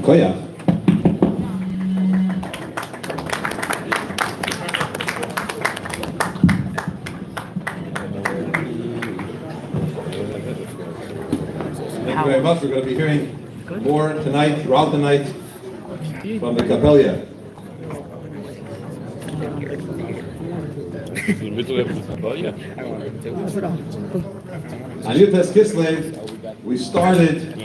Koya. Thank you very much. We're going to be hearing more tonight, throughout the night, from the Kapelia. On Yutes Kislev, we started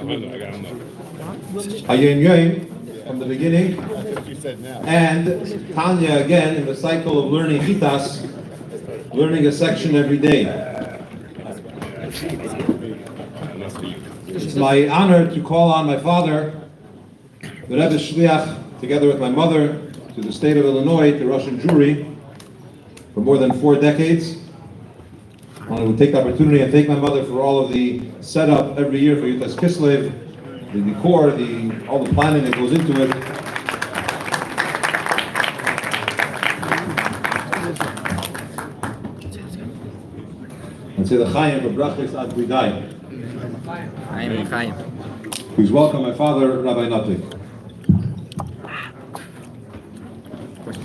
Ayin Yoim from the beginning, and Tanya again in the cycle of learning Hitas, learning a section every day. It's my honor to call on my father, the Rebbe Shliach, together with my mother, to the state of Illinois, to Russian Jewry, for more than 4 decades. want to take the opportunity and thank my mother for all of the setup every year for Yutas Kislev, the decor, all the planning that goes into it. And say the Chaim for Brachis Ad we die. Chaim. Please welcome my father, Rabbi Notik. Where's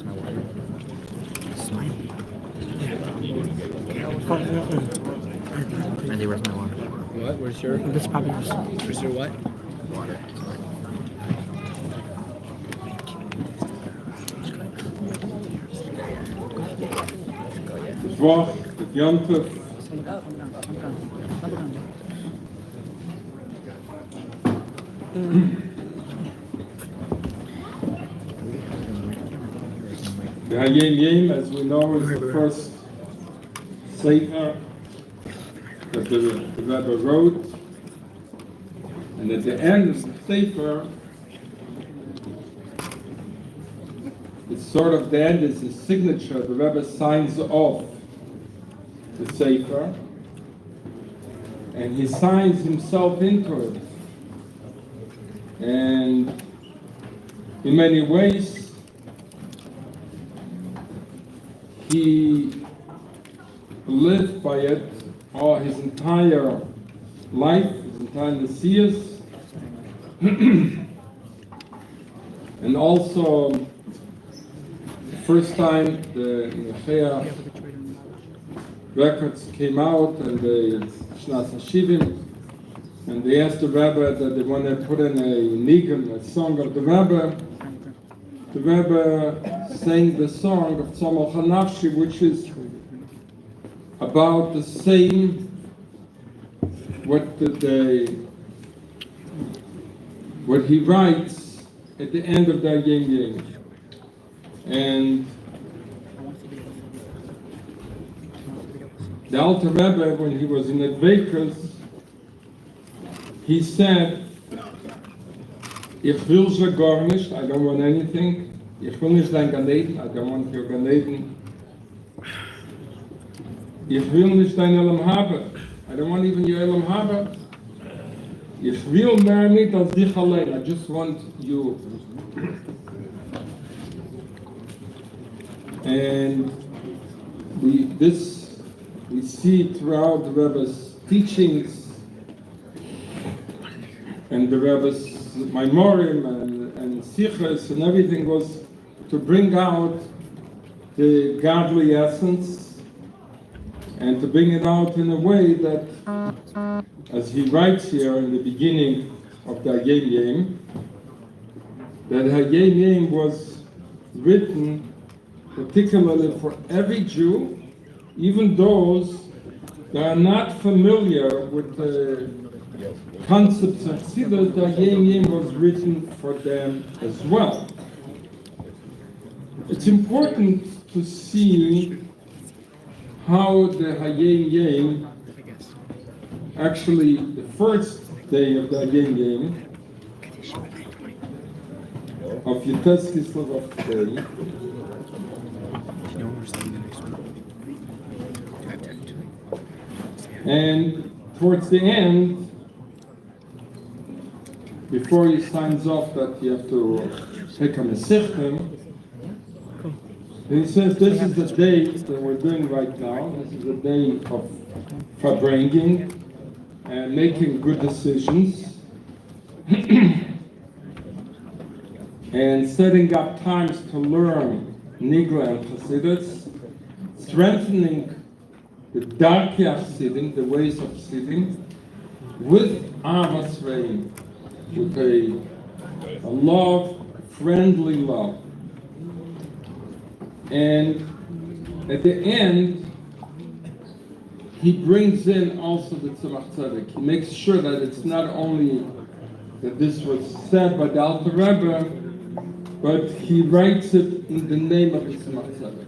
my water? Randy, where's my water? What? Where's your? This probably was. Where's your what? Water. Zvach, Yom Tov. The Hayom Yom, as we know, is the first sefer that the Rabbi wrote, and at the end of the sefer, it's sort of the end is his signature. The Rebbe signs off the sefer, and he signs himself into it. And in many ways, he lived by it all his entire life, his entire Messias, and also the first time the F.R.E.E. records came out and the Shnas Hashivim, and they asked the Rabbi that they want to put in a nigun, a song of the Rabbi. The Rabbi sang the song of Tzomach HaNafshi, which is about the same, what he writes at the end of the Hayom Yom. And the Alter Rebbe, when he was in Adveikus, he said, Ich will ze gar nicht, I don't want anything. Ich will nicht dein Gan Eden, I don't want your Gan Eden. Ich will nicht dein Elam Haba, I don't want even your Elam Haba. Ich will mehr nicht als dich allein, I just want you. And we see throughout the Rebbe's teachings and the Rebbe's Maimorim and Sichos and everything was to bring out the godly essence and to bring it out in a way that, as he writes here in the beginning of the Hayom Yom, that Hayom Yom was written particularly for every Jew, even those that are not familiar with the concepts of Chassidus. The Hayom Yom was written for them as well. It's important to see how the Hayom Yom, actually the first day of the Hayom Yom, of Yutas Kislev of today, and towards the end, before he signs off that you have to take a Mesichtim, he says this is the date that we're doing right now. This is the day of Farbrengen and making good decisions and setting up times to learn Nigla and Chassidus, strengthening the Darkei Chassidim, the ways of Chassidim, with Ahavas F.R.E.E., with a love, friendly love. And at the end, he brings in also the Tzemach Tzedek. He makes sure that it's not only that this was said by the Alter Rebbe, but he writes it in the name of the Tzemach Tzedek.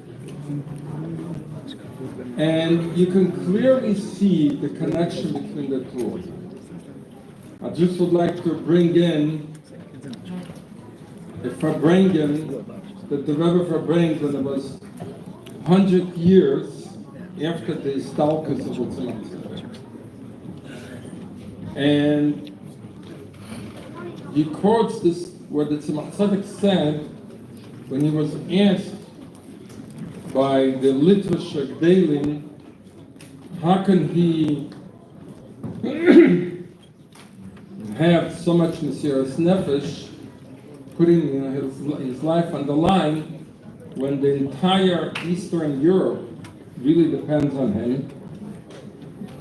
And you can clearly see the connection between the two. I just would like to bring in the Farbrengen, that the Rebbe Farbrengen, when it was 100 years after the Stalkus of the Tzemach Tzedek. And he quotes this, what the Tzemach Tzedek said when he was asked by the Litvischer Gdelim, how can he have so much Mesiras Nefesh, putting his life on the line, when the entire Eastern Europe really depends on him,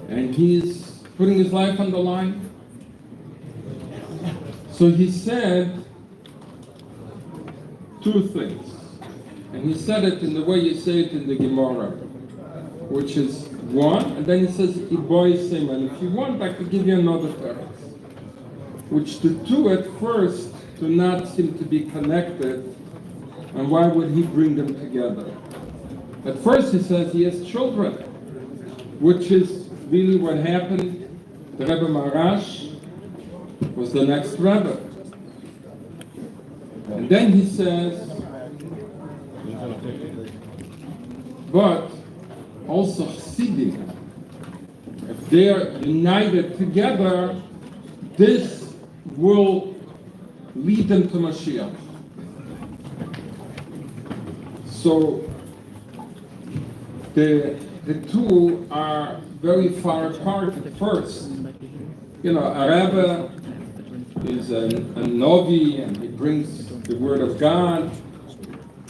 and he's putting his life on the line? So he said two things, and he said it in the way you say it in the Gemara, which is one, and then he says, Iboisim, and if you want, I could give you another text, which the two at first do not seem to be connected, and why would he bring them together? At first he says he has children, which is really what happened. The Rebbe Marash was the next Rebbe. And then he says, but also Chassidim, if they are united together, this will lead them to Mashiach. So the two are very far apart at first. You know, a Rebbe is a Novi, and he brings the word of God,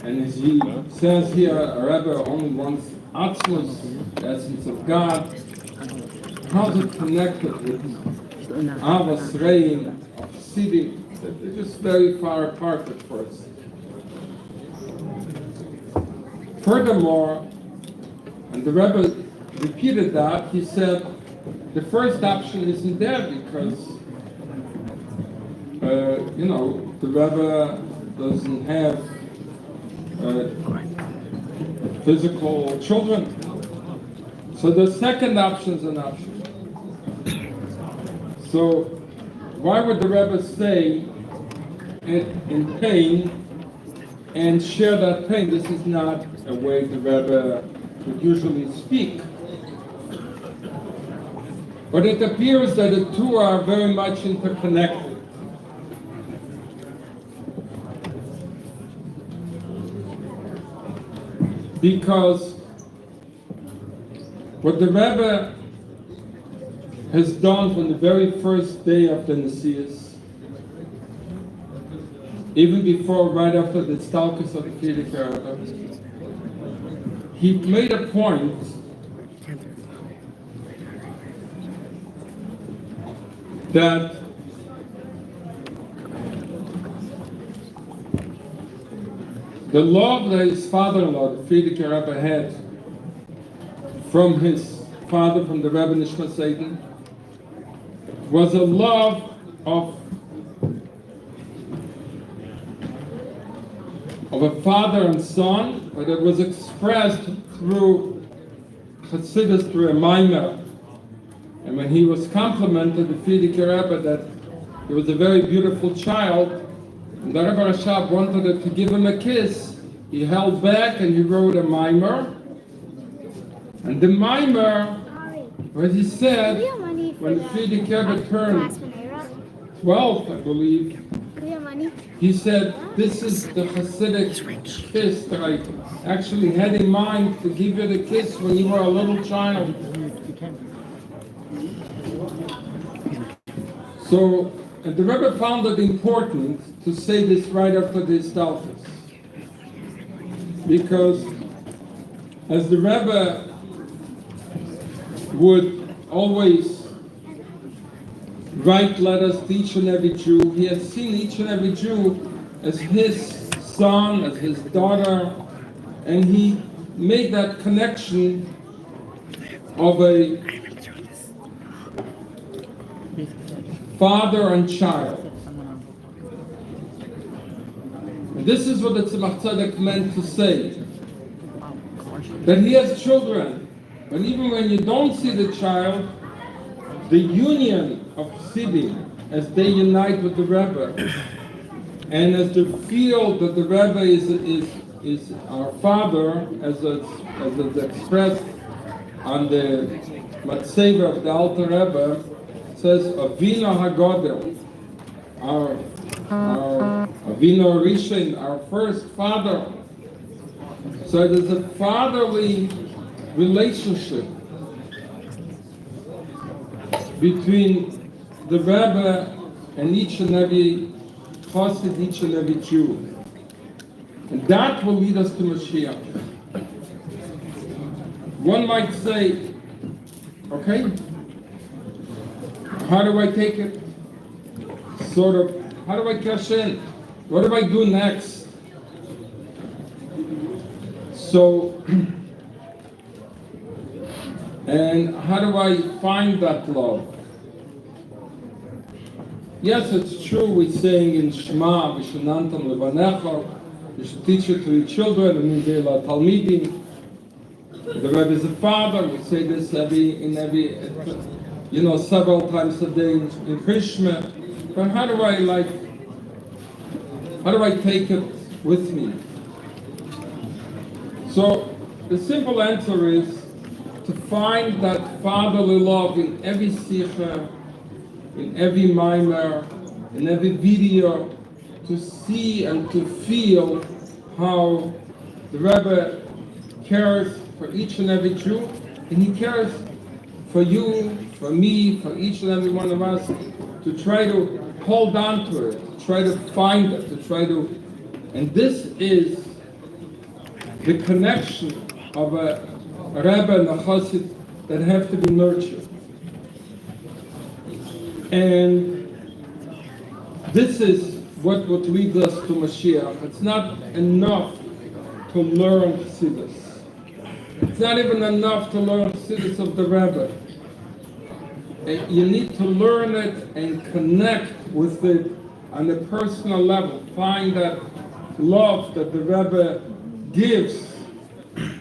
and as he says here, a Rebbe only wants Atzmos, the essence of God. How is it connected with Avos Reim, of Sidi? They're just very far apart at first. Furthermore, and the Rebbe repeated that, he said, the first option isn't there because, the Rebbe doesn't have physical children. So the second option is an option. So why would the Rebbe stay in pain and share that pain? This is not a way the Rebbe would usually speak. But it appears that the two are very much interconnected. Because what the Rebbe has done from the very first day of the Nesius, even before, right after the Stalkus of the F.R.E.E., he made a point that the love that his father-in-law, the F.R.E.E. Rebbe, had from his father, from the Rebbe Nishma Satan, was a love of a father and son, but it was expressed through Chassidus, through a Maimer. And when he was complimented, the F.R.E.E. Rebbe, that he was a very beautiful child, and the Rebbe Rashab wanted to give him a kiss, he held back and he wrote a Maimer. And the Maimer, where he said, when the F.R.E.E. Rebbe turned 12, I believe, he said, this is the Hasidic kiss that I actually had in mind to give you the kiss when you were a little child. So, and the Rebbe found it important to say this right after the Stalkus. Because as the Rebbe would always write letters to each and every Jew, he had seen each and every Jew as his son, as his daughter, and he made that connection of a father and child. And this is what the Tzemach Tzedek meant to say, that he has children, but even when you don't see the child, the union of Chassidim, as they unite with the Rebbe, and as they feel that the Rebbe is our father, as it's expressed on the Matzeva of the Alter Rebbe says Avinu HaGodel, our Avinu Rishon, our first father. So there's a fatherly relationship between the Rebbe and each and every Chassid, each and every Jew. And that will lead us to Mashiach. One might say, okay, how do I take it? Sort of, how do I cash in? What do I do next? So, and how do I find that love? Yes, it's true, we're saying in Shema, V'shenantam levanecha, you should teach it to your children, and in the Talmidim. The Rebbe is a father, we say this several times a day in Krishna. But how do I take it with me? So the simple answer is to find that fatherly love in every sikha, in every mimer, in every video, to see and to feel how the Rebbe cares for each and every Jew, and he cares for you, for me, for each and every one of us, to try to hold on to it, to try to find it, and this is the connection of a Rebbe and a Chassid that have to be nurtured. And this is what would lead us to Mashiach. It's not enough to learn Chassidus. It's not even enough to learn Chassidus of the Rebbe. You need to learn it and connect with it on a personal level. Find that love that the Rebbe gives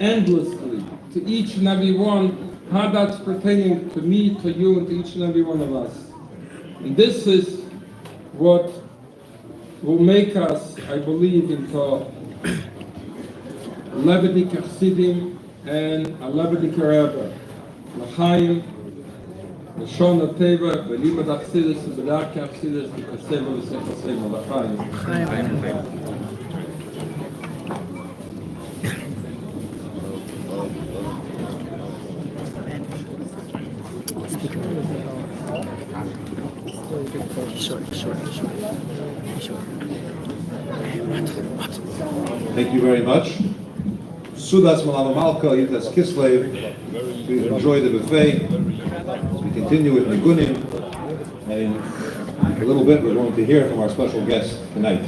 endlessly to each and every one, how that's pertaining to me, to you, and to each and every one of us. And this is what will make us, I believe, into Levitic Chassidim and a Levitic Rebbe. L'chaim, L'shon HaTeva, V'limad HaChassidus, V'dak HaChassidus, V'kaseva V'sechaseva, L'chaim. Thank you very much. Sudas Malama Malka, Yitas Kislev. Please enjoy the buffet. As we continue with Nigunim, and in a little bit we're going to hear from our special guest tonight.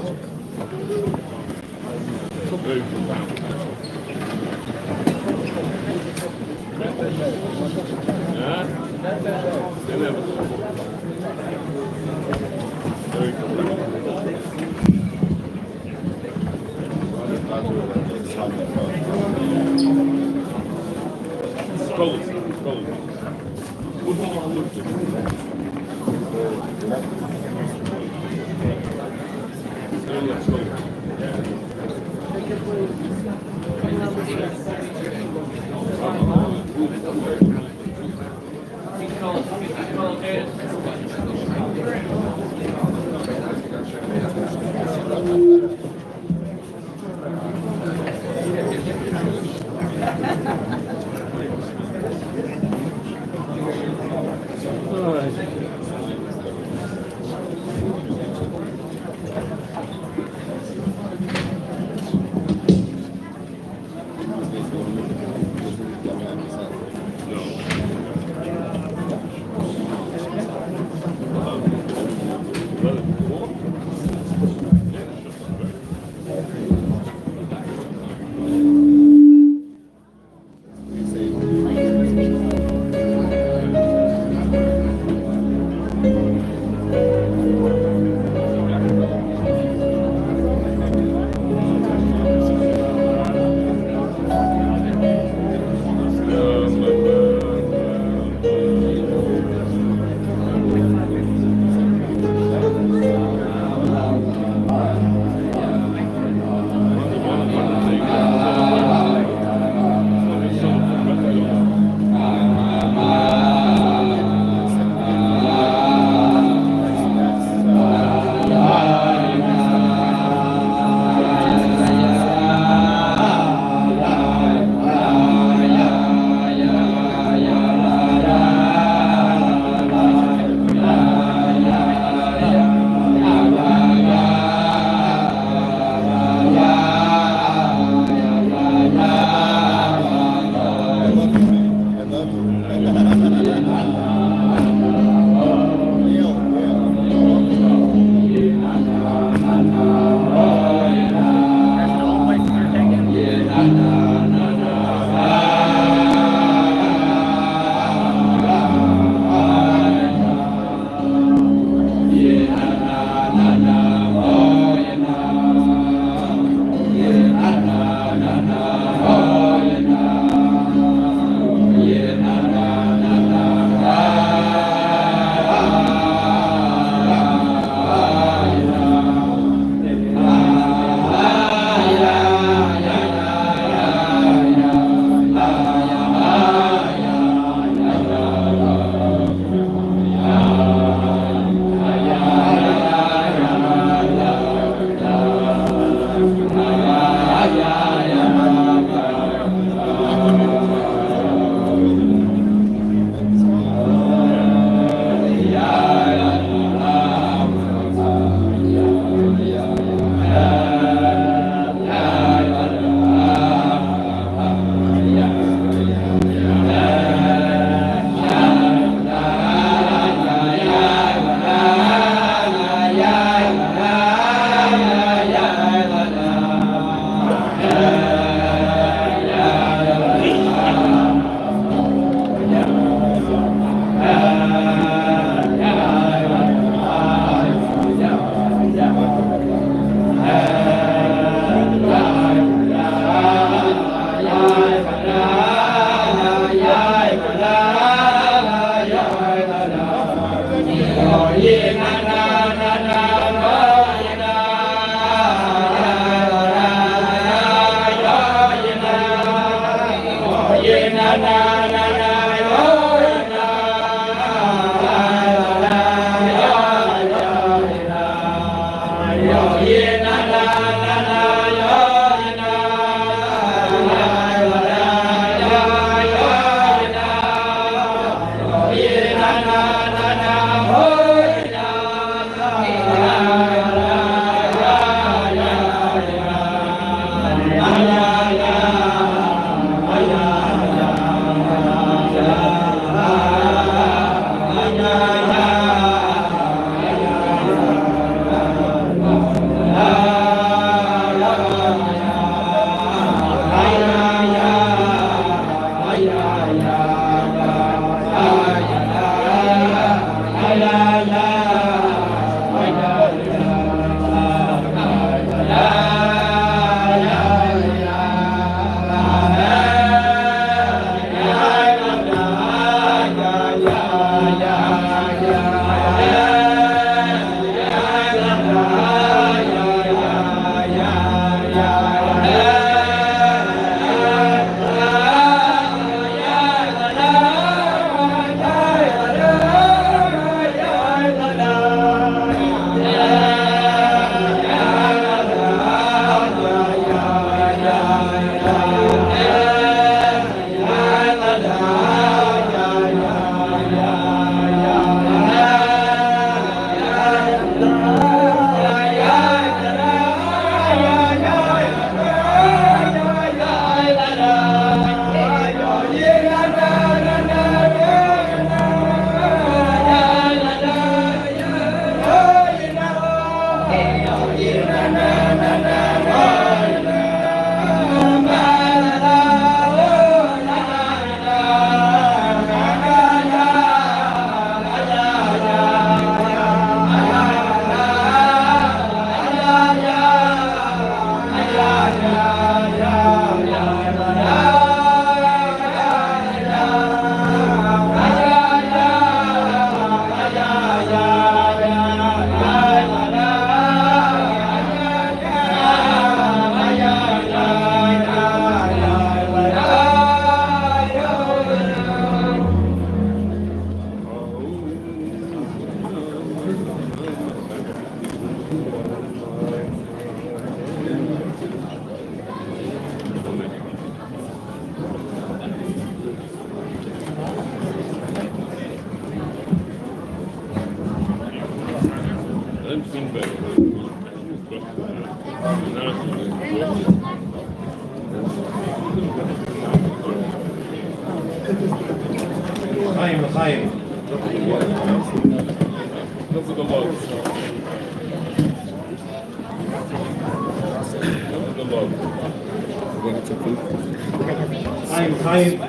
Chaim.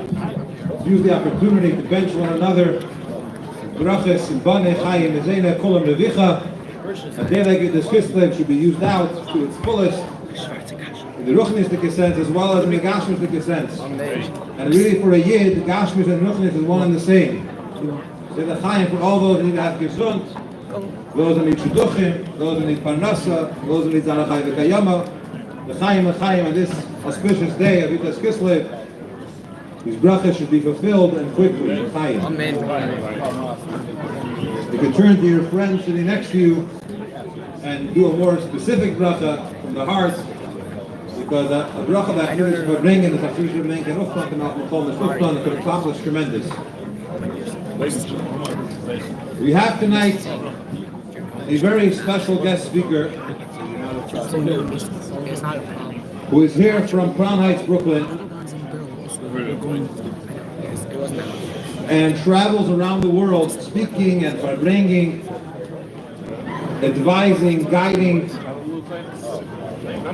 Use the opportunity to bench one another. Brachas and Bane Chaim Ezena Kolam Levicha. A day like this Kislev should be used out to its fullest in the Ruchnistic sense as well as in the Gashmistic sense. And really for a Yid, the Gashmis and Ruchnis is one and the same. So the Chaim for all those who need to have Gesund, those who need Shidduchim, those who need Parnasa, those who need Zarachai V'Kayama, the Chaim on this auspicious day of Yitas Kislev, these brachas should be fulfilled and quickly. Chaim. Amen. You can turn to your friend sitting next to you and do a more specific bracha from the heart, because a bracha that is Farbrengen, is actually Farbrengen, and Uftan, and Uftan could accomplish tremendous. We have tonight a very special guest speaker who is here from Crown Heights, Brooklyn, and travels around the world speaking and Farbrengen, advising, guiding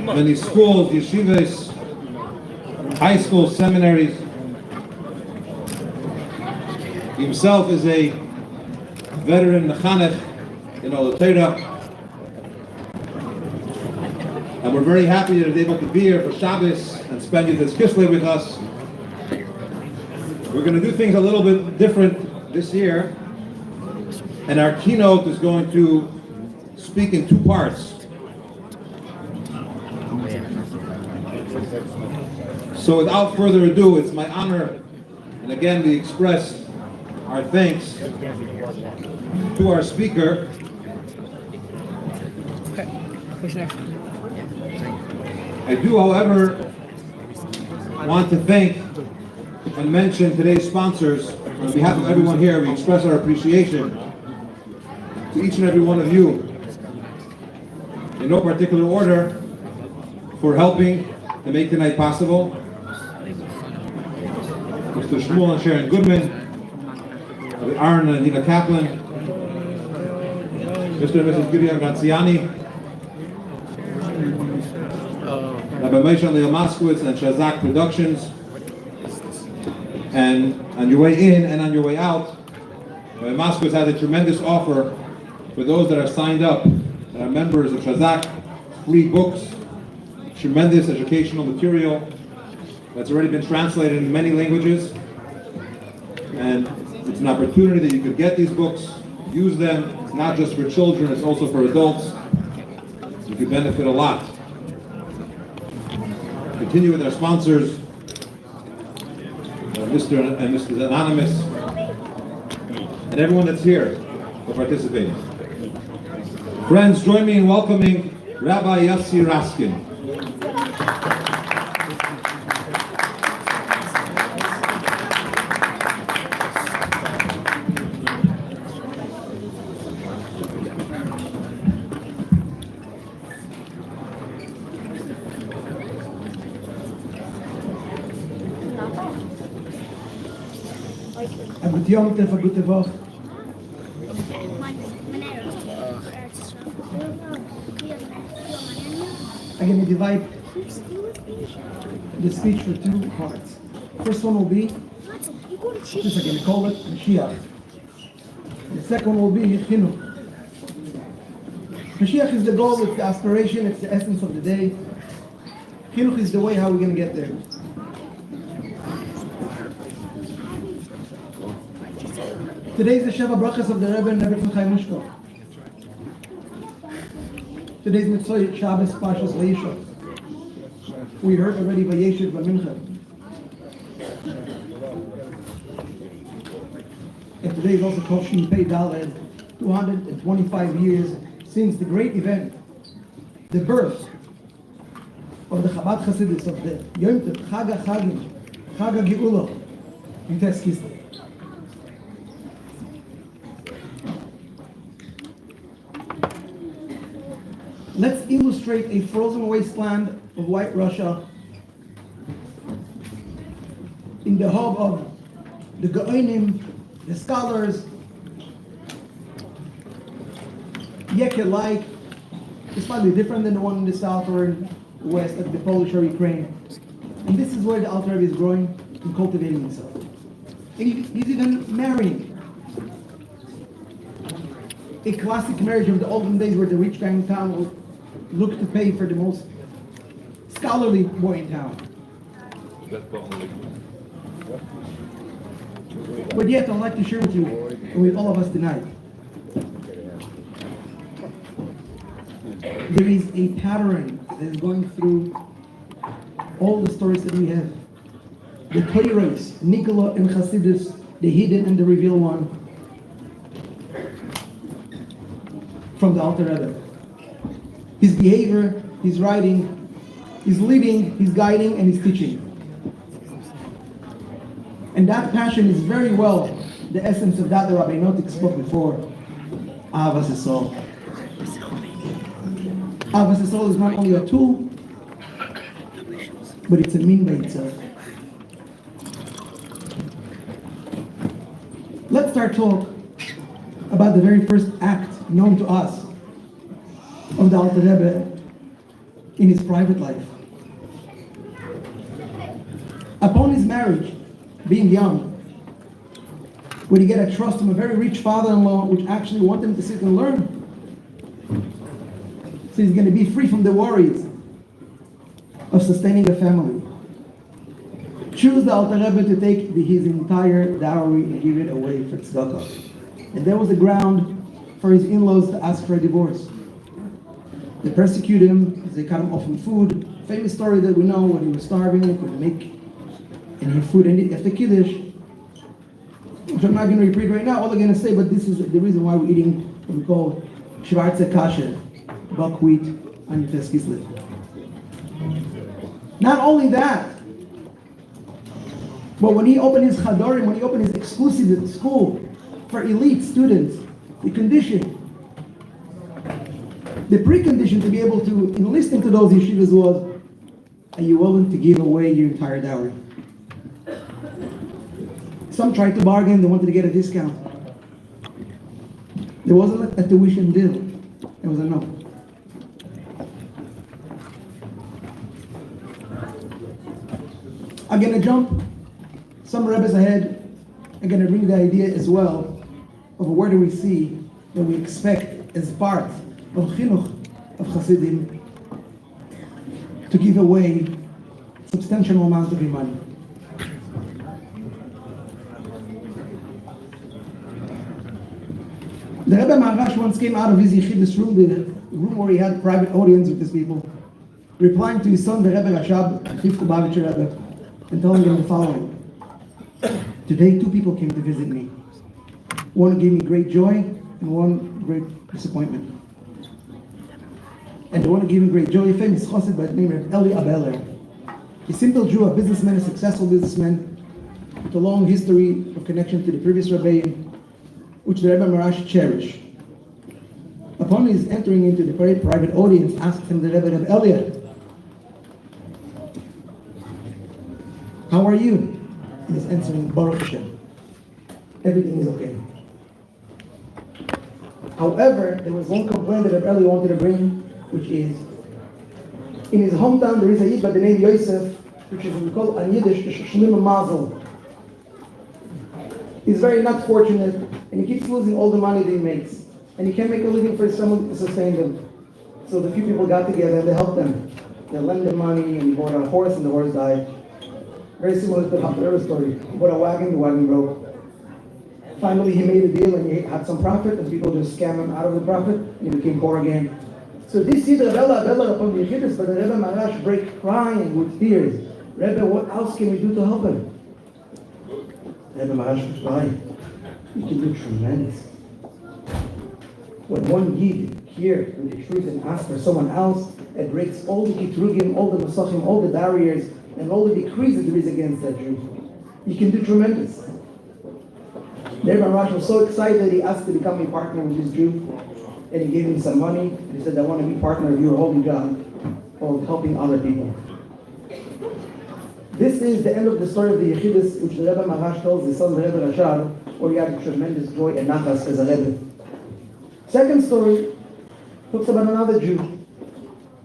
many schools, yeshivas, high school, seminaries. He himself is a veteran mechanech in the Torah, and we're very happy that he's able to be here for Shabbos and spend this Kislev with us. We're going to do things a little bit different this year, and our keynote is going to speak in two parts. So without further ado, it's my honor, and again we express our thanks to our speaker. I do, however, want to thank and mention today's sponsors, On behalf of everyone here, we express our appreciation to each and every one of you, in no particular order, for helping to make tonight possible. Mr. Shmuel and Sharon Goodman, Aaron and Nina Kaplan, Mr. and Mrs. Gideon Graziani, Rabbi Moshe and Leah Moskowitz and Shazak Productions. And on your way in and on your way out, Rabbi Moskowitz has a tremendous offer for those that are signed up, that are members of Shazak. Free books, tremendous educational material that's already been translated in many languages. And it's an opportunity that you could get these books, use them. It's not just for children, it's also for adults. You could benefit a lot. Continue with our sponsors, Mr. and Mrs. Anonymous, and everyone that's here for participating. Friends, join me in welcoming Rabbi Yossi Raskin. Gut Yom Tov, a gute Woche. I'm going to divide the speech for two parts. First one will be, just I'm going to call it Mashiach. The second one will be Chinuch. Mashiach is the goal, it's the aspiration, it's the essence of the day. Chinuch is the way how we're going to get there. Today is the Sheva Brachas of the Rebbe and Rebbe Chai Mushko. Today's Mitzvah Shabbos Pashas Vayishav. We heard already Vayeshev V'Mincha. And today is also called Shin Pei Daled, 225 years since the great event, the birth of the Chabad Hasidus, of the Yom Tov, Chag HaChagim, Chag HaGeula, in Tes Kislev. Let's illustrate a frozen wasteland of White Russia in the hub of the Gaonim, the scholars, Yeke-like. It's slightly different than the one in the south or in the west, like the Polish or Ukraine. And this is where the Alter Rebbe is growing and cultivating himself. And he's even marrying. A classic marriage of the olden days where the rich guy in town will look to pay for the most scholarly boy in town. But yet, I'd like to share with you, and with all of us tonight, there is a pattern that is going through all the stories that we have. The Torahs, Nikola and Chasidus, the hidden and the revealed one, from the Alter Rebbe. His behavior, his writing, his leading, his guiding, and his teaching. And that passion is very well the essence of that Rabbi Notik spoke before. Ahavas Yisrael. Ahavas Yisrael is not only a tool, but it's a mean by itself. Let's start talk about the very first act known to us of the Alter Rebbe in his private life. Upon his marriage, being young, would he get a trust from a very rich father-in-law which actually wanted him to sit and learn. So he's going to be free from the worries of sustaining a family. Choose the Alter Rebbe to take his entire dowry and give it away for tzedakah. And there was the ground for his in-laws to ask for a divorce. They persecute him, they cut him off from food. Famous story that we know when he was starving, he couldn't make any food. And after Kiddush, which I'm not going to repeat right now, all I'm going to say, but this is the reason why we're eating what we call Schwarze Kasher, buckwheat on Tes Kislev. Not only that, But when he opened his chadorim, when he opened his exclusive school for elite students, the condition, the precondition to be able to enlist into those yeshivas was, are you willing to give away your entire dowry? Some tried to bargain, they wanted to get a discount. There wasn't a tuition deal. It was a no. I'm going to jump some rabbis ahead. I'm going to bring the idea as well of where do we see, what we expect as part of chinuch of Hasidim to give away substantial amounts of your money. The Rebbe Maharash once came out of his yechidus room, the room where he had private audience with his people, replying to his son, the Rebbe Rashab, Chivku Bavitcher Rebbe, and telling him the following. Today, two people came to visit me. One gave me great joy, and one great disappointment. And the one who gave me great joy, a famous chassid by the name of Eli Abeler. A simple Jew, a businessman, a successful businessman, with a long history of connection to the previous Rabbi, which the Rebbe Marash cherished. Upon his entering into the very private audience, asked him the Rebbe of Elliot, how are you? He was answering, Baruch Hashem. Everything is okay. However, there was one complaint that Rebbe Elliot wanted to bring, which is, in his hometown there is a Yid by the name Yosef, which is called in Yiddish, the Shlim Mazel. He's very not fortunate, and he keeps losing all the money that he makes. And he can't make a living for his family to sustain them. So the few people got together and they helped them. They lent them money, and he bought a horse, and the horse died. Very similar to the F.R.E.E. story. He bought a wagon, the wagon broke. Finally, he made a deal, and he had some profit, and people just scam him out of the profit, and he became poor again. So this year, the Rebbe upon the Yechidus, but the Rebbe Marash break crying with tears. Rebbe, what else can we do to help him? Rebbe Marash replied, you can do tremendous. When one Yid here with the truth and asks for someone else, it breaks all the kitrugim, all the masachim, all the barriers, and all the decrees that there is against that Jew. You can do tremendous. Rebbe Marash was so excited he asked to become a partner with this Jew, and he gave him some money. He said, I want to be partner of your holy job of helping other people. This is the end of the story of the Yechidus, which the Rebbe Marash tells his son, the Rebbe Rashab, where he had tremendous joy and nachas as a Rebbe. Second story talks about another Jew.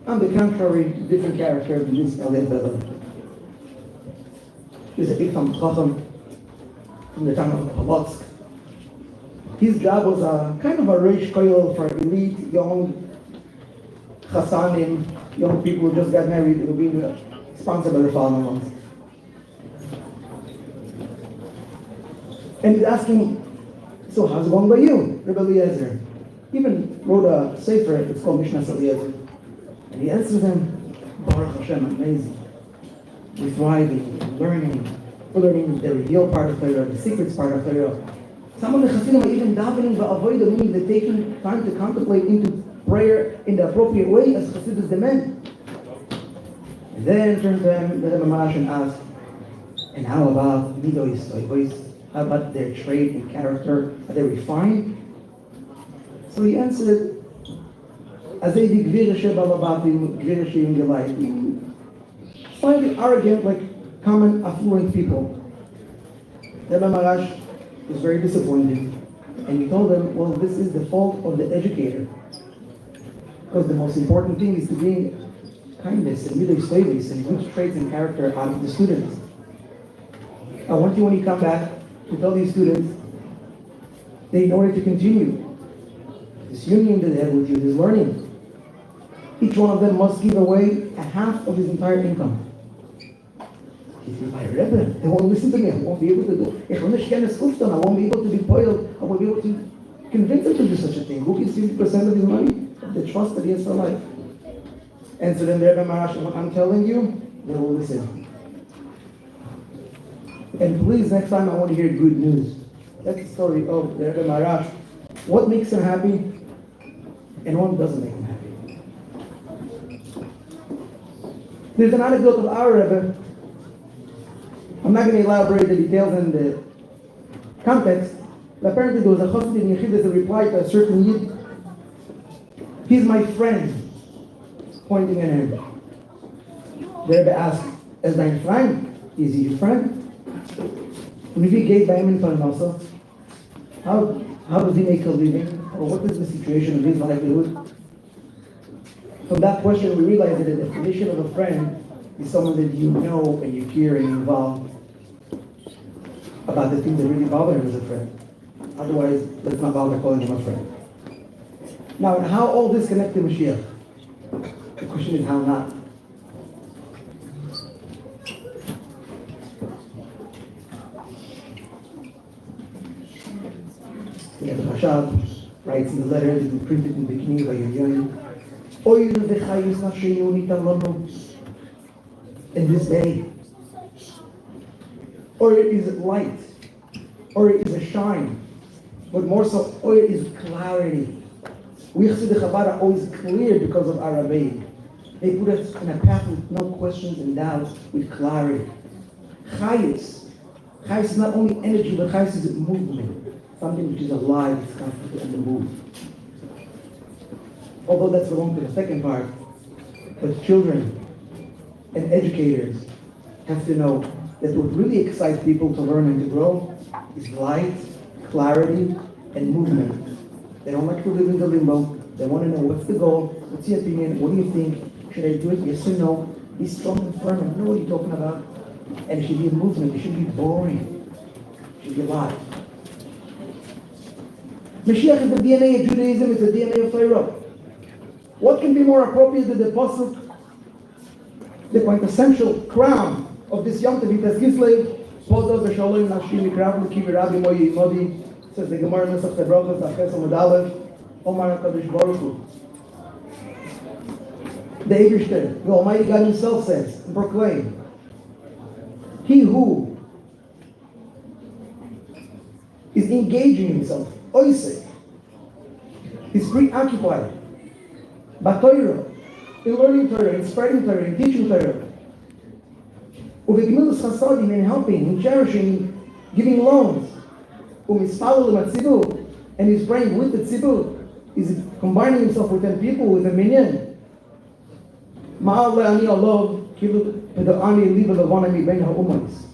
On the contrary, different character than this Rebbe. He's a big Chacham from the town of Polotsk. His job was a kind of a reish koil for elite, young chassanim, young people who just got married, who were being sponsored by the following ones. And he's asking, so how's it going by you, Rabbi Eliezer? He even wrote a sefer, it's called Mishnah Eliezer. And he answers them, Baruch Hashem, amazing. We're thriving, we're learning the real part of Torah, the secrets part of Torah. Some of the Hasidim are even davening ba'avodah, meaning they're taking time to contemplate into prayer in the appropriate way as Hasidus demand. And then turn to him, the Rebbe Marash, and ask, and how about midos, toivos? How about their trait and character? Are they refined? So he answered, Azei di gvira shebababatim, gvira sheim gelayim. Slightly arrogant, like common affluent people. Rebbe Marash was very disappointed. And he told them, well, this is the fault of the educator. Because the most important thing is to bring kindness and midos toivos and good traits and character out of the students. I want you, when you come back, to tell these students that in order to continue this union that they have with you, this learning, each one of them must give away a half of his entire income. He said, my Rebbe, they won't listen to me, I won't be able to do it. I won't be able to be boiled, I won't be able to convince him to do such a thing. Who gives 50% of his money? The trust that he has for life. And so then the Rebbe Marash, what I'm telling you, they will listen. And please, next time I want to hear good news. That's the story of the Rebbe Marash. What makes him happy and what doesn't make him happy. There's an anecdote of our Rebbe I'm not going to elaborate the details and the context, but apparently there was a Chassid in Yechidus that replied to a certain Yid, he's my friend, pointing at him. The Rebbe asked, is dein Freund? Is he your friend? And if he gave by him in Parnasa, how does he make a living? Or what is the situation of his livelihood? From that question, we realize that the definition of a friend is someone that you know and you care and you involve about the things that really bother him as a friend. Otherwise, let's not bother calling him a friend. Now, how all this connects to Mashiach? The question is how not. Yeah, the Hashab writes in the letter that we printed in the beginning by Yoyim, Oy v'chayus nafshenu nitalonu. In this day, oil is light, oil is a shine, but more so, oil is clarity. We Chassidei Chabad are always clear because of our Rabbi. They put us in a path with no questions and doubts, with clarity. Chayus is not only energy, but chayus is movement, something which is alive, it's constantly on the move. Although that's belongs to the second part, but children and educators have to know that what really excites people to learn and to grow is light, clarity, and movement. They don't like to live in the limbo. They want to know what's the goal, what's the opinion, what do you think, should I do it, yes or no? Be strong and firm and know what you're talking about. And it should be a movement, it shouldn't be boring. It should be alive. Mashiach is the DNA of Judaism, it's the DNA of F.R.E.E. What can be more appropriate than the pasuk, the quintessential crown of this Yom Tov, Kislev, Podo v'shalom nashim mikrav l'kiv Rabbi moyi imodi, says the Gemara Nesach Tebrachos Achas Amud Aleph, Omar HaKadosh Baruch Hu. The Eibishter, the Almighty God Himself says and proclaim, he who is engaging himself, oiseh, is preoccupied by Torah, in learning Torah, in spreading Torah, in teaching Torah, uvegimilus chasadim, in helping, in cherishing, giving loans, umispalul l'matzibu, and he's praying with the tzibur, he's combining himself with 10 people, with a minyan. Ma'al le'ani alov, kilu peda'ani liva levanami ben ha'umayis.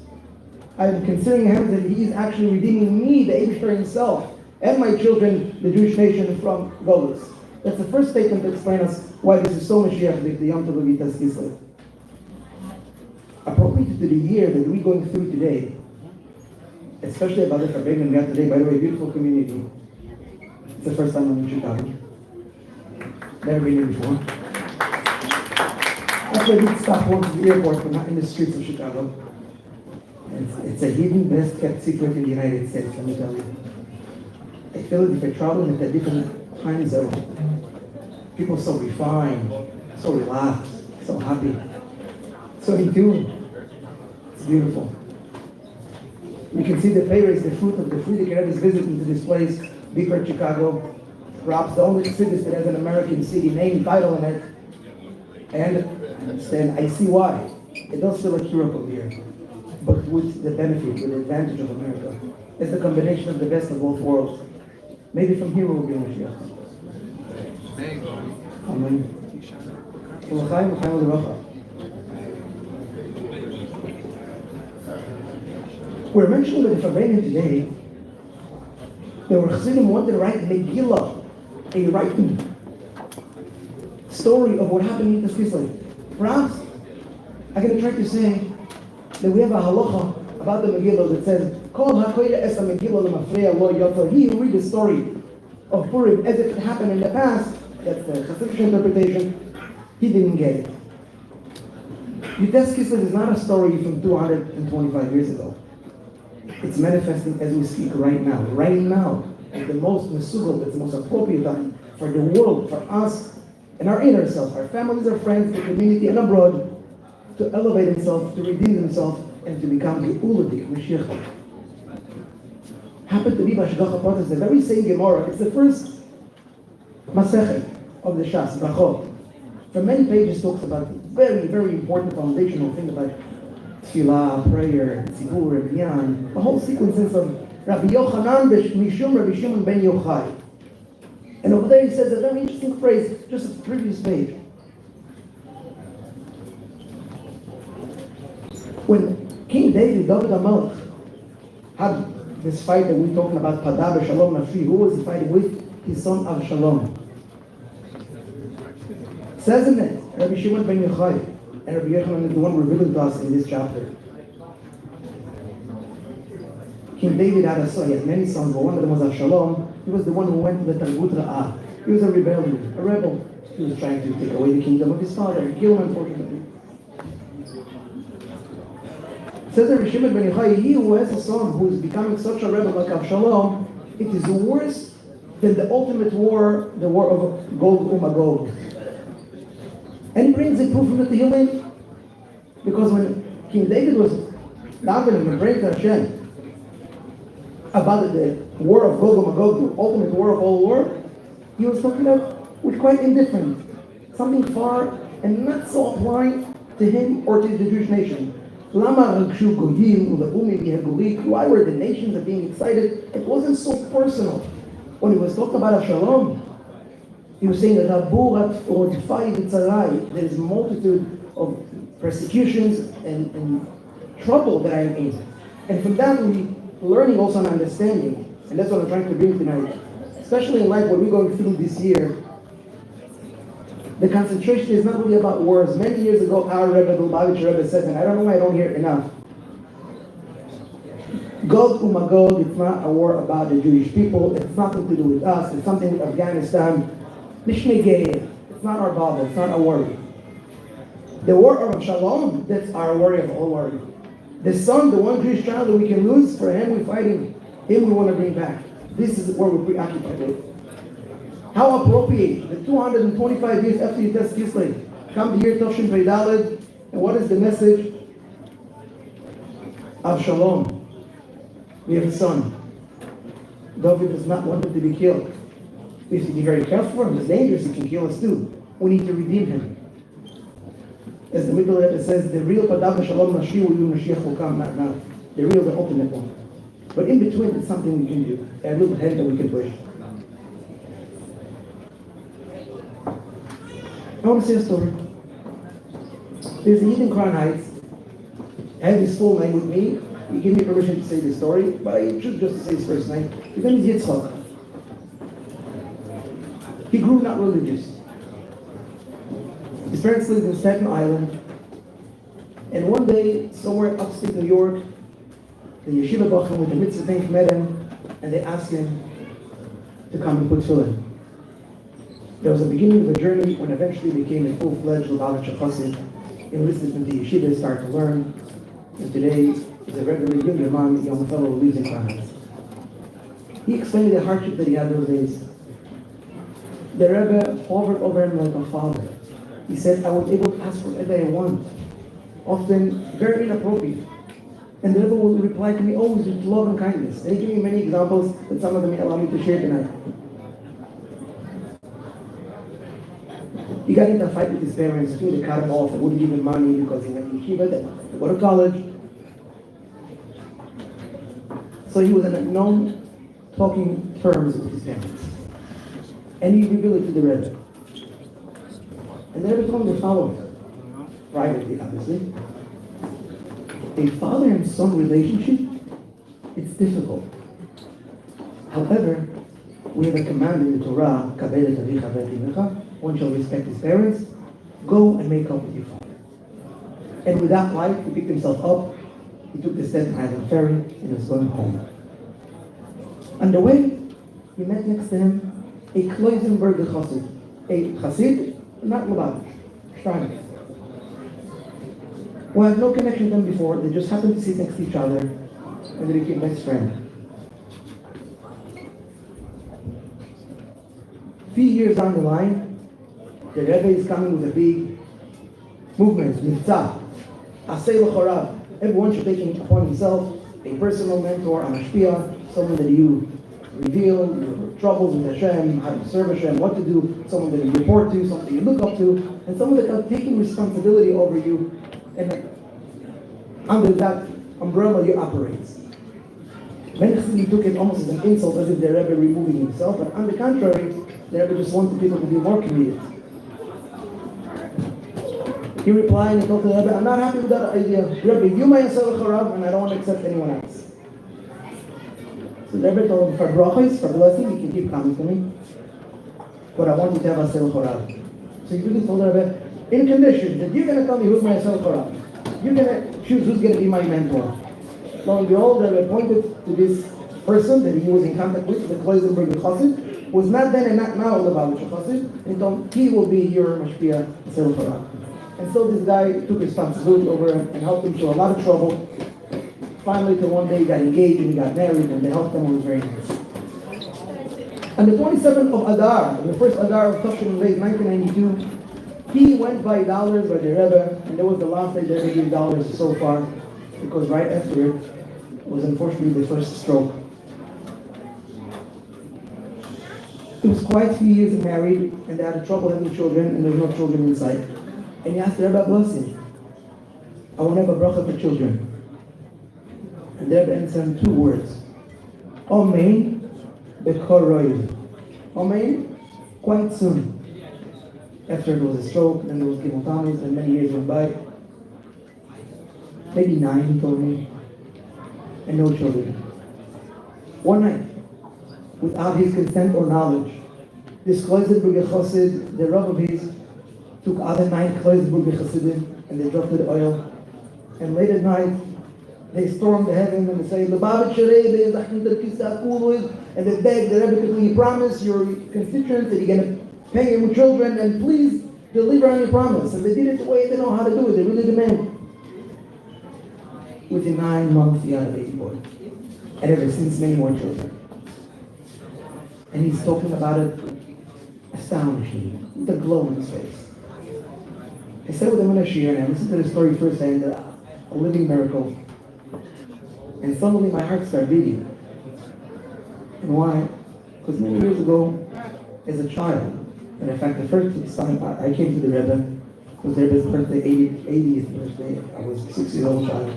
I am considering him that he is actually redeeming me, the Eibishter himself, and my children, the Jewish nation, from Golus. That's the first statement to explain us why this is so Mashiach, the Yom Tov of Kislev. Appropriate to the year that we're going through today, especially about the Farbrengen we got today, by the way, beautiful community. It's the first time I'm in Chicago. Never been here before. Actually, I did stop once at the airport, but not in the streets of Chicago. It's a hidden, best kept secret in the United States, let me tell you. I feel it if you're traveling at a different time zone. People are so refined, so relaxed, so happy, so in tune. It's beautiful. You can see the players, the fruit of the F.R.E.E. Rebbe's visit into this place, Bikar, Chicago, perhaps the only city that has an American city name, title in it. And I understand, I see why. It does feel like Europe here, but with the benefit, with the advantage of America. It's the combination of the best of both worlds. Maybe from here we'll be Mashiach. Amen. We're mentioning that the Farbrengen today, the Chassidim wanted to write Megillah, a writing story of what happened in Kislev. Perhaps I'm going to try to say that we have a halacha about the Megillah that says, Kol hakoyre es ha-Megillah l'mafreya lo yotzor. He who reads the story of Purim as if it happened in the past, that's the Hasidic interpretation, he didn't get it. Yudas Kislev is not a story from 225 years ago. It's manifesting as we speak right now. Right now, at the most mesugal, that's the most appropriate time for the world, for us, and our inner self, our families, our friends, the community, and abroad, to elevate himself, to redeem himself, and to become the Uladik, Mashiach. Happened to be Bashgacha Potas, the very same Gemara. It's the first Masechet of the Shas, Brachot. For many pages talks about very, very important foundational thing about tefillah, prayer, tzibur, binyan, the whole sequences of Rabbi Yochanan Mishum Rabbi Shimon ben Yochai. And over there he says a very interesting phrase, just the previous page. When King David HaMelech had this fight that we're talking about, Pada b'Shalom Nafshi, who was he fighting with? His son Avshalom. Says in it, Rabbi Shimon ben Yochai, and Rabbi Yochanan is the one revealing to us in this chapter. King David had a son, he had many sons, but one of them was Avshalom. He was the one who went to the Talmud Ra'ah. He was a rebel. He was trying to take away the kingdom of his father, kill him, unfortunately. Says Rabbi Shimon ben Yochai, he who has a son who is becoming such a rebel like Avshalom, it is worse than the ultimate war, the war of Gog Magog. And he brings a proof from the Tehillim, because when King David was davening and praying to Hashem about the war of Gog Magog, the ultimate war of all war, he was talking about with quite indifferent, something far and not so applying to him or to the Jewish nation. Why were the nations being excited? It wasn't so personal. When he was talking about Avshalom, he was saying that there is a multitude of persecutions and trouble that I am in. And from that we're learning also an understanding. And that's what I'm trying to bring tonight. Especially in light what we're going through this year. The concentration is not really about wars. Many years ago, our Rebbe, the Lubavitch Rebbe, said, and I don't know why I don't hear it enough. Gog Magog, it's not a war about the Jewish people. It's nothing to do with us. It's something with Afghanistan. Mishmegei, it's not our bother. It's not our worry. The war of Shalom, that's our worry of all worry. The son, the one Jewish child that we can lose, for him we're fighting. Him we want to bring back. This is what we're preoccupied with. How appropriate, the 225 years after you test Kislev, come the year Toshin Veidaled, and what is the message? Of Shalom. We have a son. David does not want him to be killed. We have to be very careful for him. It's dangerous, he can kill us too. We need to redeem him. As the middle Rebbe says, the real Padav Shalom Mashiach will come, not now. The real, the ultimate one. But in between, it's something we can do. A little hand that we can push. I want to say a story. There's a Yid in Crown Heights. I have his full name with me. He gave me permission to say this story, but I choose just to say his first name. His name is Yitzchak. He grew not religious. His parents lived in Staten Island. And one day, somewhere upstate New York, the yeshiva bachim with the mitzvah tank met him, and they asked him to come and put tefillin. There was a beginning of a journey when eventually he became a full-fledged Lubavitcher Chassid, enlisted in the yeshiva, started to learn, and today is a regular young man, young fellow who lives in Crown Heights. He explained the hardship that he had those days. The Rebbe hovered over him like a father. He said, I was able to ask for whatever I want, often very inappropriate. And the Rebbe will reply to me always with love and kindness. And he gave me many examples that some of them may allow me to share tonight. He got into a fight with his parents. I think they cut him off. They wouldn't give him money because he went to yeshiva, they go to college. So he was in a non-talking terms with his parents. And he revealed it to the Rebbe. And the Rebbe told him the following, privately, obviously. A father and son relationship, it's difficult. However, we have a command in the Torah, one shall respect his parents, go and make up with your father. And with that life, he picked himself up, he took the Staten Island ferry, and was going home. On the way, he met next to him a Kloisenberger Chassid, a Chassid, not Lubavitch, Shrine. Who had no connection to them before, they just happened to sit next to each other, and they became best friends. Few years down the line, the Rebbe is coming with a big movement, Mitzah, Asay L'Chorav. Everyone should take upon himself a personal mentor, a mashpia, someone that you reveal your troubles with Hashem, how to serve Hashem, what to do, someone that you report to, someone that you look up to, and someone that is taking responsibility over you. And under that umbrella you operate. Many Chassidim took it almost as an insult, as if the Rebbe removing himself, but on the contrary, the Rebbe just wanted people to be more committed. He replied and he told the Rebbe, I'm not happy with that idea. Rebbe, you may sell Charav, and I don't want to accept anyone else. So the Rebbe told him, for brachos, for blessing, you can keep coming to me, but I want you to have a sel Charav. So he really told the Rebbe, in condition that you're going to tell me who's my sel Charav. You're going to choose who's going to be my mentor. Lo and behold, the Rebbe pointed to this person that he was in contact with, the Kloisenberg Chassid, was not then and not now the Lubavitcher Chassid, and told he will be your Mashpia sel Charav. And so this guy took responsibility over him and helped him through a lot of trouble. Finally, till one day he got engaged and he got married, and they helped him. It was very nice. On the 27th of Adar, the first Adar of Tafshin Levi, 1992, he went by dollars by the Rebbe, and that was the last day the Rebbe gave dollars so far, because right after it was unfortunately the first stroke. He was quite a few years married, and they had trouble having children, and there were no children inside. And he asked the Rebbe, bless him. I want to have a bracha for children. And the Rebbe answered him 2 words. Amen, Bekoroid. Amen, quite soon. After there was a stroke, then there was chemotomies, and many years went by. Maybe 9, he told me. And no children. One night, without his consent or knowledge, this Kloisenberg Chassid, the Rav of his, took other 9 Kloisenberg Chassidim and they dropped the oil. And late at night, they stormed the heaven and they say, Lubavitcher Rebbe, and they begged the Rebbe to please promise your constituents that you're going to pay him with children, and please deliver on your promise. And they did it the way they know how to do it. They really demand. Within 9 months, he had a baby boy. And ever since, many more children. And he's talking about it astonishing, with a glow on his face. I sat with him in a shir and I listened to the story firsthand, a living miracle. And suddenly my heart started beating. And why? Because many years ago, as a child, and in fact the first time I came to the Rebbe, it was the Rebbe's birthday, 80th birthday, I was a 6-year-old child.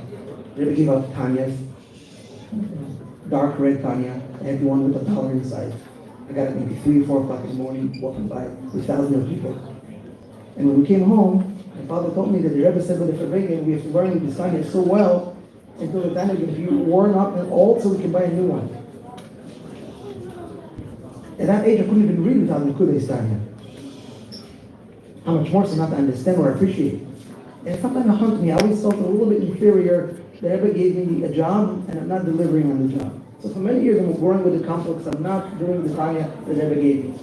The Rebbe gave out Tanyas, dark red Tanya. I had one with $1 inside. I got it maybe 3 or 4 o'clock in the morning, walking by with thousands of people. And when we came home, my father told me that the Rebbe said with the Farbrengen, we have to learn this Tanya so well until the time can be worn up and old so we can buy a new one. At that age, I couldn't even read without the Kudais Tanya. How much more so not to understand or appreciate. And sometimes it haunted me. I always felt a little bit inferior. The Rebbe gave me a job and I'm not delivering on the job. So for many years I was growing with the complex. I'm not doing the Tanya that the Rebbe gave me.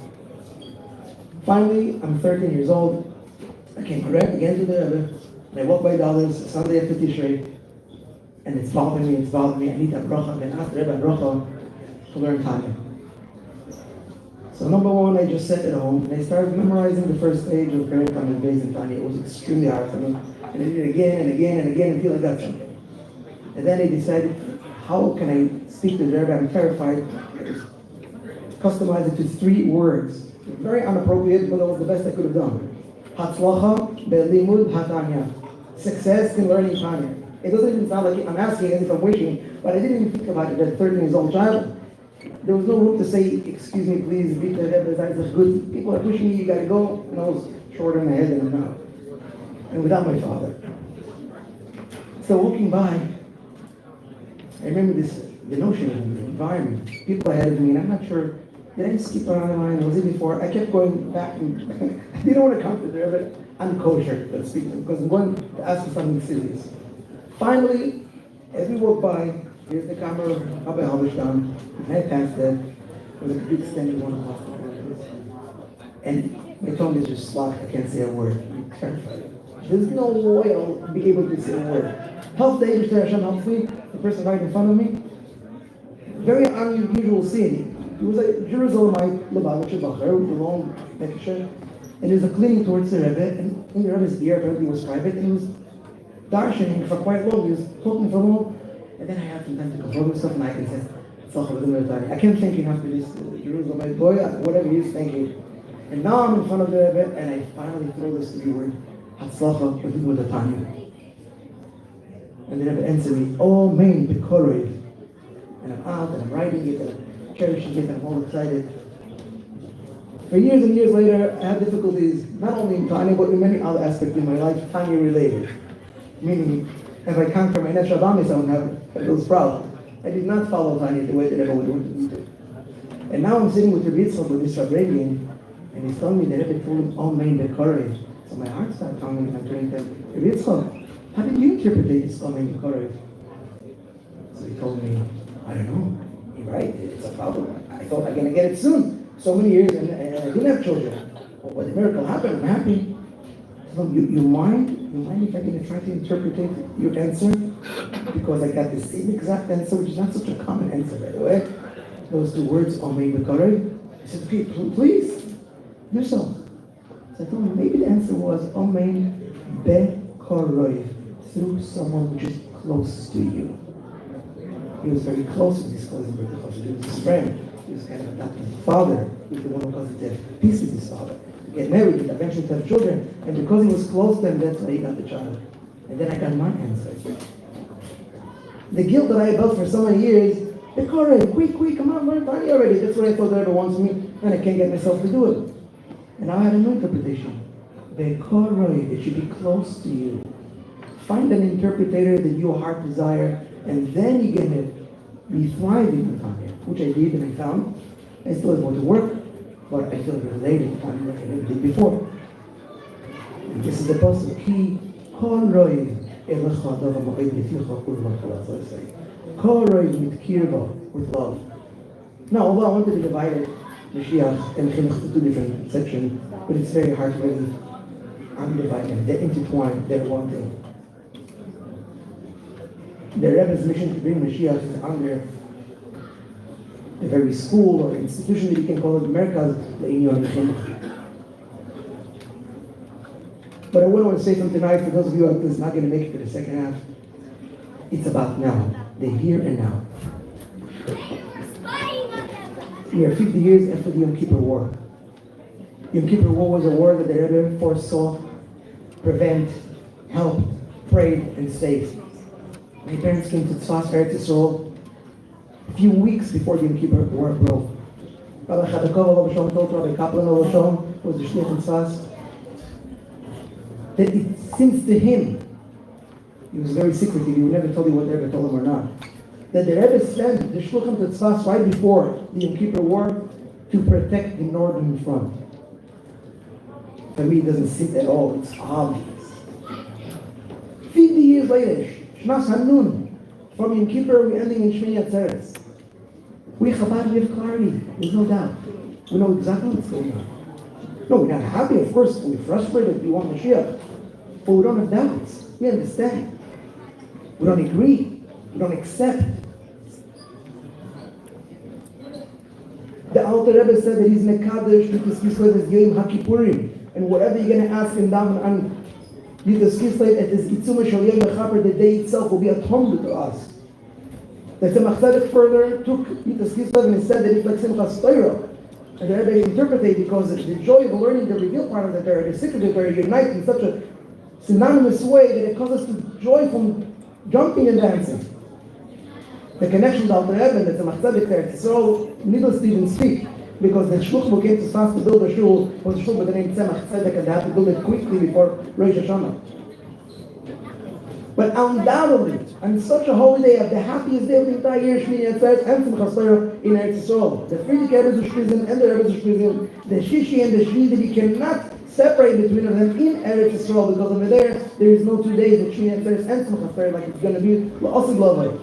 Finally, I'm 13 years old. I came correct again to the Rebbe, and I walk by dollars Sunday after Tishrei, and it's bothering me. I need a bracha, and ask the Rebbe a bracha to learn Tanya. So number one, I just sat at home, and I started memorizing the first page of Perek Tanya Beis in Tanya. It was extremely hard for me, and I did it again and again and again until I got something. And then I decided, how can I speak to the Rebbe? I'm terrified. Customize it to 3 words. Very inappropriate, but that was the best I could have done. Hatzlacha be'limud hatanya. Success in learning Tanya. It doesn't even sound like I'm asking as if I'm wishing, but I didn't even think about it as a 13 years old child. There was no room to say, excuse me, please, beat the Rebbe, that's good. People are pushing me, you gotta go. And I was shorter in the head than I'm now. And without my father. So walking by, I remember the notion of the environment, people ahead of me, and I'm not sure, did I skip around the line? Was it before? I kept going back and I didn't want to come to there, but I'm kosher, let's speak, because I'm going to ask for something serious. Finally, as we walk by, here's the camera of Rabbi Halberstam, and I passed that, there was a big standing one across the front. And my tongue is just locked, I can't say a word. I'm terrified. There's no way I'll be able to say a word. Help the Eibush Hashem helps me, the person right in front of me. Very unusual scene. It was a Jerusalemite Lubavitcher Bacher with a long neckerchief, and there's a cleaning towards the Rebbe, and in the Rebbe's ear apparently was private, and he was darshaning for quite long. He was talking for long, and then I had some time to control myself, and I can say, I can't think enough for this Jerusalemite boy, whatever he is thinking. And now I'm in front of the Rebbe, and I finally throw this 3 word, Hatzlacha, with the Tanya. And the Rebbe answered me, oh, main, the courage. And I'm out, and I'm writing it, and I'm cherishing it, and I'm all excited. For years and years later, I had difficulties, not only in Tanya, but in many other aspects in my life, Tanya related. Meaning, if I come from Enes Shabamis, I would have those problems. I did not follow Tanya the way that everyone would need to. And now I'm sitting with Rabbi Yitzchak, with this Farbrengen, and he's telling me that Rebbe told him, oh, main, the courage. So my heart started pounding, and I'm turning to him, Rabbi Yitzchak, how did you interpret this, oh, main, the courage? So he told me, I don't know. You're right, it's a problem. I thought I'm going to get it soon. So many years, and I didn't have children. But when the miracle happened, I'm happy. So you mind if I'm going to try to interpret your answer? Because I got the same exact answer, which is not such a common answer, by the way. Those two words, Omein B'Korei. I said, okay, please, do so. So I told him, maybe the answer was Omein B'Korei, through someone which is close to you. He was very close with his cousin, he was his friend. He was kind of adopted father. He was the one who caused him to have peace with his father. To get married, and eventually to have children. And because he was close to him, that's why he got the child. And then I got my answer. The guilt that I felt for so many years, the Korah, quick, come on, learn Tanya already. That's what I thought the Rebbe wants me, and I can't get myself to do it. And now I had a new interpretation. The Korah, it should be close to you. Find an interpreter that your heart desire, and then you get it. Be thriving in Tanya, which I did and I found. I still have more to work, but I feel related to Tanya like I never did before. And this is the post of Ki Kol Roi Elecha Dava Ma'id Miticha Kul Ma'chalat Zosei. Kol Roi Mitkirba, with love. Now, although I wanted to divide it, Mashiach and Chinuch to two different sections, but it's very hard to really divide them. They're intertwined, they're one thing. The Rebbe's mission to bring Mashiach is under a very school or institution that you can call it Merkaz Le'inyon Chinuch. But I want to say something tonight for those of you who are not going to make it to the second half. It's about now, the here and now. We are 50 years after the Yom Kippur War. Yom Kippur War was a war that the Rebbe foresaw, prevent, helped, prayed, and saved. My parents came to Tzfas, Eretz Yisrael, a few weeks before the Yom Kippur War broke. Rabbi Chadakov Olav Shalom told Rabbi Kaplan Olav Shalom, who was the Shliach in Tzfas, that it seems to him, he was very secretive, he would never tell you what the Rebbe told him or not, that the Rebbe sent the Shluchim to Tzfas right before the Yom Kippur War to protect the northern front. For me, it doesn't sit at all, it's obvious. 50 years later, Shnas Hanun, from Yom Kippur, we're ending in Shmini Atzeres. We Chabad, we have clarity, there's no doubt. We know exactly what's going on. No, we're not happy, of course, we're frustrated, we want Mashiach. But we don't have doubts, we understand. We don't agree, we don't accept. The Alter Rebbe said that he's Mekadesh because Kislev is Yom HaKippurim. And whatever you're going to ask him down on Yudus Kislev at his Itzuma Shal Yom HaChaper, the day itself will be atonement to us. That the Machzedek further took Yudus Kislev and said that it's like Simchas Torah. And the Rebbe interpreted because the joy of learning the revealed part of the Torah, the secret of the Torah, unite in such a synonymous way that it causes us to joy from jumping and dancing. The connection to Alter Rebbe, that's a Machzedek there, it's all needless to even speak. Because the shluch who came to Tzfas to build a shul was a shul by the name Tzemach Tzedek, and they had to build it quickly before Rosh Hashanah. But undoubtedly, on such a holy day, of the happiest day of the entire year, Shmini Atzeres and Simchas Torah in Eretz Yisrael, the Friedrich Rebbe's Shpizim and the Rebbe's Shpizim, the Shishi and the Shvi, that you cannot separate between them in Eretz Yisrael, because over there is no 2 days of Shmini Atzeres and Simchas Torah like it's going to be L'Osig Lovay.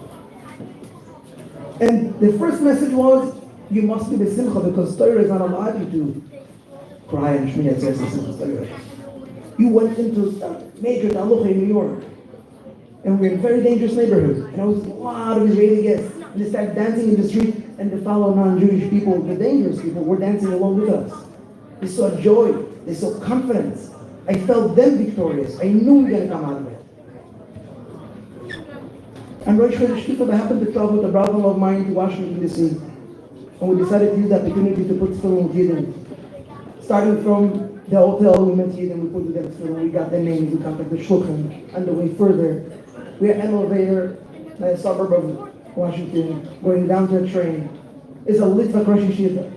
And the first message was, you must be b'simcha, because Torah is not allowed you to cry and Shmini Atzeres and Simchas Torah. You went into a major talucha in New York, and we're in a very dangerous neighborhood, and there was a lot of Israeli guests, and they started dancing in the street, and the fellow non-Jewish people, the dangerous people, were dancing along with us. They saw joy, they saw confidence. I felt them victorious. I knew we were going to come out of it. And Rosh Hashanah, I happened to travel with a brother of mine to Washington, D.C., and we decided to use the opportunity to put Tefillin with Yidden. Starting from the hotel, we met Yidden, we put with them Tefillin, we got their names, we contacted the Shulchan, and the way further. We had an elevator in a suburb of Washington, going down to a train. It's a Litva Rosh Yeshiva.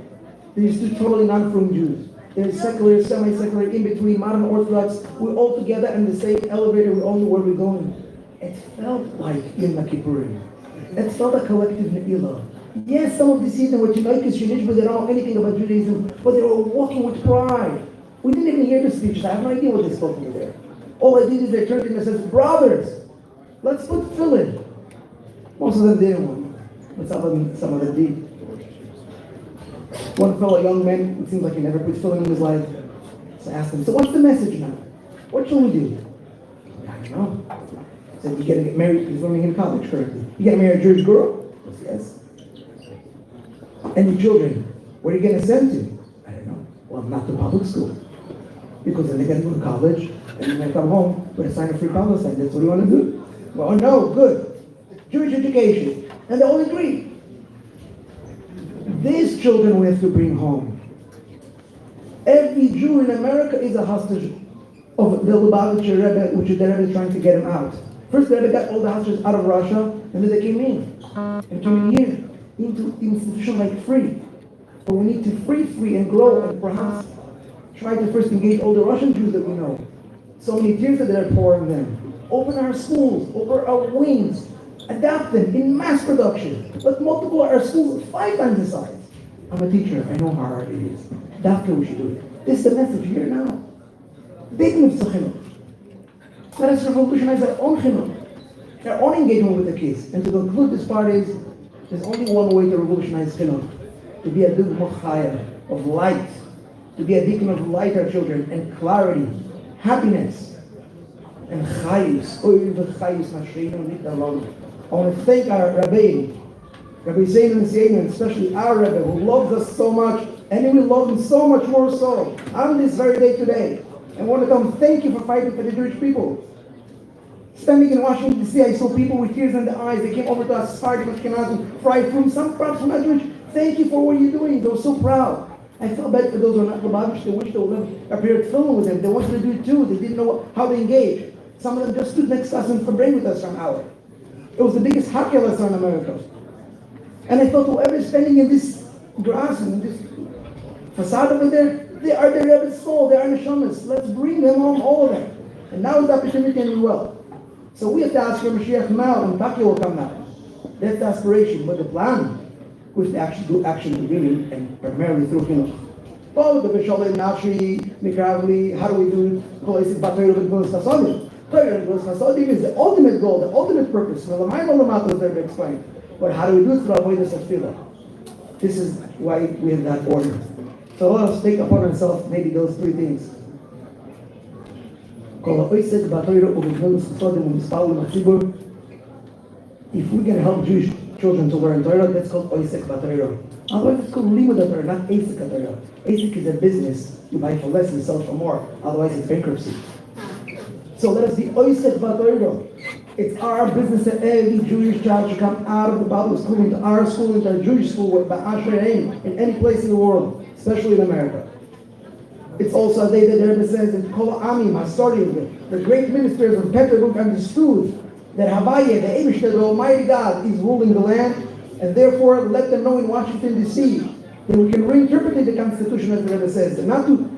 These two totally non-frum Jews. There's secular, semi-secular, in between, modern Orthodox. We're all together in the same elevator. We all know where we're going. It felt like Yom Kippurim. It felt a collective Ne'ilah. Yes, some of the season were Tinoikis, Shinish, but they don't know anything about Judaism, but they were walking with pride. We didn't even hear the speeches. I have no idea what they spoke over there. All I did is they turned to me and said, brothers, let's put fill-in. Most of them didn't want, but some of them did. One fellow, a young man, it seems like he never put fill-in his life. So I asked him, so what's the message now? What shall we do? I don't know. He said, you gotta get married. He's learning in college currently. You gotta marry a Jewish girl? Yes. And your children, where are you gonna send to? I don't know. Well, not to public school. Because then they gotta go to college, and then they come home with a sign of free Palestine. That's what you wanna do? Well, no, good. Jewish education. And they all agree. These children we have to bring home. Every Jew in America is a hostage of the Lubavitcher Rebbe, which is the Rebbe trying to get him out. First, the Rebbe got all the hostages out of Russia, and then they came in. And came here into the institution like free. But we need to free and grow, and perhaps try to first engage all the Russian Jews that we know. So many tears that they're pouring them. Open our schools, open our wings, adapt them in mass production. Let's multiply our schools 5 times the size. I'm a teacher, I know how hard it is. That's what we should do. This is the message here now. Big moves to chinuch. Let us revolutionize our own chinuch, our own engagement with the kids. And to conclude this part is, there's only one way to revolutionize chinuch, to be a dugmah chaya of light, to be a beacon of light to our children, and clarity, happiness, and chayus. I want to thank our Rabbi Zayn and Zayn, especially our Rabbi, who loves us so much, and he will love him so much more so on this very day today. I want to come thank you for fighting for the Jewish people. Standing in Washington D.C., I saw people with tears in their eyes. They came over to us, Farbrengen, Ashkenazim, fried fruit, some props from Jewish. Thank you for what you're doing. They were so proud. I felt bad for those who are not Lubavitch. They wish they would have appeared filming with them. They wanted to do it too. They didn't know how to engage. Some of them just stood next to us and Farbrengen with us for an hour. It was the biggest hockey lesson in America. And I thought, whoever is standing in this grass and this facade over there, they are the Rebbe's soul, they are neshamas. Let's bring them home, all of them. And now is the opportunity and we will. So we have to ask for Mashiach now, and Taki will come now. That's the aspiration, but the plan was to actually do action in the beginning, and primarily through chinuch. Well, the Bishalei, Nashi, Mikravli, how do we do it? Places, Batayr, and Gulus Hasodim. Torah and Gulus Hasodim is the ultimate goal, the ultimate purpose. Well, the Maimon is there to explain. But how do we do it through avoidance of tefillah? This is why we have that order. So let us take upon ourselves maybe those 3 things. If we're going to help Jewish children to learn Torah, that's called Oisek B'Torah. Otherwise it's called Limud Torah, not Asik Torah. Asik is a business. You buy for less and sell for more. Otherwise it's bankruptcy. So let us be Oisek B'Torah. It's our business that every Jewish child should come out of the Bible school into our school, into our Jewish school, in any place in the world, especially in America. It's also a day that the Rebbe says in Kol Amim, Hasorim, the great ministers of Peterburg understood that Havaya, the Eibishter, the Almighty God, is ruling the land, and therefore let them know in Washington D.C. that we can reinterpret the Constitution as the Rebbe says, and not to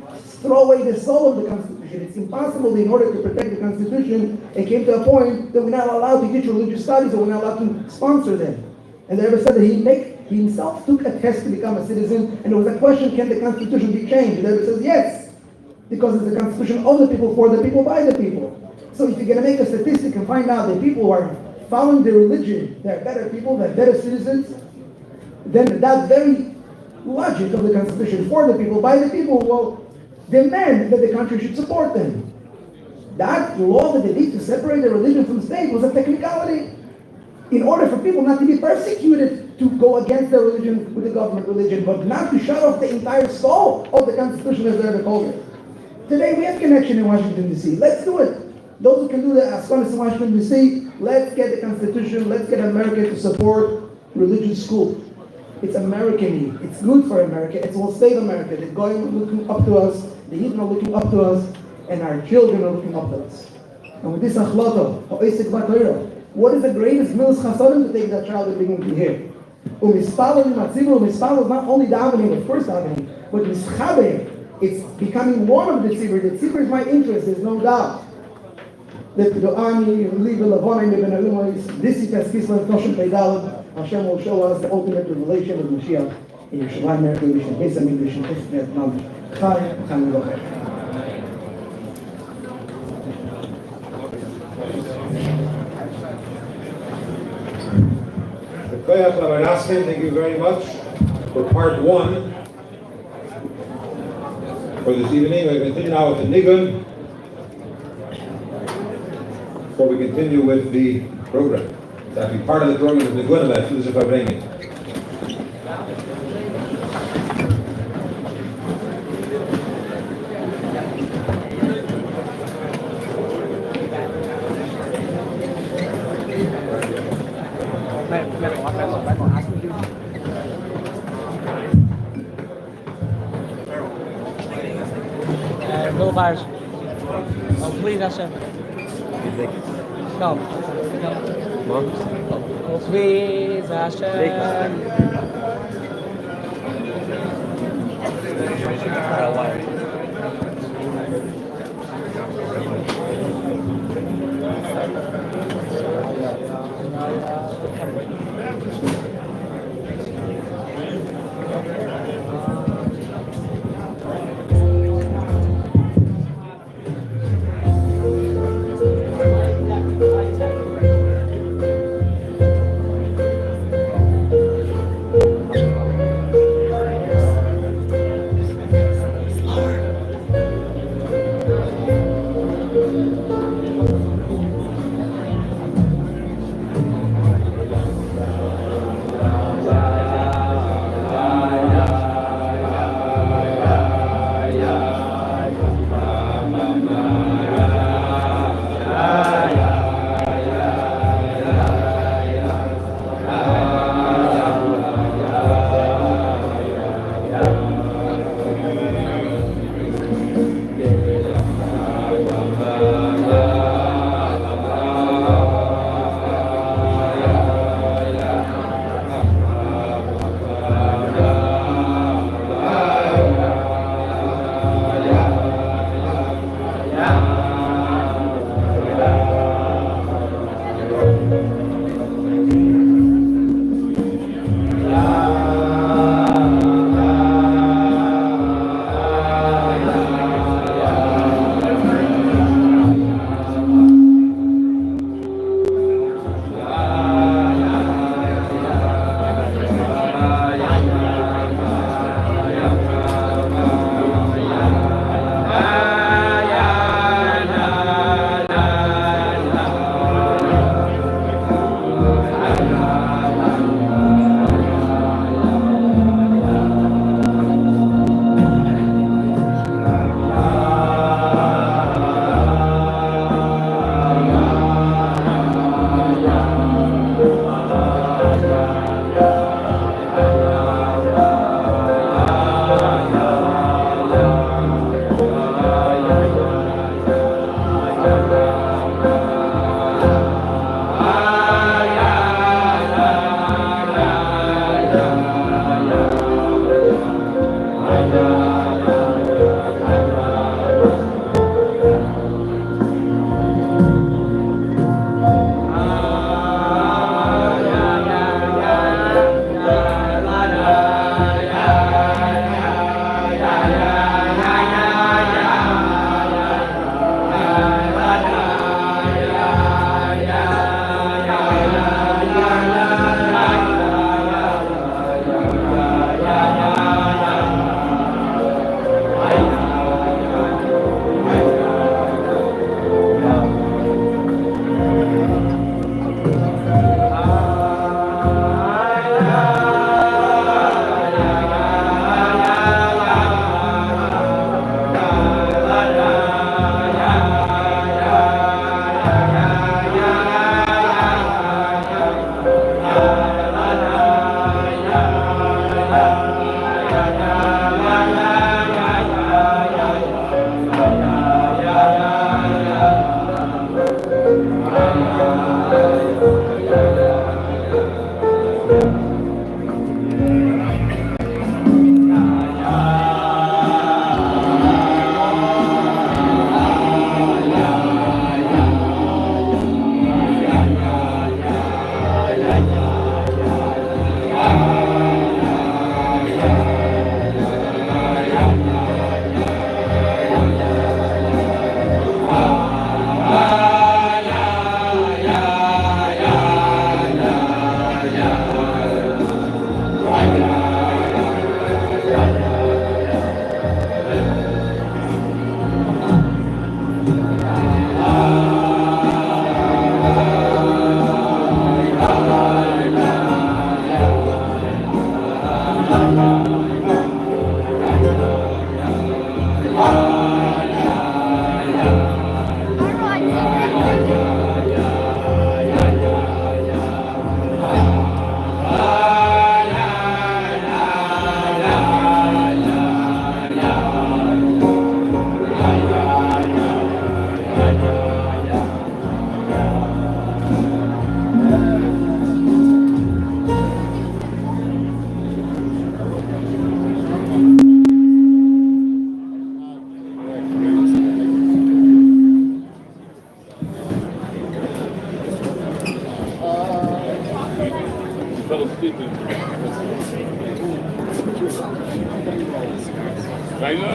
throw away the soul of the Constitution. It's impossible that in order to protect the Constitution, it came to a point that we're not allowed to teach religious studies, or we're not allowed to sponsor them. And the Rebbe said that he himself took a test to become a citizen, and there was a question, can the Constitution be changed? The Rebbe says yes, because it's the Constitution of the people, for the people, by the people. So if you're going to make a statistic and find out that people who are following the religion, they're better people, they're better citizens, then that very logic of the Constitution, for the people, by the people, will demand that the country should support them. That law that they did to separate the religion from the state was a technicality. In order for people not to be persecuted to go against their religion with the government religion, but not to shut off the entire soul of the Constitution as they're called it. Today we have connection in Washington D.C. Let's do it. Those who can do the Asconis in Washington D.C., let's get the Constitution, let's get America to support religious school. It's American. It's good for America. It will save America. The Goyim are looking up to us, the Yidden are looking up to us, and our children are looking up to us. And with this achlata, what is the greatest milas chasadim to take that child and bring him to here? Umispalo is not only davening, of course davening, but mischaber, it's becoming one of the tzibur. The tzibur is my interest, there's no doubt. That the army, leave the Lavona in the Benarumois, this is as Kislev Toshem Peidalad, Hashem will show us the ultimate revelation of Mashiach in Yerushalayim, Merkel, Rishon, Pesach, Rishon, Pesach, Nam, Chai, Chaim, Rochet. Rabbi Raskin, thank you very much for part one for this evening. We continue now with the Nigun before we continue with the program. It's actually part of the program of Nigun about Farbrengen. Levi's. Oh, please, that's it. No. Oh, please, that's it.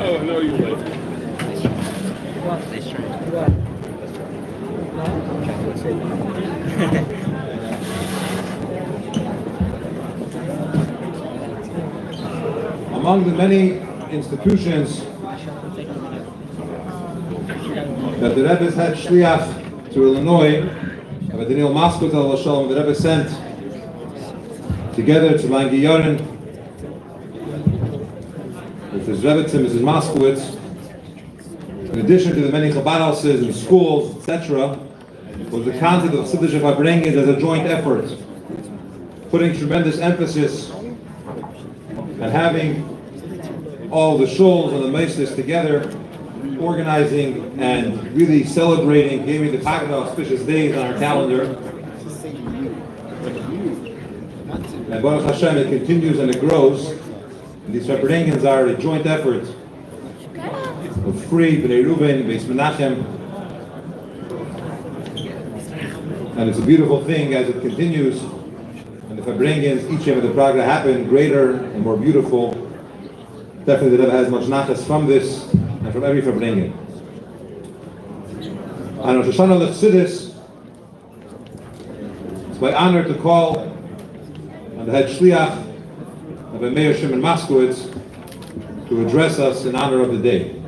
No, you wait. Nice try. Among the many institutions that the Rebbe had shliach to Illinois, Rabbi Daniel Moskowitz al Shalom, the Rebbe sent together to Langiyorin with his Rebbe and Mrs. Moskowitz, in addition to the many Chabad houses and schools, etc., was the concept of Siddush Farbrengen as a joint effort, putting tremendous emphasis on having all the shuls and the meistes together, organizing and really celebrating, giving the Pagad auspicious days on our calendar. And Baruch Hashem, it continues and it grows. And these Farbrengens are a joint effort of F.R.E.E., B'nai Reuven, Beis Menachem. And it's a beautiful thing as it continues. And the Farbrengens, each year of the Praga happen greater and more beautiful. Definitely the Rebbe has much nachas from this and from every Farbrengen. On Rosh Hashanah L'Chassidus, it's my honor to call on the head shliach, Rabbi Meir Shimon Moskowitz, to address us in honor of the day.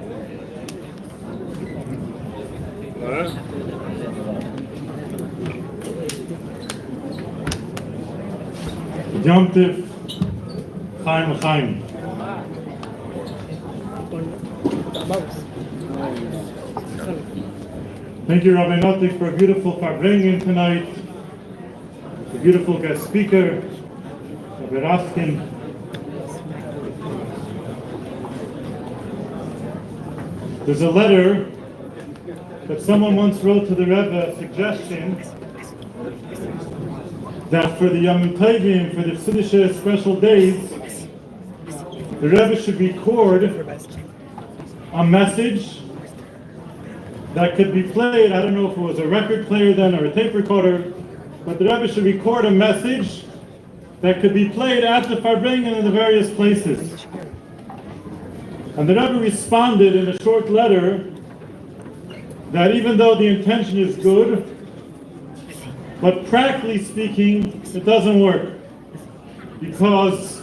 Yom Tiv, Chaim Chaim. Thank you, Rabbi Notik, for a beautiful Farbrengen tonight. A beautiful guest speaker, Rabbi Raskin. There's a letter that someone once wrote to the Rebbe, a suggestion that for the Yom Tovim, for the Siddush special days, the Rebbe should record a message that could be played. I don't know if it was a record player then or a tape recorder, but the Rebbe should record a message that could be played at the Farbrengen in the various places. And the Rebbe responded in a short letter that even though the intention is good, but practically speaking, it doesn't work. Because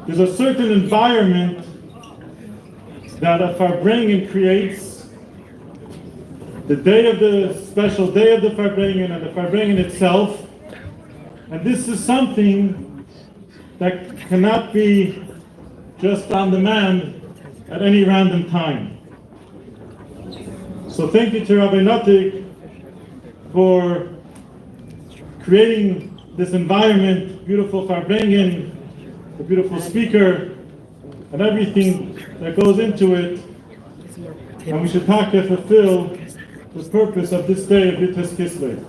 there's a certain environment that a Farbrengen creates, the day of the special day of the Farbrengen and the Farbrengen itself, and this is something that cannot be just on demand at any random time. So thank you to Rabbi Notik for creating this environment, beautiful Farbrengen, the beautiful speaker, and everything that goes into it. And we should fulfill the purpose of this day of Yutes Kislev.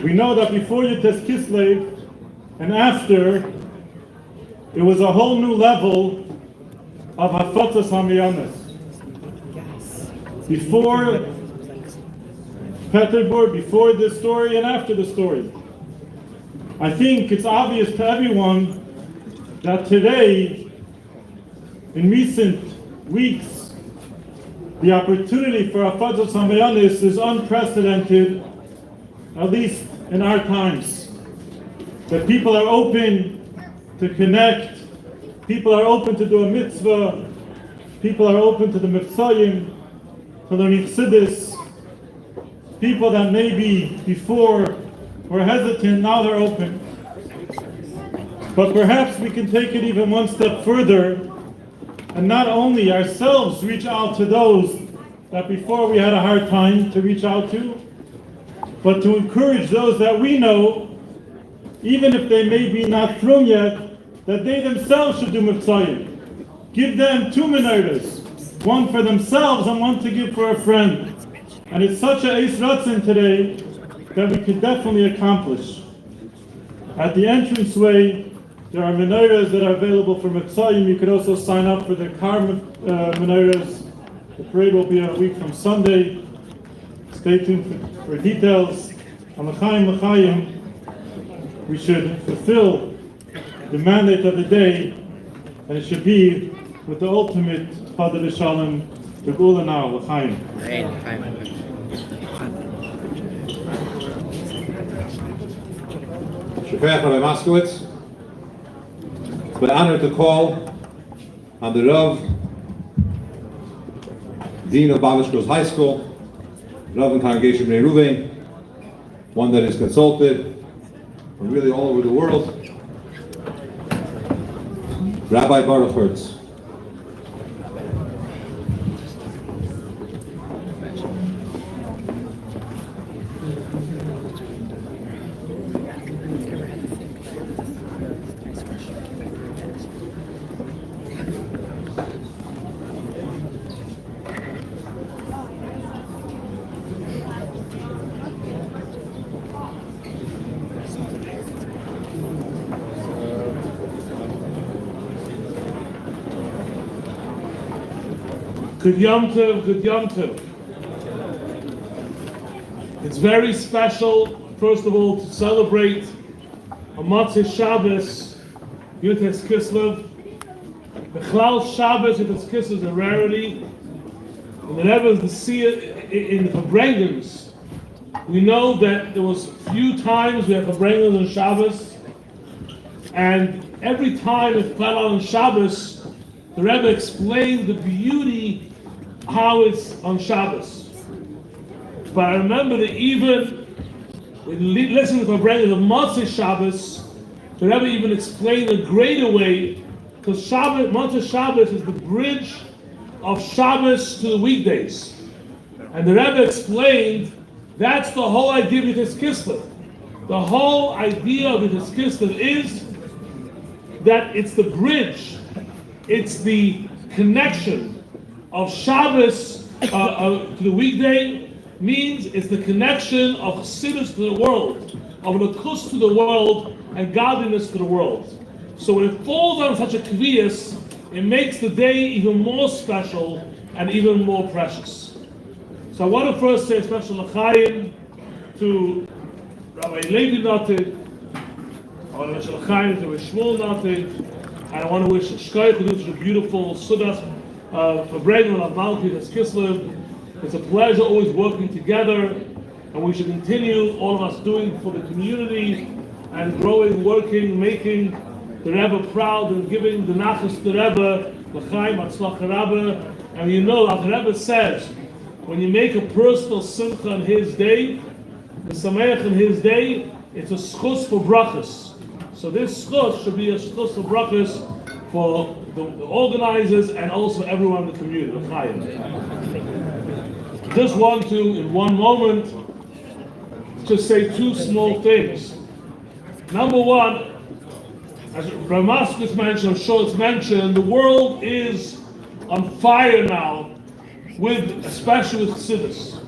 We know that before Yutes Kislev and after, it was a whole new level of Hafatzas HaMiyanos. Before Peterborough, before this story and after the story. I think it's obvious to everyone that today, in recent weeks, the opportunity for Hafatzas HaMiyanos is unprecedented, at least in our times. That people are open to connect, people are open to do a mitzvah, people are open to the mitzvahim, to learning chassidus. People that maybe before were hesitant, now they're open. But perhaps we can take it even one step further and not only ourselves reach out to those that before we had a hard time to reach out to, but to encourage those that we know, even if they may be not through yet, that they themselves should do mitzvahim. Give them 2 menorahs, one for themselves and one to give for a friend. And it's such a eis ratzon today that we can definitely accomplish. At the entranceway, there are menorahs that are available for mitzvahim. You could also sign up for the car menorahs. The parade will be a week from Sunday. Stay tuned for details. On l'chaim, we should fulfill the mandate of the day and it should be with the ultimate Chadar Shalom, the Gula now, L'chaim. Shafech Rabbi Moskowitz. It's my honor to call on the Rav, Dean of Babish Girls High School, Rav and Congregation Bnei Ruvain, one that is consulted from really all over the world, Rabbi Baruch Hertz. Good Yom Tov, good Yom Tov. It's very special, first of all, to celebrate a Motzei Shabbos, Yutes Kislev. The Chlal Shabbos, Yutes Kislev is a rarity. And the Rebbe, see it in the Farbrengens. We know that there was few times we have Farbrengens on Shabbos, and every time it fell on Shabbos, the Rebbe explained the beauty how it's on Shabbos. But I remember that even when listening to Farbrengen of Motzei Shabbos, the Rebbe even explained a greater way, because Shabbos, Motzei Shabbos is the bridge of Shabbos to the weekdays. And the Rebbe explained that's the whole idea of Yutes Kislev. The whole idea of Yutes Kislev is that it's the bridge, it's the connection of Shabbos to the weekday, means it's the connection of Chassidus to the world, of Lakus to the world, and godliness to the world. So when it falls on such a kvias, it makes the day even more special and even more precious. So I want to first say a special l'chaim to Rabbi Levi Notik, I want to wish l'chaim to Shmuel Notik, and I want to wish Shkoyach to the beautiful Sudas Farbrengen of Malki that's Kislev. It's a pleasure always working together, and we should continue, all of us, doing for the community and growing, working, making the Rebbe proud and giving the nachas to the Rebbe, l'chaim, atzlach Rebbe. And you know, like the Rebbe says, when you make a personal simcha on his day, the sameach on his day, it's a schus for brachas. So this schus should be a schus for brachas for the organizers and also everyone in the community. L'chaim. Just want to, in one moment, just say two small things. Number one, as Ramaskus mentioned, Schultz mentioned, the world is on fire now, especially with Chassidus.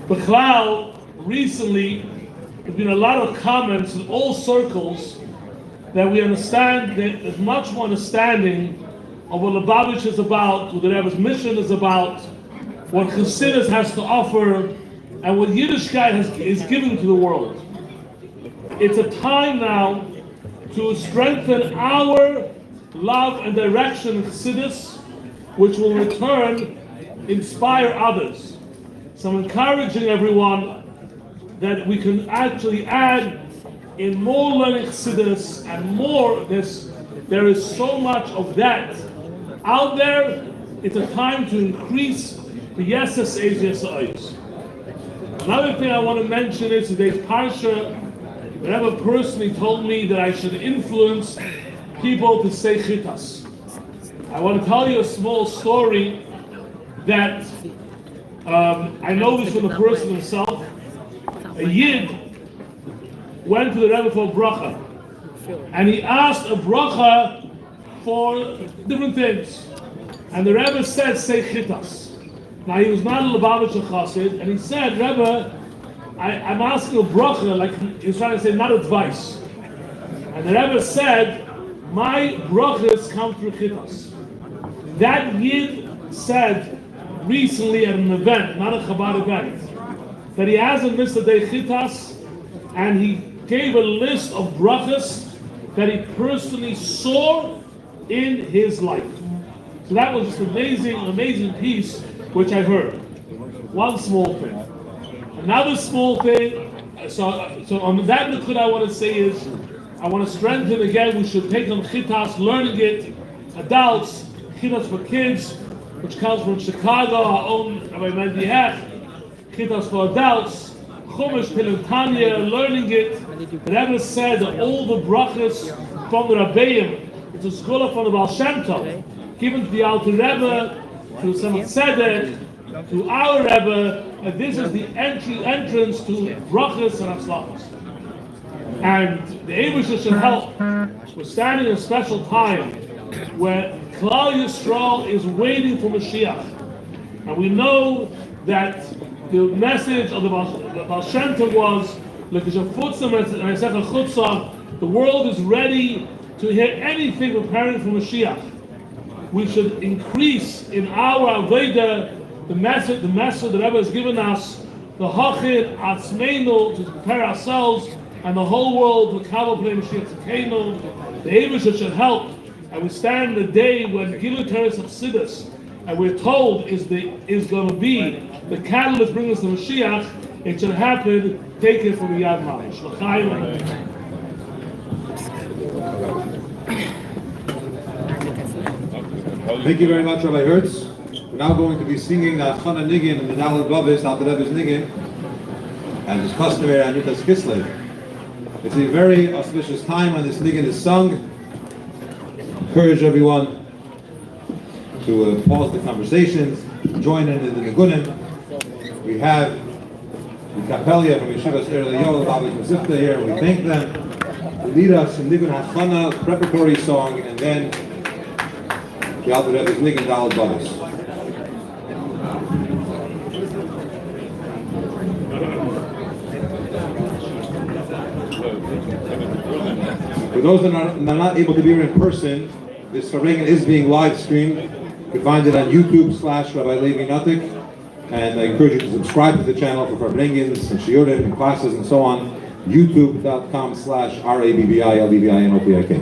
Bechlal, recently, there's been a lot of comments in all circles that we understand that there's much more understanding of what Lubavitch is about, what the Rebbe's mission is about, what Chassidus has to offer, and what Yiddishkeit is giving to the world. It's a time now to strengthen our love and direction in Chassidus, which will in return inspire others. So I'm encouraging everyone that we can actually add in more learning Chassidus and more. There is so much of that out there. It's a time to increase the yeses eyes. Another thing I want to mention is today's parsha. The Rebbe personally told me that I should influence people to say chitas. I want to tell you a small story that I know this from the person himself. A Yid went to the Rebbe for a bracha, and he asked a bracha for different things. And the Rebbe said, say chitas. Now he was not a Lubavitcher Chassid, and he said, Rebbe, I'm asking a bracha, like he was trying to say, not advice. And the Rebbe said, my brachas come through chitas. That Yid said recently at an event, not a Chabad event, that he hasn't missed a day chitas, and he gave a list of brachas that he personally saw in his life. So that was just an amazing piece which I heard. One small thing. Another small thing, so on that liquid I want to say is, I want to strengthen again, we should take on chitas, learning it, adults, chitas for kids, which comes from Chicago, our own Rabbi Mendy Hech, chitas for adults, Chumash Pilantanya, learning it. The Rebbe said that all the brachas from the Rabbeim, it's a scholar from the Baal Shem Tov, given to the Alter Rebbe, to Tzemach Tzedek, to our Rebbe, and this is the entrance to brachas and atzlachos. And the Eibusha should help. We're standing in a special time where Klal Yisrael is waiting for Mashiach. And we know that the message of the Baal Shem Tov was, the world is ready to hear anything preparing for Mashiach. We should increase in our Aveda the message the Rebbe has given us, the Hachid Atzmeinu, to prepare ourselves and the whole world to Kabbalah Pnei Mashiach Tzidkeinu. The Eibusha should help, and we stand in the day when Gilu Teres of Siddur, and we're told is going to be the catalyst bringing us to Mashiach. It should happen. Take it from the Yad Mamish. L'chaim. Thank you very much, Rabbi Hertz. We're now going to be singing the Chana Nigin and the Nalad Bavis, Alter Rebbe's Nigin, as is customary on Yutas Kislev. It's a very auspicious time when this Nigin is sung. Encourage everyone to pause the conversations, join in the Nigunim. We have the Kapelia from Yeshivas Erliyo, Rabbi Mesivta here, and we thank them to lead us in Nigun HaChana, preparatory song, and then the Alter Rebbe's Nigun Daled Bavis. For those that are not able to be here in person, this Farbrengen is being live streamed. You can find it on YouTube/Rabbi Levi Notik, and I encourage you to subscribe to the channel for Farbrengens and Shiurim and classes and so on. YouTube.com/RABBI LKK.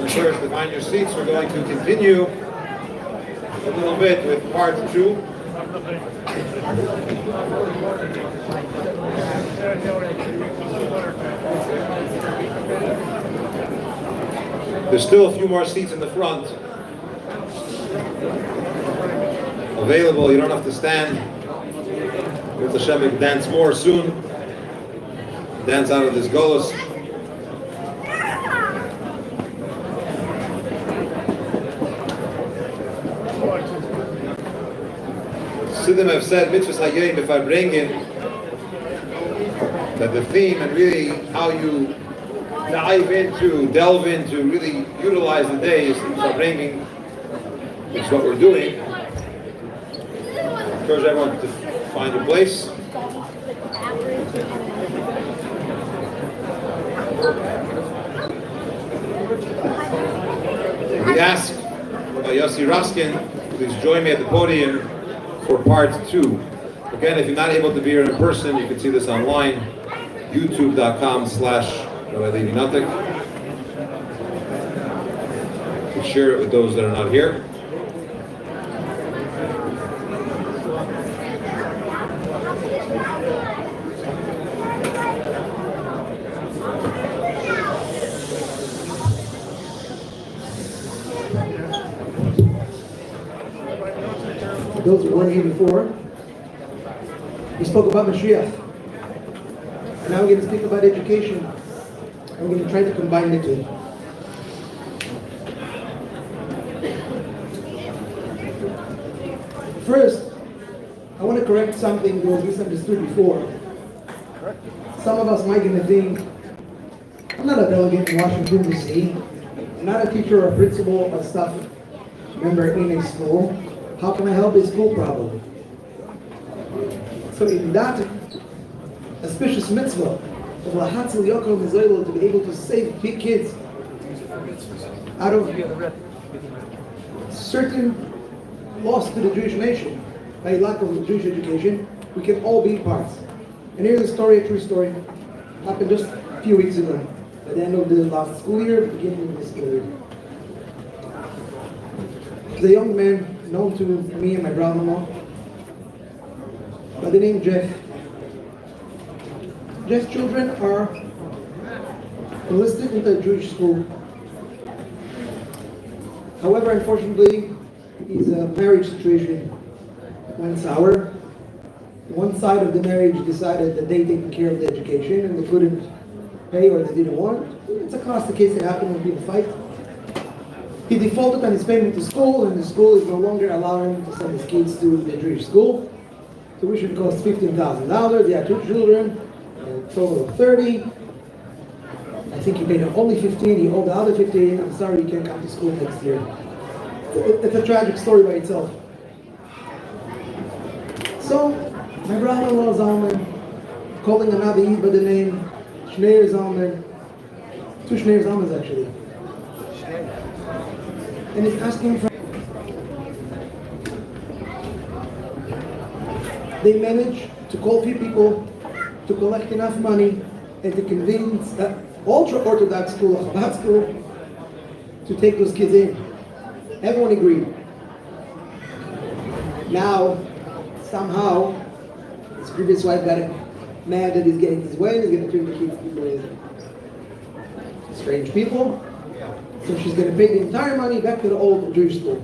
First, to find your seats, we're going to continue a little bit with part 2. There's still a few more seats in the front available. You don't have to stand. With Hashem, we can dance more soon. Dance out of this golus. Siddim have said, mitzvahs hayoyim Farbrengen, that the theme and really how you delve into, really utilize the day is Farbrengen. It's what we're doing. I encourage everyone to find a place. We ask Yossi Raskin, please join me at the podium for part 2. Again, if you're not able to be here in person, you can see this online, youtube.com/Levi Notik. You can share it with those that are not here. Those who weren't here before, we spoke about Mashiach. And now we're going to speak about education. And we're going to try to combine the two. First, I want to correct something that was misunderstood before. Some of us might going to think, I'm not a delegate in Washington, D.C. I'm not a teacher or a principal or staff member in a school. How can I help a school problem? So in that auspicious mitzvah of Lahatzel Yaakov Mizoilo, to be able to save kids out of certain loss to the Jewish nation by lack of Jewish education, we can all be parts. And here's a story, a true story, happened just a few weeks ago, at the end of the last school year, beginning of this school year. The young man known to me and my brother-in-law by the name Jeff. Jeff's children are enlisted into a Jewish school. However, unfortunately, his marriage situation went sour. One side of the marriage decided that they taken care of the education and they couldn't pay or they didn't want. It's a classic case that happened when people fight. He defaulted on his payment to school, and the school is no longer allowing him to send his kids to the Jewish school. Tuition costs $15,000. They have 2 children, a total of 30. I think he paid only 15. He owed the other 15. I'm sorry, you can't come to school next year. It's a tragic story by itself. So, my brother-in-law Zalman, calling another Yid by the name Shneir Zalman, 2 Shneir Zalmans actually. And he's asking for. They managed to call few people to collect enough money and to convince that ultra-Orthodox school, a Chabad school, to take those kids in. Everyone agreed. Now, somehow, his previous wife got mad that he's getting his way, he's going to treat the kids people as strange people. So she's going to pay the entire money back to the old Jewish school.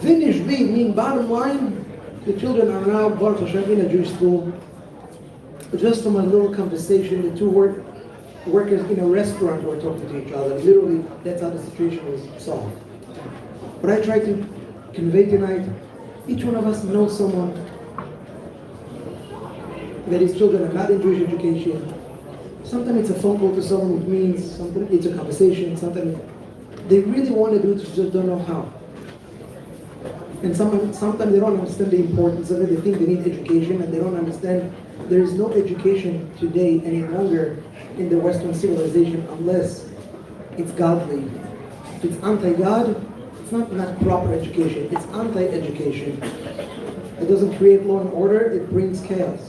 Finish meaning bottom line, the children are now Baruch Hashem in a Jewish school. But just from a little conversation, the 2 workers in a restaurant were talking to each other. Literally, that's how the situation was solved. But I try to convey tonight, each one of us knows someone that his children are not in Jewish education. Sometimes it's a phone call to someone which means, sometimes it's a conversation, sometimes they really want to do it, just don't know how. And sometimes they don't understand the importance of it. They think they need education and they don't understand there is no education today any longer in the Western civilization unless it's godly. If it's anti-God, it's not proper education, it's anti-education. It doesn't create law and order, it brings chaos.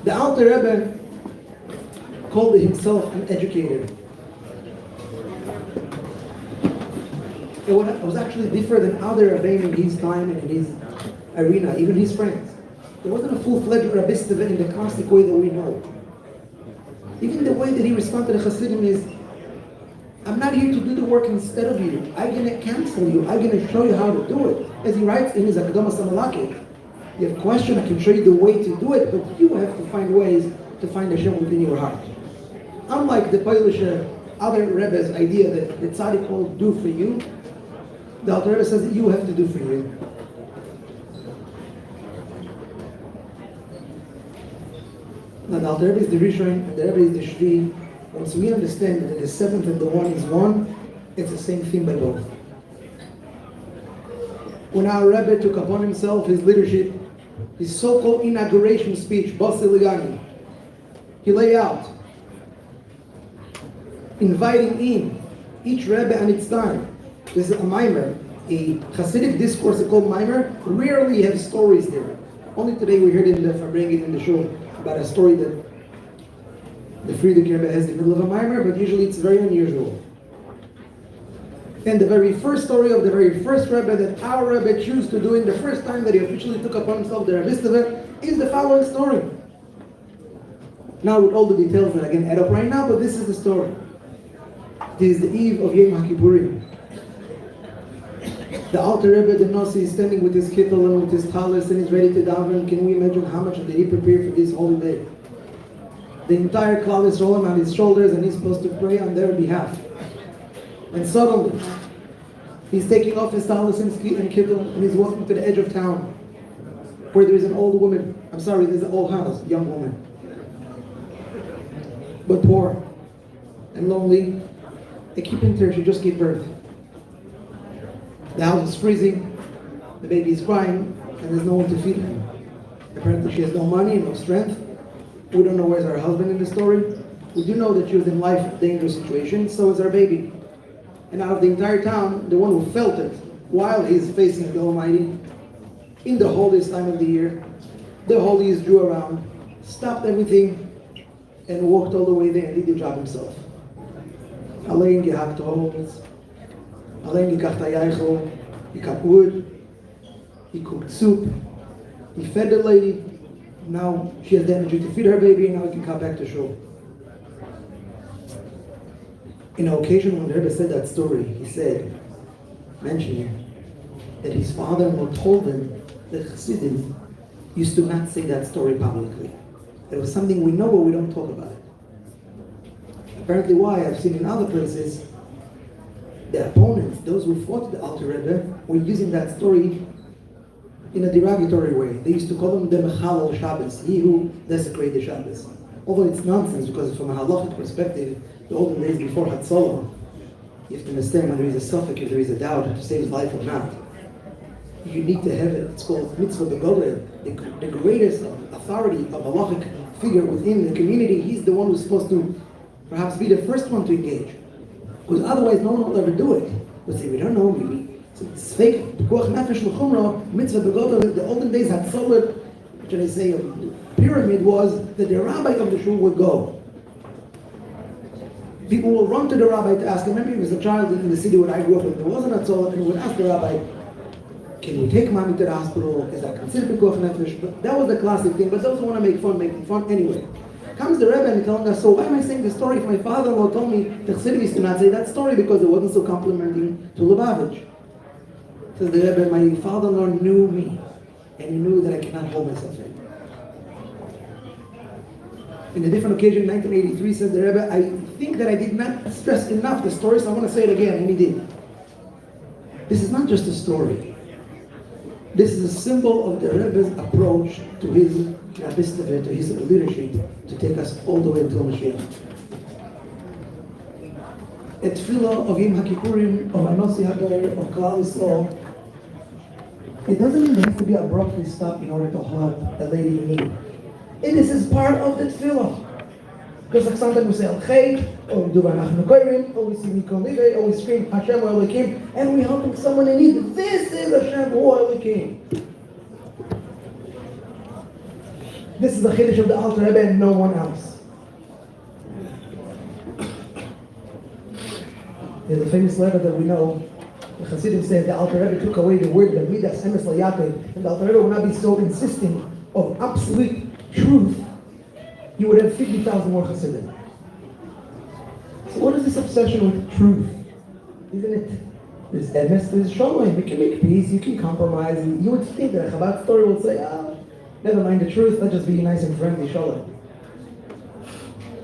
The Alter Rebbe called himself an educator. It was actually different than other Rabbeim in his time and in his arena, even his friends. There wasn't a full-fledged Rabbi in the classic way that we know. Even the way that he responded to Hasidim is, I'm not here to do the work instead of you. I'm going to cancel you. I'm going to show you how to do it. As he writes in his Akadama Samalaki, you have a question, I can show you the way to do it, but you have to find ways to find Hashem within your heart. Unlike the Polish other Rebbe's idea that the tzaddik will do for you, the Alter Rebbe says that you have to do for you. Now the Alter Rebbe is the Rishon, the Rebbe is the Shvi. Once we understand that the seventh and the one is one, it's the same thing by both. When our Rebbe took upon himself his leadership, his so-called inauguration speech, Basiligani, he laid out, inviting in each Rebbe and its time. This is a mimer, a Hasidic discourse called mimer. Rarely have stories there. Only today we heard in the Farbrengen in the show about a story that the F.R.E.E. Rebbe has in the middle of a mimer, but usually it's very unusual. And the very first story of the very first Rebbe that our Rebbe chose to do in the first time that he officially took upon himself the Rebbe is the following story. Now with all the details that I can add up right now, but this is the story. It is the eve of Yom HaKippurim. The Alter Rebbe, the Yossi, is standing with his kittel and with his talis and is ready to daven. Can we imagine how much did he prepare for this holy day? The entire cloud is rolling on his shoulders and he's supposed to pray on their behalf. And suddenly, he's taking off his talis and kittel and he's walking to the edge of town where there is an old woman. There's an old house, young woman. But poor and lonely. They keep in her, she just gave birth. The house is freezing, the baby is crying, and there's no one to feed him. Apparently she has no money, no strength. We don't know where's her husband in the story. We do know that she was in life dangerous situation, so is our baby. And out of the entire town, the one who felt it, while he's facing the Almighty, in the holiest time of the year, the holiest Jew around, stopped everything, and walked all the way there and did the job himself. Alleen gehakt holes, alleen gekacht ayaychel, he cut wood, he cooked soup, he fed the lady. Now she has the energy to feed her baby, and now he can come back to shul. In an occasion when the Rebbe said that story, he said, mentioning that his father-in-law told him that Chassidim used to not say that story publicly. It was something we know, but we don't talk about it. Apparently why, I've seen in other places, the opponents, those who fought the Alter Rebbe, were using that story in a derogatory way. They used to call him the Mechalel Shabbos, he who desecrated the Shabbos. Although it's nonsense, because from a halachic perspective, the olden days before Hatzalah, you have to understand when there is a suffix, if there is a doubt to save his life or not. You need to have it. It's called mitzvah begodel. The greatest authority of halachic figure within the community, he's the one who's supposed to perhaps be the first one to engage. Because otherwise no one will ever do it. We'll say, we don't know, maybe. So it's fake. Mitzvah begodel, the olden days had solid, what should I say, a pyramid was that the rabbi of the shul would go. People will run to the rabbi to ask him. Maybe he was a child in the city where I grew up, and there wasn't a tzolot, and he would ask the rabbi, can we take mommy to the hospital? Is that considered pikuach nefesh? But that was the classic thing. But those who want to make fun anyway. Comes the Rebbe and telling us, so why am I saying this story if my father-in-law told me the Chassidim used to not say that story because it wasn't so complimenting to Lubavitch? Says the Rebbe, my father-in-law knew me, and he knew that I cannot hold myself in. In a different occasion, 1983, says the Rebbe, I think that I did not stress enough the story, so I want to say it again, and he did. This is not just a story. This is a symbol of the Rebbe's approach to his Rabbi, to his leadership, to take us all the way until Mashiach. A tefillah of Yom HaKippurim, of Anosi Hagair, of Klal Yisrael, it doesn't even have to be abruptly stopped in order to help a lady in need. This is part of the tefillah. Because like sometimes we say Al-Chay, or we do Banachnu Koirim, or we see Mikon Levi, or we scream Hashem Hu Elokim, and we helping someone in need. This is Hashem Hu Elokim. This is the Chiddush of the Alter Rebbe and no one else. There's a famous letter that we know. The Hasidim say the Alter Rebbe took away the word that Midas Emes Layakeh, and the Alter Rebbe would not be so insisting of absolute truth, you would have 50,000 more Hasidim. So what is this obsession with truth? Isn't it? There's Emes, there's Shalom. You can make peace, you can compromise. You would think that a Chabad story would say, never mind the truth, let's just be nice and friendly, Shalom.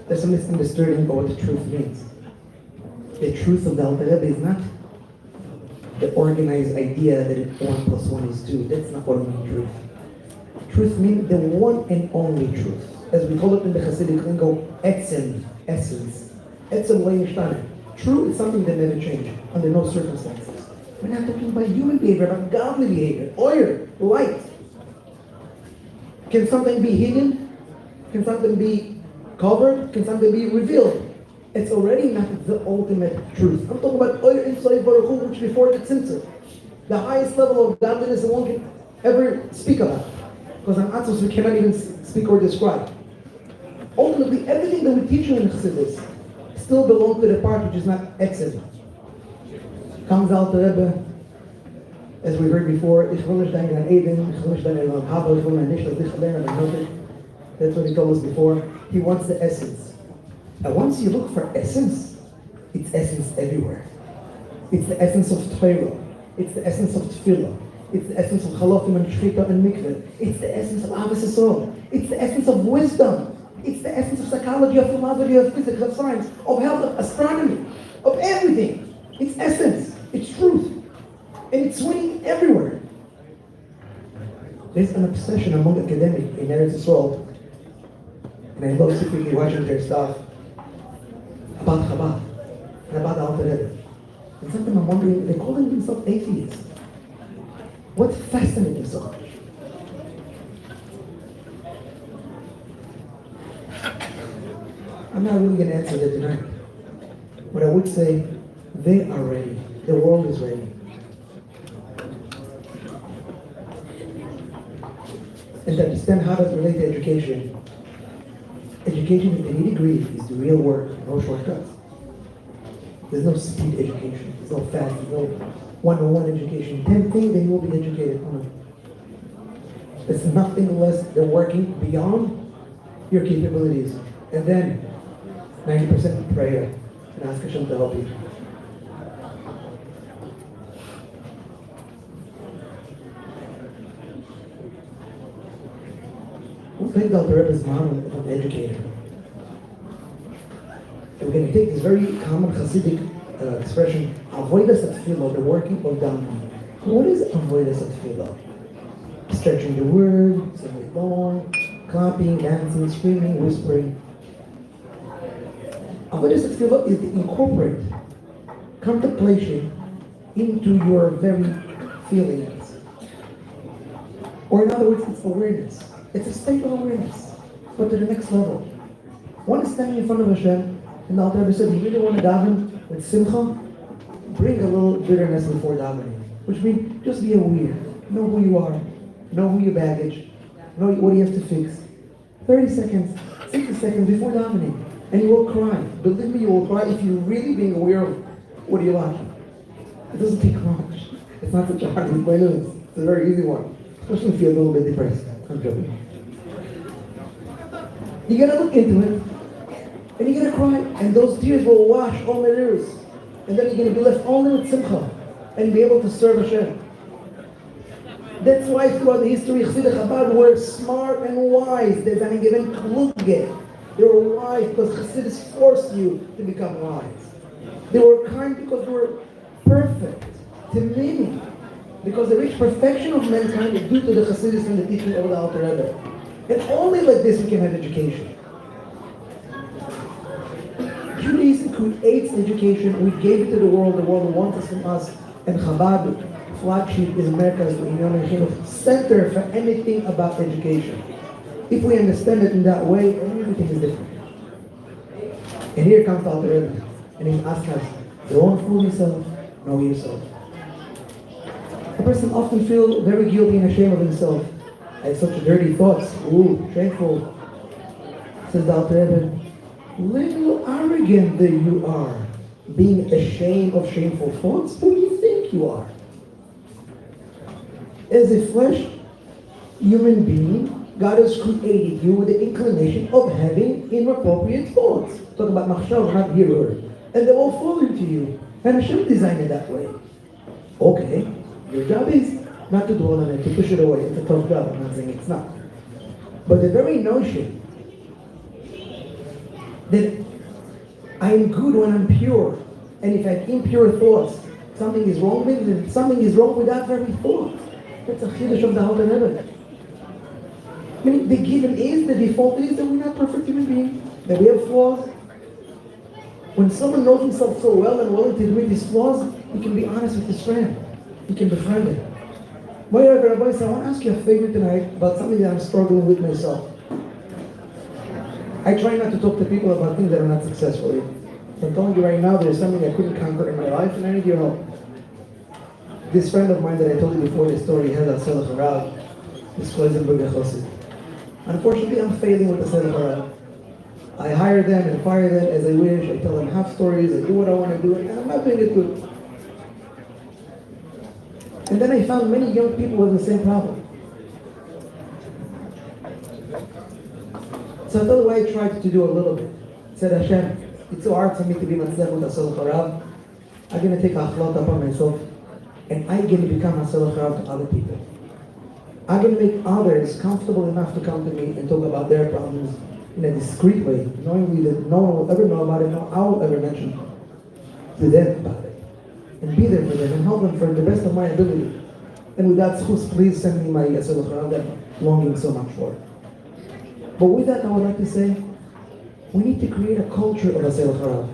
There's something disturbing about what the truth means. The truth of the Alter Rebbe is not the organized idea that 1 plus 1 is 2. That's not what it means, truth. Truth means the one and only truth. As we call it in the Hasidic lingo, etzem, essence. Etzem lo yishtane. True is something that never changes, under no circumstances. We're not talking about human behavior, about godly behavior. Oil, light. Can something be hidden? Can something be covered? Can something be revealed? It's already not the ultimate truth. I'm talking about oil inside Baruch Hu, which before the tzimtzum. The highest level of godliness that one can ever speak about. Because on Atzos we cannot even speak or describe. Ultimately, everything that we teach you in Chassidus still belongs to the part which is not etzem. Comes out the Rebbe, as we heard before, ich will nicht denken an Eden, ich will nicht denken an Hava, ich will nicht denken an Notik. That's what he told us before. He wants the essence. And once you look for essence, it's essence everywhere. It's the essence of Torah. It's the essence of Tefillah. It's the essence of Halachim and Shchita and Mikveh. It's the essence of Ahavas Yisrael. It's the essence of wisdom. It's the essence of psychology, of philosophy, of physics, of science, of health, of astronomy, of everything. It's essence. It's truth. And it's swinging everywhere. There's an obsession among academics in Eretz Yisrael, and I love secretly watching their stuff, about Chabad and about the Alter Rebbe. And sometimes I'm wondering, they're calling themselves atheists. What fascinates them so much? I'm not really going to answer that tonight. But I would say, they are ready. The world is ready. And to understand how does it relate to education, education in any degree is the real work, no shortcuts. There's no speed education, there's no fast, there's no one-on-one education. 10 things then you will be educated on. It's nothing less than working beyond your capabilities. And then 90% prayer and ask Hashem to help you. We'll take the Alter Rebbe's mom of an educator. And we're going to take this very common Hasidic expression, avodas atfilah, the working of down. What is avodas atfilah? Stretching the word, saying it long, clapping, dancing, screaming, whispering. Avodas atfilah is to incorporate contemplation into your very feelings. Or in other words, it's awareness. It's a state of awareness, but to the next level. One is standing in front of Hashem, and the Alter Rebbe said, you really want to daven with simcha? Bring a little bitterness before davening. Which means, just be aware. Know who you are. Know who your baggage. Know what you have to fix. 30 seconds, 60 seconds before davening. And you will cry. Believe me, you will cry if you're really being aware of what you're lacking. It doesn't take much. It's not such a hard one. It's a very easy one. Especially if you're a little bit depressed. I'm joking. You're gonna look into it, and you're gonna cry, and those tears will wash all the tears. And then you're gonna be left only with simcha, and be able to serve Hashem. That's why throughout the history, Chassidei Chabad were smart and wise. They didn't given kluge. They were wise because Chassidus forced you to become wise. They were kind because they were perfect, timim, because they reached perfection of mankind is due to the Chassidus and the teaching of the Alter Rebbe. And only like this we can have education. Judaism creates education. We gave it to the world wants it from us. And Chabad, flagship, is America's center for anything about education. If we understand it in that way, everything is different. And here comes the Alter Rebbe, and he asks us, don't fool yourself, know yourself. A person often feels very guilty and ashamed of himself. I had such dirty thoughts. Ooh, shameful. Says the Alter Rebbe, little arrogant that you are, being ashamed of shameful thoughts. Who do you think you are? As a flesh human being, God has created you with the inclination of having inappropriate thoughts. Talk about machshav, not hirur. And they all fall into you. And Hashem designed it that way. Okay, your job is not to dwell on it, to push it away. It's a tough job, I'm not saying it's not. But the very notion that I'm good when I'm pure, and if I have impure thoughts, something is wrong with it, something is wrong with that very thought. That's a chiddush of the Alter Rebbe. I mean, the given is, the default is that we're not perfect human beings, that we have flaws. When someone knows himself so well and willing to admit his flaws, he can be honest with his friend. He can befriend him. My Rabbi said, I want to ask you a favor tonight about something that I'm struggling with myself. I try not to talk to people about things that are not successful in. I'm telling you right now, there's something I couldn't conquer in my life, and I need your help. This friend of mine that I told you before the story had a F.R.E.E, this Yossi. Unfortunately, I'm failing with the F.R.E.E. I hire them and fire them as I wish. I tell them half stories. I do what I want to do, and I'm not doing it good. And then I found many young people with the same problem. So I thought I tried to do a little bit. I said, Hashem, it's so hard for me to be Matzlech with Asel Charav. I'm going to take a chlot upon myself, and I'm going to become Asel Charav to other people. I'm going to make others comfortable enough to come to me and talk about their problems in a discreet way, knowingly that no one will ever know about it, no I will ever mention to them about it. And be there for them and help them for the best of my ability. And with that, please send me my Asel Charav that I'm longing so much for. But with that, I would like to say, we need to create a culture of Asel Charav.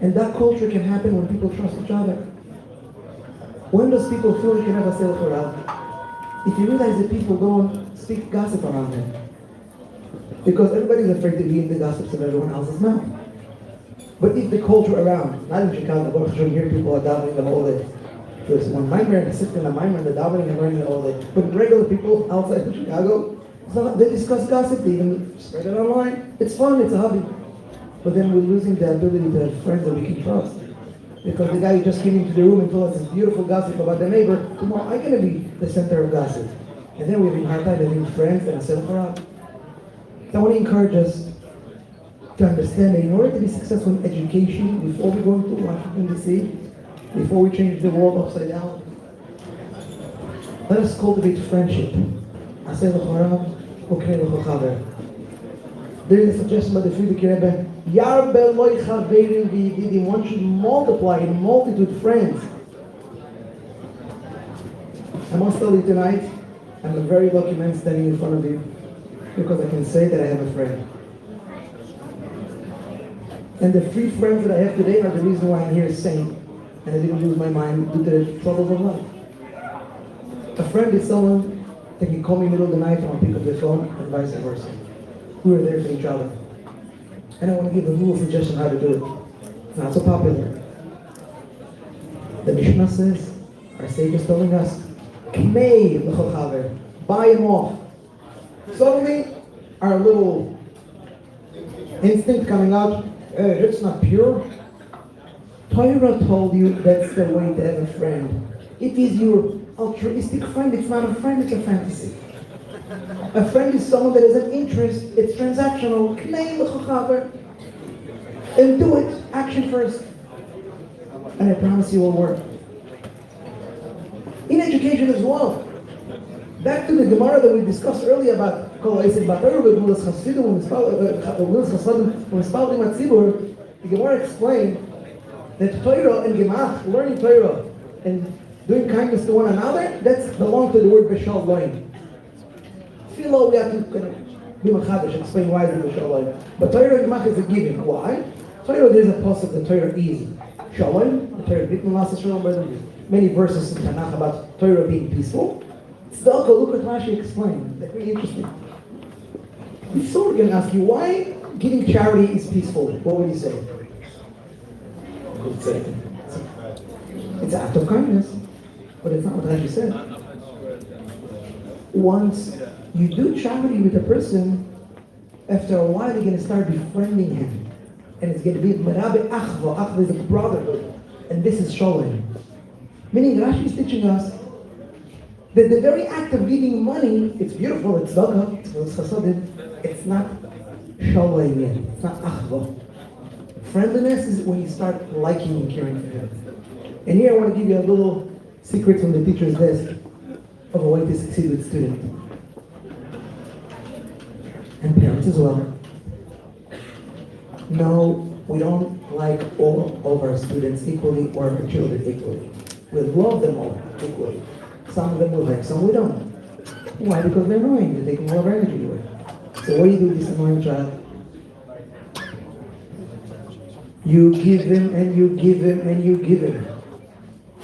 And that culture can happen when people trust each other. When those people feel they can have Asel Charav, if you realize that people don't speak gossip around them, because everybody's afraid to be in the gossips of everyone else's mouth. But if the culture around, not in Chicago, but you hear people are davening the whole day. There's one mimer and a sister and a mimer and the davening and learning the whole day. But regular people outside of Chicago, they discuss gossip, they even spread it online. It's fun, it's a hobby. But then we're losing the ability to have friends that we can trust. Because the guy who just came into the room and told us this beautiful gossip about the neighbor, tomorrow I'm going to be the center of gossip. And then we're having a hard time having friends and a self-around. I want to encourage us to understand that in order to be successful in education, before we go into Washington D.C., before we change the world upside down, let us cultivate friendship. There is a suggestion by the F.R.E.E. Rebbe, one should multiply in multitude friends. I must tell you tonight, I'm a very lucky man standing in front of you, because I can say that I have a friend. And the 3 friends that I have today are the reason why I'm here sane, and I didn't lose my mind due to the troubles of life. A friend is someone that can call me in the middle of the night and I'll pick up the phone, and vice versa. We are there for each other. And I want to give a little suggestion how to do it. It's not so popular. The Mishnah says, our sage is telling us, Kmei l'chol chaver, buy him off. Suddenly, our little instinct coming out, it's not pure. Torah told you that's the way to have a friend. It is your altruistic friend. It's not a friend, it's a fantasy. A friend is someone that has an interest. It's transactional. And do it. Action first. And I promise you it will work. In education as well. Back to the Gemara that we discussed earlier about the Gemara explained that Torah and Gemach, learning Torah and doing kindness to one another, that's belongs to the word B'shal Loin. Philo, we have to be Machadish, explain why it's B'shal Loin. But Torah and Gemach is a given. Why? Torah, there's a pasuk that Torah is Shalom, the Torah B'itman Lasa Shalom, but many verses in Tanakh about Torah being peaceful. Tzedakah, look what Rashi explained. That's very interesting. So we're going to ask you, why giving charity is peaceful? What would you say? It's an act of kindness, but it's not what Rashi said. Once you do charity with a person, after a while you're going to start befriending him. And it's going to be Merabe Achva. Achva is a brotherhood. And this is Sholem. Meaning Rashi is teaching us that the very act of giving money, it's beautiful, it's tzedakah, it's chasadim, it's not Sholem yet. It's not Achva. Friendliness is when you start liking and caring for him. And here I want to give you a little secret from the teacher's desk of a way to succeed with students. And parents as well. No, we don't like all of our students equally or our children equally. We love them all equally. Some of them we like, some we don't. Why? Because they're annoying. They're taking all of our energy away. So what do you do with this annoying child? You give him and you give him and you give him.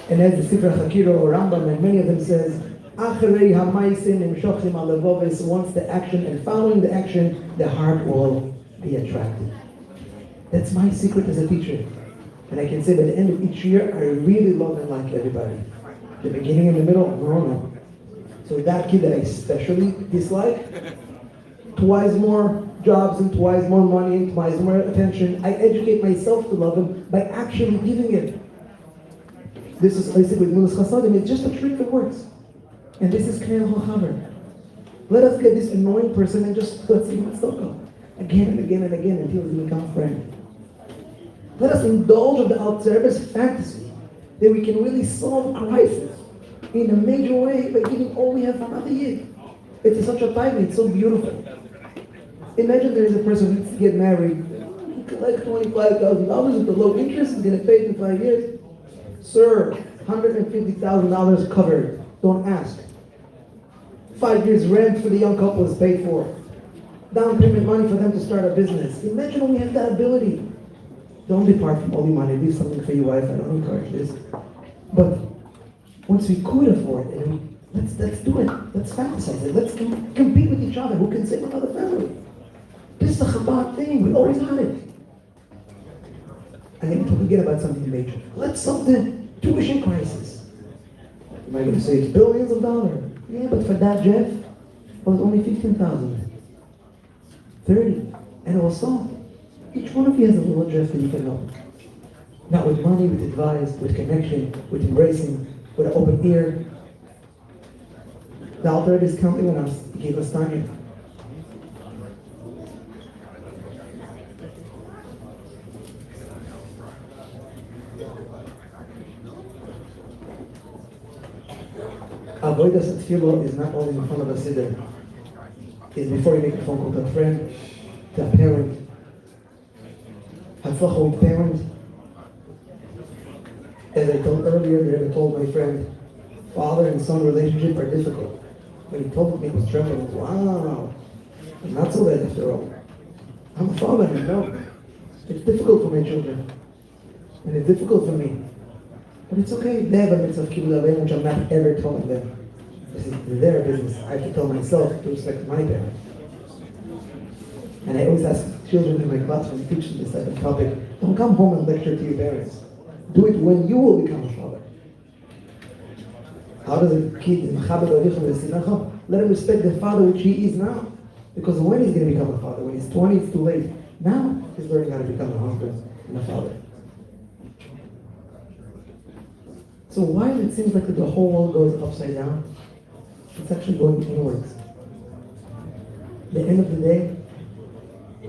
And as the Sifra Hakiro or Rambam and many of them says, Acharei hamaisim imshochim alevoves, once the action and following the action, the heart will be attracted. That's my secret as a teacher. And I can say by the end of each year, I really love and like everybody. The beginning and the middle, no. So that kid that I especially dislike, twice more jobs and twice more money and twice more attention, I educate myself to love him by actually giving it. This is, I said with Mulas Chasadim, it's just a trick that works. And this is Knei HaChaver. Let us get this annoying person and just let's see what's go again and again and again until we become a friend. Let us indulge in the out-service fantasy that we can really solve crisis in a major way by giving all we have for another year. It's such a time, it's so beautiful. Imagine there is a person who needs to get married, he collects $25,000 with a low interest, he's going to pay it in 5 years. Sir, $150,000 covered. Don't ask. 5 years rent for the young couple is paid for. Down payment money for them to start a business. Imagine when we have that ability. Don't depart from all your money. Leave something for your wife. I don't encourage this. But once we could afford it, let's do it. Let's fantasize it. Let's compete with each other. Who can save another family? This is a Chabad thing. We always had it. And then to forget about something major. Let's solve the tuition crisis. Am I going to say it's billions of dollars? Yeah, but for that Jeff, it was only 15,000. 30. And it was solved. Each one of you has a little Jeff that you can help. Not with money, with advice, with connection, with embracing, with an open ear. The Alter Rebbe is counting on us to give us time. Avodas at Tefillah is not only in front of a siddur. It's before you make a phone call to a friend, to a parent. Haflacha with parents. As I told earlier, I told my friend, father and son relationship are difficult. When he told me, he was trembling. Wow, I'm not so bad after all. I'm a father, I know. It's difficult for my children. And it's difficult for me. But it's okay. They have a mitzvah of kibbutz avim, which I'm not ever telling them. This is their business. I have to tell myself to respect my parents. And I always ask children in my classroom, teach them this type of topic. Don't come home and lecture to your parents. Do it when you will become a father. How does a kid let him respect the father which he is now? Because when he's going to become a father, when he's 20, it's too late. Now he's learning how to become a husband and a father. So while it seems like the whole world goes upside down, it's actually going inwards. At the end of the day,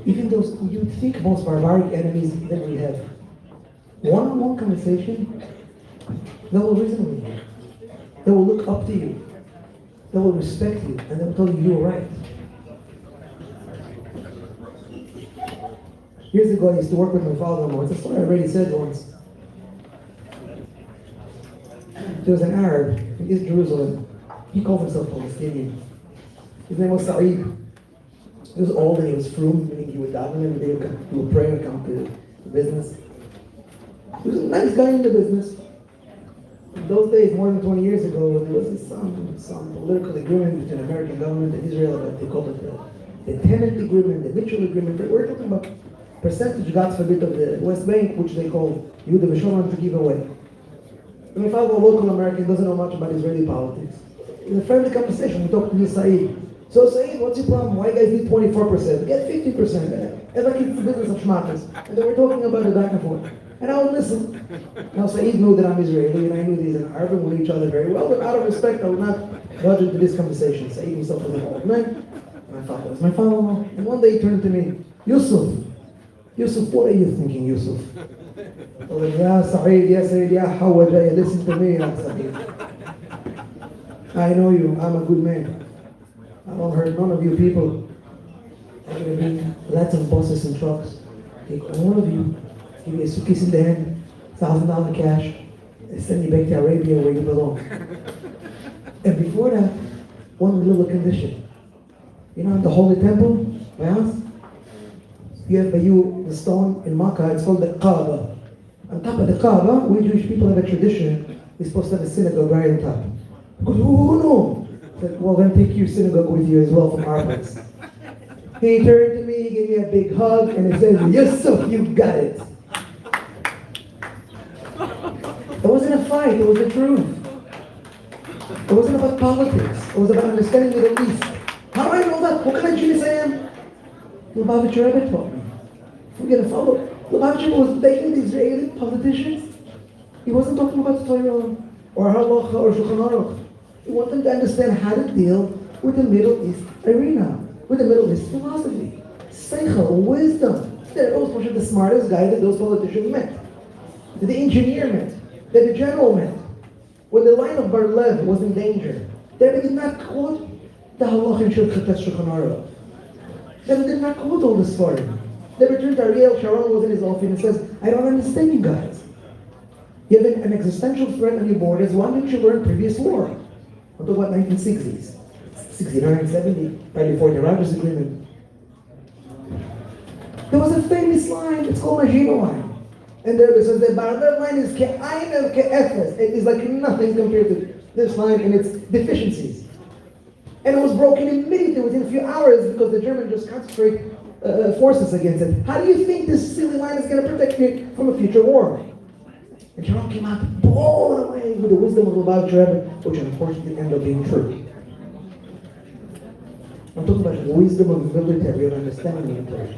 even those you think most barbaric enemies that we have, one-on-one conversation, they will reason with you. They will look up to you. They will respect you, and they will tell you you're right. Years ago, I used to work with my father-in-law. It's a story I already said once. There was an Arab in East Jerusalem. He called himself Palestinian. His name was Sa'id. He was old and he was frum, meaning he would daven every day, he would pray and come to the business. He was a nice guy in the business. In those days, more than 20 years ago, there was some political agreement between the American government and Israel that they called it the tenant agreement, the mutual agreement. We're talking about percentage, God forbid, of the West Bank, which they call Yehuda v'Shamar, to give away. My father, a local American, doesn't know much about Israeli politics. in a friendly conversation, we talked to this Saeed. So Saeed, what's your problem? Why you guys need 24%? Get 50%. And like it's the business of schmackers. And then we're talking about it back and forth. And I would listen. Now Saeed knew that I'm Israeli, and I knew he's an Arab, and we knew each other very well, but out of respect, I would not budge into this conversation. Saeed himself was an old man. My father was my father-in-law. And one day he turned to me, Yusuf, what are you thinking, Yusuf? I was like, yeah, Saeed, yeah, Hawajaya, listen to me, ya Saeed. I know you, I'm a good man. I don't hurt none of you people. I'm going to bring lots of buses and trucks. Take all of you, give you a suitcase in the hand, $1,000 cash, and send you back to Arabia where you belong. And before that, one little condition. You know, in the Holy Temple, my house, you have by you the stone in Makkah, it's called the Kaaba. On top of the Kaaba, we Jewish people have a tradition, we're supposed to have a synagogue right on top. I go, oh no! I said, well then take your synagogue with you as well from our place. He turned to me, he gave me a big hug, and he said, Yusuf, you got it. It wasn't a fight, it was the truth. It wasn't about politics, it was about understanding the Middle East. How do I know that? What kind of genius I am? Lubavitcher Rebbe taught me. We're going to follow. Lubavitcher was taking the Israeli politicians. He wasn't talking about the Torah or Halacha or Shulchan Aruch. He wanted them to understand how to deal with the Middle East arena, with the Middle East philosophy, seichel, wisdom. That was the smartest guy that those politicians met, that the engineer met, that the general met. When the line of Bar-Lev was in danger, they did not quote the Halacha and Shulchan Aruch. They did not quote all this story. They returned to Ariel Sharon was in his office and says, I don't understand you guys. You have an existential threat on your borders. Why didn't you learn previous war? I'm talking about 1960s, 69, 70, right before the Rogers Agreement. There was a famous line, it's called a Gino line. And there it says the Bar-Lev line is ke'ayin el ke'efes. It is like nothing compared to this line and its deficiencies. And it was broken immediately within a few hours because the Germans just concentrate forces against it. How do you think this silly line is going to protect you from a future war? And Sharon came out blown away with the wisdom of Lubavitcher Rebbe, which unfortunately ended up being true. I'm talking about the wisdom of the military, of understanding the military.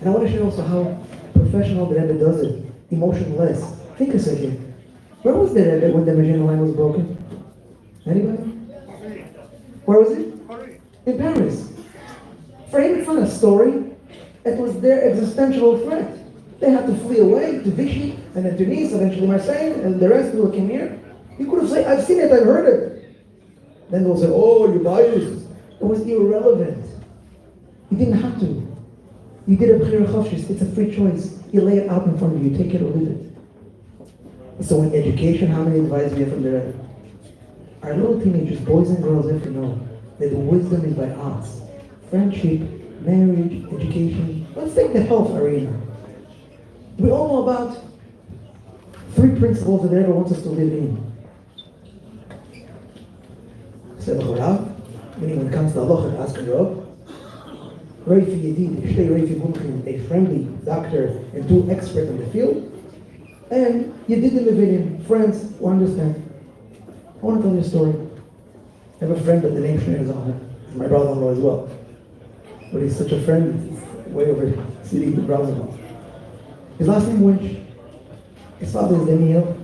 And I want to show you also how professional the Rebbe does it, emotionless. Think a second. Where was the Rebbe when the Maginot Line was broken? Anybody? Where was it? In Paris. For him, it's not a story. It was their existential threat. They had to flee away to Vichy, and then to Nice, eventually Marseille, and the rest people came here. He could have said, I've seen it, I've heard it. Then they'll say, oh, you're biased. It was irrelevant. You didn't have to. You did a b'chira chofshis. It's a free choice. You lay it out in front of you. Take it or leave it. So in education, how many advice we have from the Rebbe? Our little teenagers, boys and girls, have to know that the wisdom is by us. Friendship, marriage, education. Let's take the health arena. We all know about 3 principles that the Rebbe wants us to live in. Meaning when it comes to halacha, ask the Rav. Reifi Yedid, Shtei Reifi Mumchim, a friendly doctor and 2 experts in the field. And Yedid in Levinim, friends who understand. I want to tell you a story. I have a friend that the name Shnei is on it. He's my brother-in-law as well. But he's such a friend, he's way over city the brother-in-law. His last name Winch. His father is Daniel.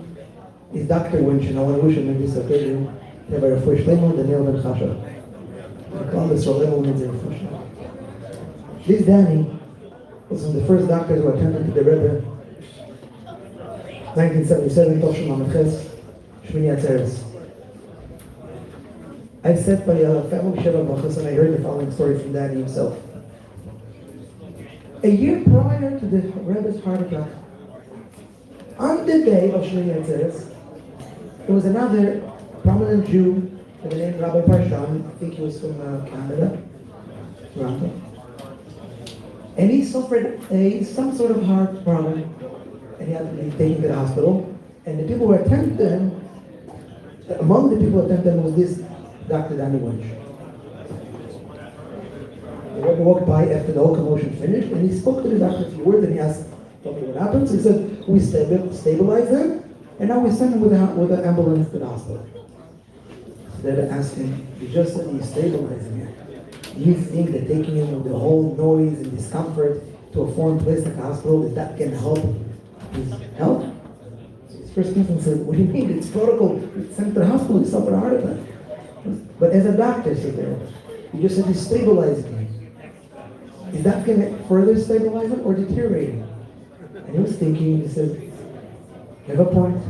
He's Dr. Winch, and I want to wish him maybe so good. He have a refuah shleima, Daniel ben Chasha. I call this Rolemo means a refuah shleima. This Danny was one of the first doctors who attended to the Rebbe. 1977, Toshim Amaches, Shmini Atzeres. I sat by a family Sheva Bachas and I heard the following story from Danny himself. A year prior to the Rebbe's heart attack, on the day of Shmini Atzeres, there was another prominent Jew by the name Rabbi Parshan. I think he was from Canada, Toronto. And he suffered some sort of heart problem, and he had to be taken to the hospital. And the people who attended him, among the people who attended him was this Dr. Danny Winch. The Rebbe walked by after the whole commotion finished, and he spoke to the doctor a few words, and he asked, "Tell me what happened." So he said, "We stabilized him, and now we send him with an ambulance to the hospital." Then I asked him, you just said he's stabilizing it. Do you think that taking him with the whole noise and discomfort to a foreign place like a hospital, that can help his health? So his first person said, what do you mean? It's protocol. It's sent to the hospital, he suffered a heart attack. But as a doctor, said there, you just said he's stabilizing him. Is that going to further stabilize him or deteriorate him? And he was thinking, he said, you have a point.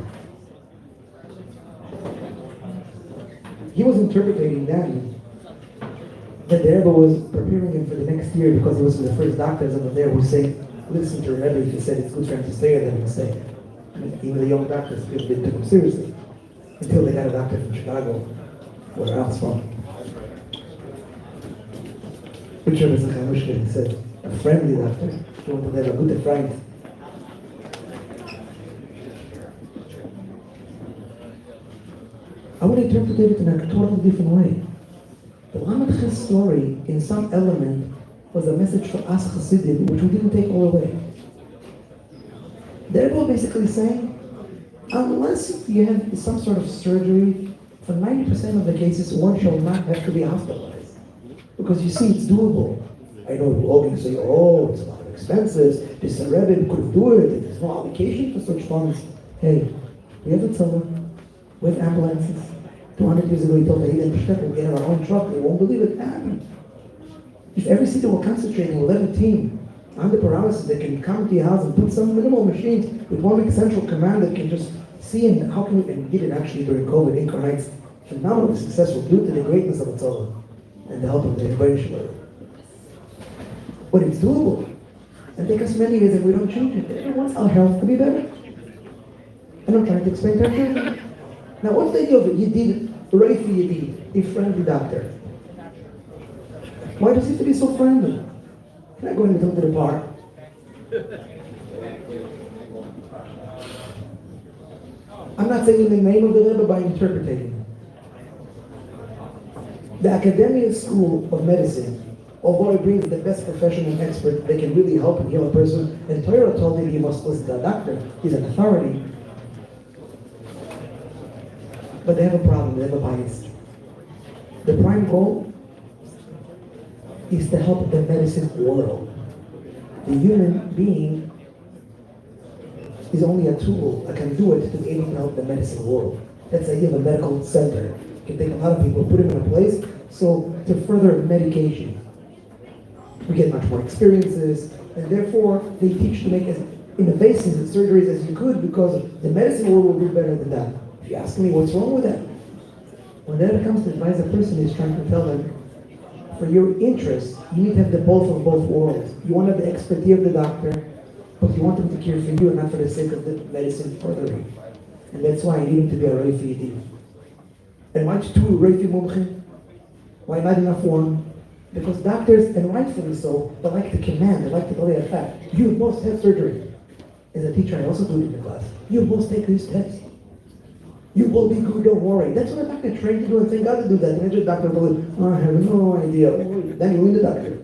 He was interpreting that the Rebbe was preparing him for the next year because he was the first doctors over there who say, listen to Rabbi, if he said it's good for him to stay here, then he'll stay. And even the young doctors didn't take him seriously until they got a doctor from Chicago, where else from. Which Rebbe Zacharushkin said, a friendly doctor, he wanted to have a good friend. I would interpret it in a totally different way. The Lamed story, in some element, was a message for us Hasidim, which we didn't take all the way. They're basically saying, unless you have some sort of surgery, for 90% of the cases, one shall not have to be hospitalized. Because you see, it's doable. I know we're all going to say, oh, it's a lot of expenses, this Rebbe couldn't do it, there's no obligation for such funds. Hey, we have it somewhere. We have ambulances. 200 years ago, he told me, we'll get our own truck. They won't believe it happened. If every city will concentrate and will have a team under paralysis that can come to your house and put some minimal machines with one central command that can just see and how can we, and did it actually during COVID, Incarnates, phenomenally successful due to the greatness of its own and the help of the Rebbe. But it's doable. And take us many years and we don't change it. Everyone wants our health to be better. And I'm trying to explain to our Now, what's the idea of it? You did F.R.E.E, you did a friendly doctor. Why does he have to be so friendly? Can I go in with him to the park? I'm not saying in the name of the Rebbe by interpreting. The Academia School of Medicine, although it brings the best professional expert that can really help and heal a person, and Torah told him he must listen to a doctor, he's an authority. But they have a problem, they have a bias. The prime goal is to help the medicine world. The human being is only a tool, a conduit to be able to help the medicine world. That's the idea of a medical center. You can take a lot of people, put them in a place, so to further medication. We get much more experiences, and therefore they teach to make as innovations and surgeries as you could because the medicine world will do better than that. If you ask me what's wrong with that, when that comes to advise a person, is trying to tell them, for your interest, you need to have the both of both worlds. You want to have the expertise of the doctor, but you want him to care for you and not for the sake of the medicine furthering. And that's why you need him to be a F.R.E.E. And why two F.R.E.E mumchim? Why not enough one? Because doctors, and rightfully so, they like to command, they like to delay a fact. You must have surgery. As a teacher, I also do it in the class. You must take these tests. You will be good, don't worry. That's what a doctor trained to do, and thank God to do that. And the doctor will go, oh, I have no idea. Then you win the doctor.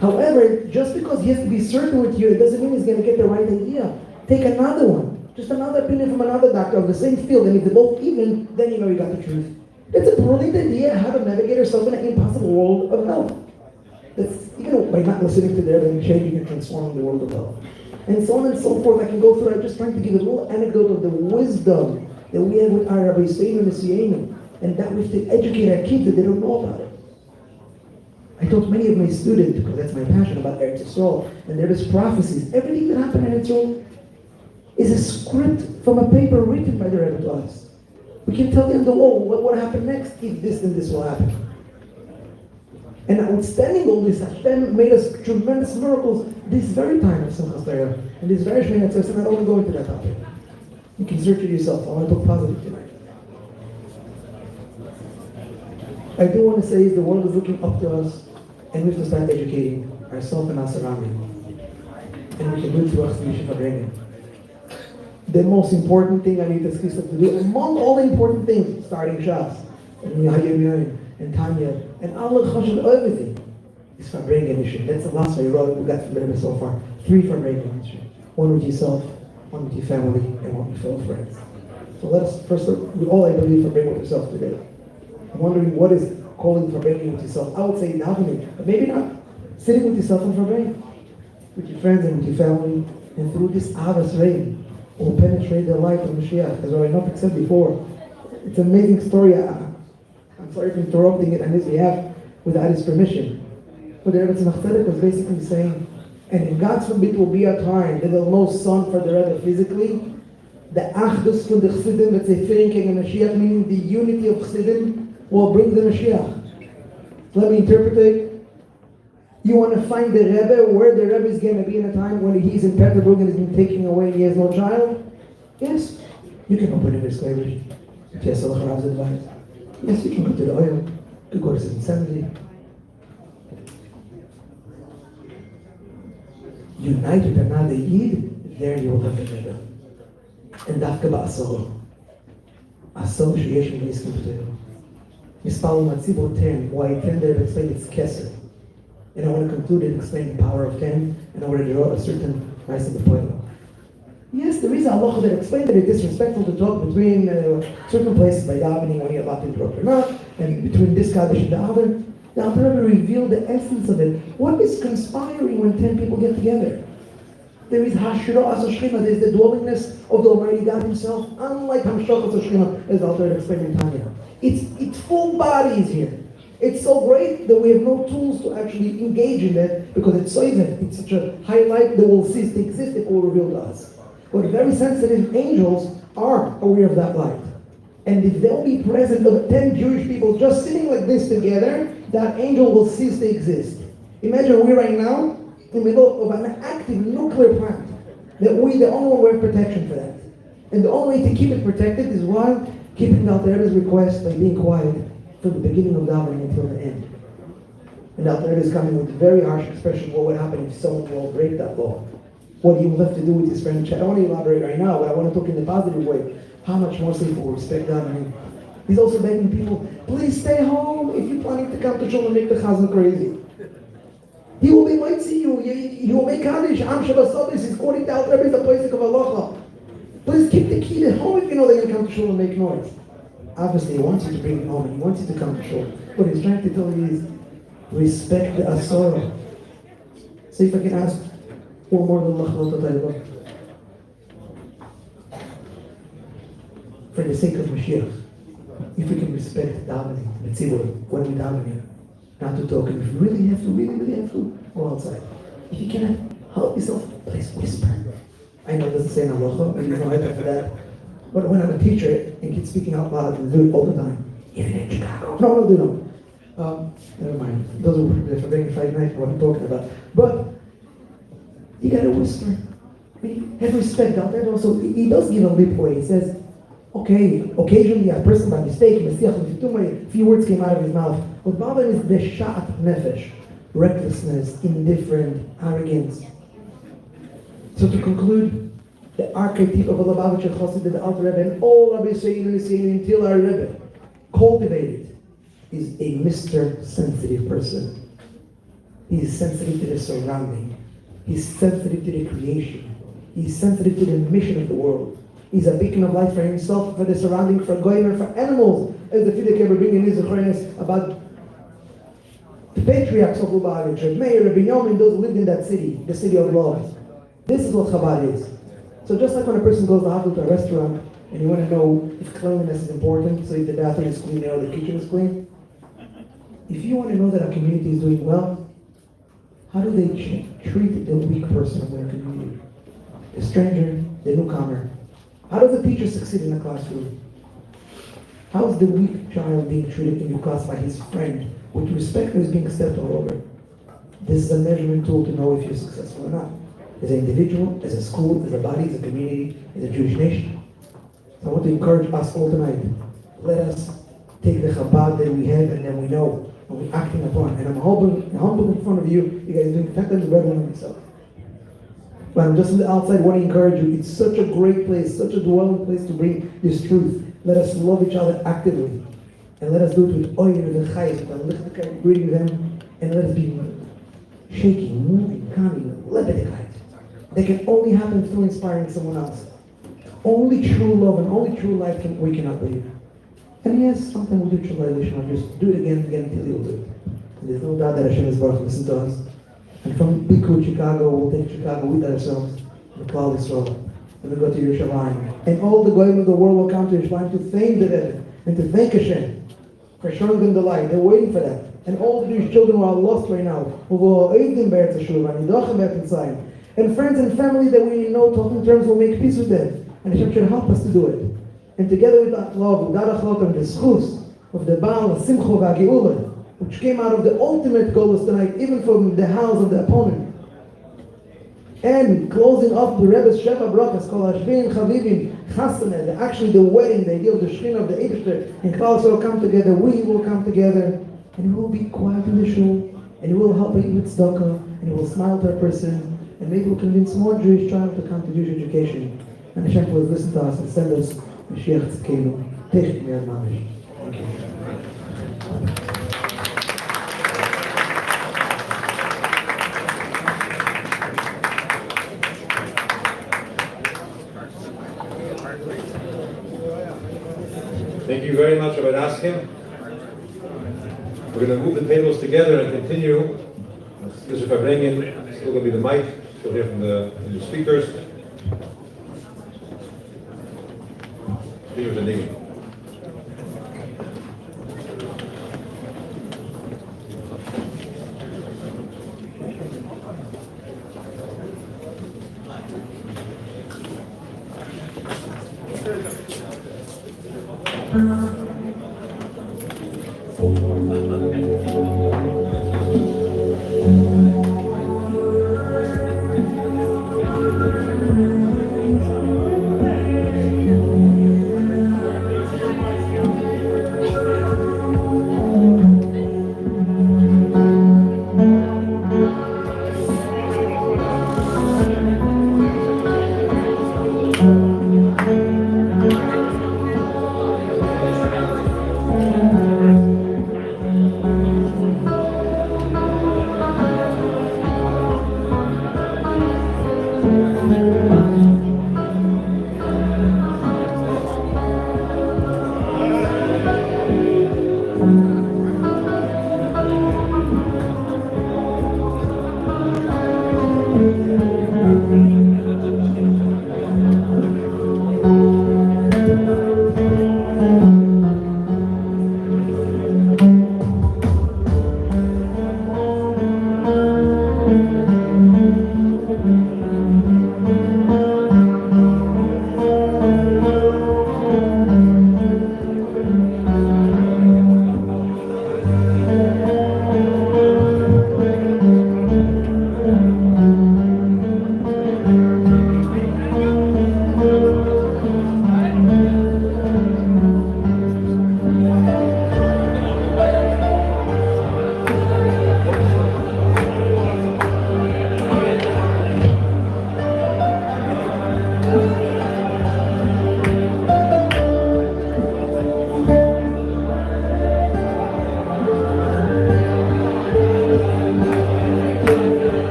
However, just because he has to be certain with you, it doesn't mean he's going to get the right idea. Take another one. Just another opinion from another doctor of the same field, and if they're both even, then you know you got the truth. It's a brilliant idea how to navigate yourself in an impossible world of health. That's, by not listening to them and changing and transforming the world of health. And so on and so forth. I can go through. I'm just trying to give a little anecdote of the wisdom that we have with our Rabbi and that we have to educate our kids that they don't know about it. I taught many of my students, because that's my passion, about Eretz Yisrael, and there is prophecies. Everything that happened in Eretz Yisrael is a script from a paper written by the Rebbe to us. We can tell them, what happened next, if this and this will happen. And outstanding all this, Hashem made us tremendous miracles this very time of Simchas Torah, and this very Shmini Atzeres, and I don't want to go into that topic. You can search it yourself. I want to talk positive tonight. I do want to say is the world is looking up to us, and we have to start educating ourselves and our surroundings. And we can do it through Farbrengen. The most important thing I need this Kislev to do, among all the important things, starting Shas, and Tanya, and Allah Chashav, everything, is Farbrengen issue. That's the last one we got from the Rebbe so far. 3 Farbrengen issue. One with yourself, one with your family, and one with fellow friends. So let us first, we all, I believe, Farbrengen with yourself today. I'm wondering what is calling Farbrengen with yourself. I would say davening, but maybe not. Sitting with yourself and Farbrengen, with your friends and with your family, and through this F.R.E.E. will penetrate the light of Mashiach. As Rabbi Notik said before, it's an amazing story. I'm sorry for interrupting it on his behalf without his permission. But the Rebbe Tzemach was basically saying, and in God's forbid will be a time that there will no son for the Rebbe physically, the Achdus von the Chassidim, let's say, Farbrengen Mashiach, meaning the unity of Chassidim, will bring the Mashiach. Let me interpret it. You want to find the Rebbe, where the Rebbe is going to be in a time when he's in Peterburg and has been taken away and he has no child? Yes. You can open his language. Yes, Rab's advice. Yes, you can go to the oil. You can go to 770. Unite with another Yid, there you will have the Rebbe. And dafka ba'asoro. Asoro sheyesh v'yiskim b'toyro. Mispal Matzibur 10, why 10 there explain it's Kesser. And I want to conclude and explain the power of 10, and I want to draw a certain nice of the point. Yes, there is a halacha that explains that it is disrespectful to talk between certain places by davening when you're about to interrupt or not, and between this Kaddish and the other. The Alter Rebbe revealed the essence of it. What is conspiring when 10 people get together? There is Hashira as Shechina, there is the dwellingness of the Almighty God Himself, unlike Hamshach as Shechina, as the Alter Rebbe explained in Tanya. It's full bodies here. It's so great that we have no tools to actually engage in that because it's so even. It's such a highlight that will cease to exist if it will reveal to us. But very sensitive angels are aware of that light. And if they'll be present of 10 Jewish people just sitting like this together, that angel will cease to exist. Imagine we're right now in the middle of an active nuclear plant. That we, the only one, we have protection for that. And the only way to keep it protected is while keeping the Alter Rebbe's request by being quiet from the beginning of davening until the end. And the Alter Rebbe is coming with a very harsh expression what would happen if someone will break that law. What he will have to do with his friend. I don't want to elaborate right now, but I want to talk in a positive way. How much more safe will respect davening? He's also begging people, please stay home if you're planning to come to Shul and make the Chazan crazy. He will be might see you. He will make Kaddish. Am Shabbat Sabbath is according to Alter Rebbe the place of halacha. Please keep the key at home if you know they're going to come to Shul and make noise. Obviously, he wants you to bring it home and he wants you to come to Shul. What he's trying to tell you is respect the Asara. See if I can ask one more little lachlot. For the sake of Mashiach, if we can respect davening, let's see what are we davening? Not to talk, and if you really have to, really have to, go outside. If you cannot help yourself, please whisper. I know it doesn't say in halacha, and you know I for that. But when I'm a teacher and kids speaking out loud, I do it all the time. Even in Chicago. No, they don't. Never mind. Those are the Farbrengen Friday night, what I'm talking about. But you gotta whisper. I mean, have respect out there. Also, he does give a lip way. He says, okay, occasionally a person by mistake, a few words came out of his mouth. But Baba is the sha'at nefesh, recklessness, indifferent, arrogance. So to conclude, the archetype of a Lubavitcher Chassid that the Alter Rebbe and all Rabbi saying until our Rebbe cultivated is a Mr. Sensitive person. He is sensitive to the surrounding. He's sensitive to the creation. He's sensitive to the mission of the world. He's a beacon of light for himself, for the surrounding, for goyim, for animals. As the Fidek ever bring in his awareness about the patriarchs of Lubavitch, Meir, Rabbi Yomin, those who lived in that city, the city of love. This is what Chabad is. So just like when a person goes to a restaurant and you want to know if cleanliness is important, so if the bathroom is clean or the kitchen is clean, if you want to know that a community is doing well, how do they treat the weak person in their community? The stranger, the newcomer. How does a teacher succeed in a classroom? How is the weak child being treated in your class by his friend with respect and is being stepped all over? This is a measurement tool to know if you're successful or not. As an individual, as a school, as a body, as a community, as a Jewish nation. So I want to encourage us all tonight. Let us take the Chabad that we have and that we know, and we're acting upon. And I'm humble in front of you. You guys are doing 10 times better than myself. But I'm just on the outside, want to encourage you. It's such a great place, such a dwelling place to bring this truth. Let us love each other actively. And let us do it with oil and chayes, with greeting them. And let us be shaking, moving, calming, lebedigkeit. That can only happen through inspiring someone else. only true love and only true life we cannot live. And yes, sometimes we'll do tribulation, I'll just do it again and again until you'll do it. And there's no doubt that Hashem is Baruch listen to us. And from Biku, Chicago, we'll take Chicago with ourselves, the Klal Yisrael, and we'll go to Yerushalayim. And all the goyim of the world will come to Yerushalayim to thank the Rebbe and to thank Hashem for showing them the light. They're waiting for that. And all the Jewish children who are lost right now, who will aid them Be'eretz Yeshua, and Nidochem Be'eretz Mitzrayim. And friends and family that we know, talking terms, will make peace with them. And Hashem should help us to do it. And together with that love, with that achlot, and the schus of the Baal, Simcha, V'Geula, which came out of the ultimate goals tonight, even from the house of the opponent. And closing up the Rebbe's Sheva Brachas, called Hashvin, Chavivim, Chasana, actually the wedding, the idea of the Shekhinah of the Eibishter, and Klal will come together, we will come together, and we will be quiet in the shul, and we will help eat with tzedakah, and we will smile to our person, and maybe we'll convince more Jewish child to come to Jewish education. And Hashem will listen to us and send us Mashiach Tzidkeinu. Technik mir Mamish. Thank you. Thank you very much, Rabbi Raskin. We're going to move the tables together and continue. This is Farbrengen. Still going to be the mic. Still hear from the speakers. Speakers are digging.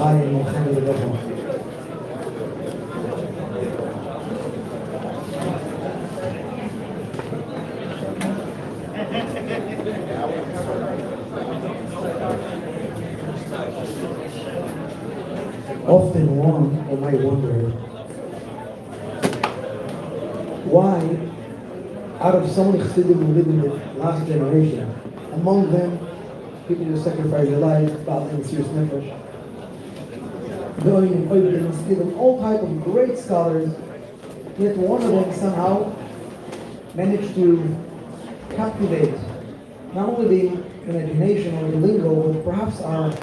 Chaim and Chaim Levi. Often one might wonder why, out of so many Chassidim who lived in the last generation, among them people who sacrifice their lives, Baal and serious nefesh, going and Ovid and Kislev, all type of great scholars, yet one of them somehow managed to captivate not only the imagination or the lingo, but perhaps our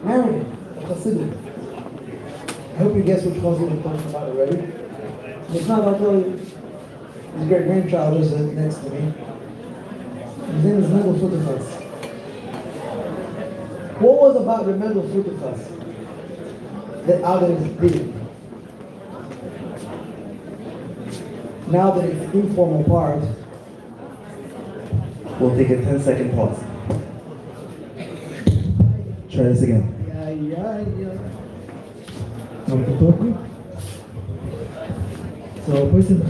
narrative of Chassidim. I hope you guess which Chazal we're talking about already. If not, I'll tell you. His great-grandchild is next to me. His name is Mendel Futterfuss. What was about the Mendel Futterfuss that others didn't? Now that it's informal part, we'll take a 10-second pause. Try this again. So, person I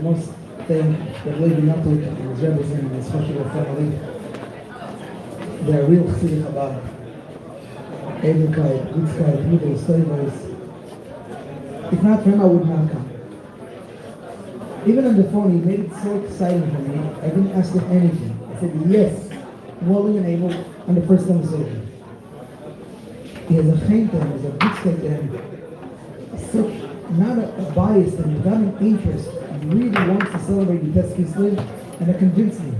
must thank the Levi Notik and his Rabbi and especially the family. They are real Chassidim Chabad. Edelkeit, Yitzkeit, Middle, Stoivois. If not for him, I would not come. Even on the phone, he made it so exciting for me. I didn't ask him anything. I said yes, willing and able on the first conversation. He has a chayim, he has a good and such not a bias and without an interest. He really wants to celebrate the best Kislev, and it convinced me.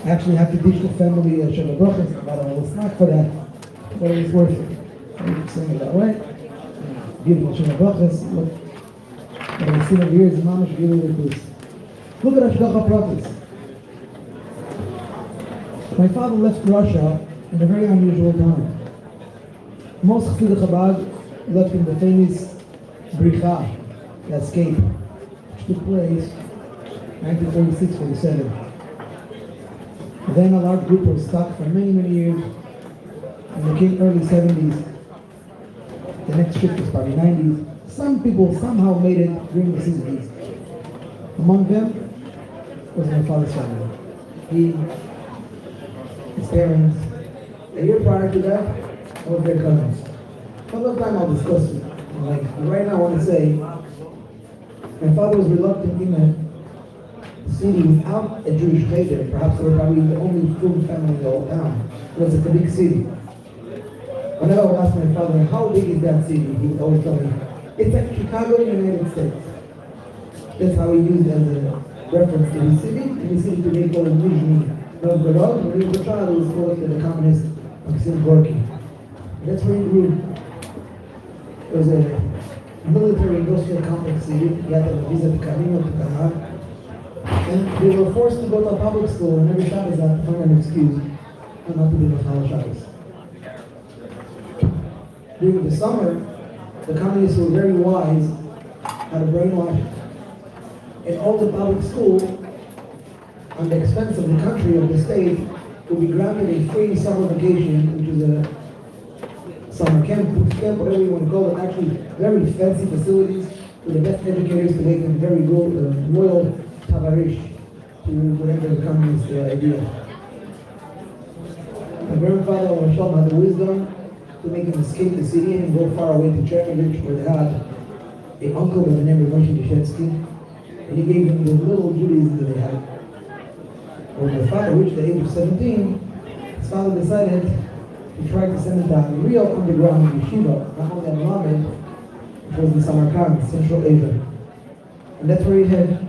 I actually have to teach the family Shabbat Brachas about a little snack for that, but it was worth it. I'm saying it that way. Beautiful Shabbat Brachas. Look, what I've seen over here is Mamash really recluse. Look at Ashgacha Pratis. My father left Russia in a very unusual time. Most Chassidim Chabad left in the famous Bricha, the escape, which took place 1946-47. Then a large group was stuck for many, many years, and they came early 70s. The next shift was probably 90s. Some people somehow made it during the 60s. Among them was my father's family. His parents. A year prior to that, I was their cousins. Another time I'll discuss it. Right now I want to say, my father was reluctant in a city without a Jewish cheder. Perhaps they were probably the only full family in the whole town. It was a big city. Whenever I would ask my father, how big is that city? He would always tell me, it's like Chicago in the United States. That's how he used it as a reference to the city. And the city today called Nizhny Novgorod. When he was a child, it was called the communist Maxim Gorky. That's where he grew. It was a military industrial complex city. He had to visit Karino to Kahar. And they were forced to go to a public school, and every Shabbos had to find an excuse not to be Mechal Shabbos. During the summer, the communists were very wise how to brainwash. And all the public schools, on the expense of the country, of the state, will be granted a free summer vacation, which is a summer camp, boot camp, whatever you want to call it. Actually, very fancy facilities with the best educators to make them very good, loyal tavarish to whatever the communist idea. My grandfather, Mashallah, had the wisdom to make him escape the city and go far away to Chernovich, where they had an uncle by the name of Moshe Deshetsky, and he gave him the little Judaism that they had. When my father reached the age of 17, his father decided to try to send him to a real underground yeshiva, not only in Lamed, which was in Samarkand, Central Asia. And that's where he headed.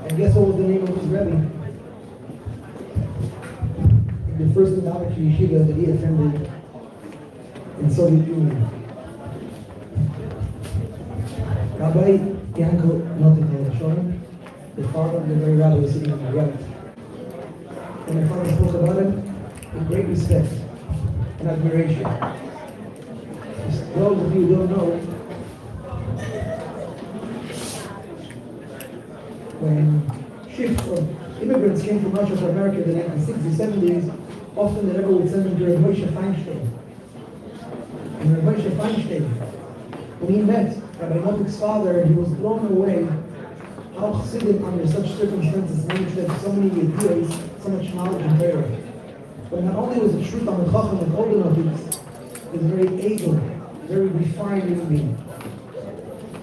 And guess what was the name of his Rabbi? In the first Notik yeshiva that he attended in Soviet Union. Rabbi Yanko Notik, the father of the very rabbi was sitting on my right. And my father spoke about him with great respect and admiration. Those of you who don't know, when shifts of immigrants came from Russia to America in the 1960s, 70s, often the Rebbe would send them to Rabbi Feinstein. And Rabbi Feinstein, when he met Rabbi Notik's father, he was blown away how Chassidim under such circumstances managed to have so many ideas, so much knowledge and prayer. But not only was the truth on the Chacham and all the Notiks, he was very able, very refined human being.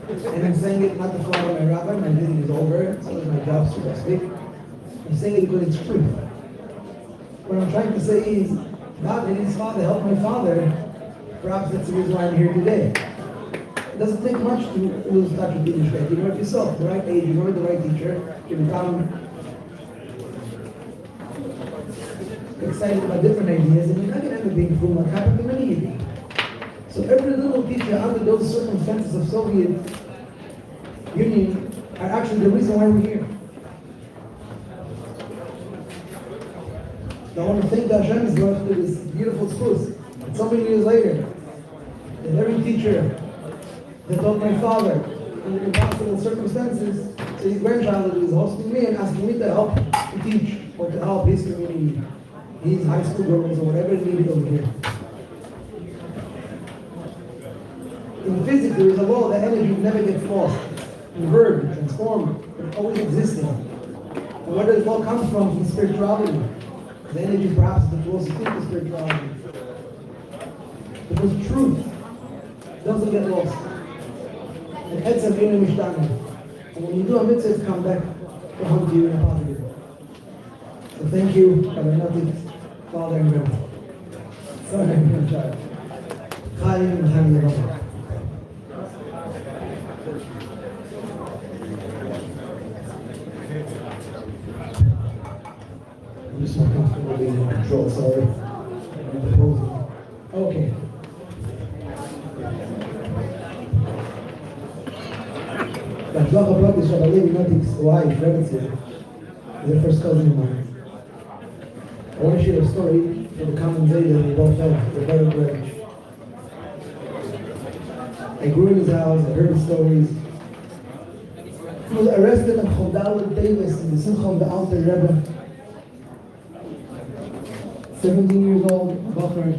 And I'm saying it not to follow my rabbi, my meeting is over, so it's my job, so to speak. I'm saying it because it's true. What I'm trying to say is, God and his father helped my father. Perhaps that's the reason why I'm here today. It doesn't take much to lose touch with Yiddishkeit. You know it yourself, the right age, you know the right teacher, you become excited about different ideas, and you're not going to end up being fooled like happened to many of you. So every little teacher under those circumstances of Soviet Union are actually the reason why we're here. I want to thank Hashem is going to this beautiful schools. So many years later, that every teacher that taught my father under impossible circumstances, so his grandchild is hosting me and asking me to help to teach or to help his community, his high school girls or whatever is needed over here. In physics, there is a law that energy never gets lost, converged, transformed, it always existed. And where does law come from spirituality? The energy perhaps is the closest to spirituality. Because truth doesn't get lost. And etzem einu mishtana. And when you do a mitzvah, it's come back to haunt you in a positive way. So thank you, Rabbi Notik, Father and Rabbi. Son and grandchild. Chaim and Chaim Rabbi. I'm just not comfortable being in control, sorry. Okay. The Hashgacha Pratis Rabbi Levi Notik's wife, Rabbi, is the first cousin of mine. I want to share a story for the common day that we both have, the very bridge. I grew in his house, I heard his stories. He was arrested at Chodal Davis in the Simcha of the Alter Rebbe. 17 years old, buffer,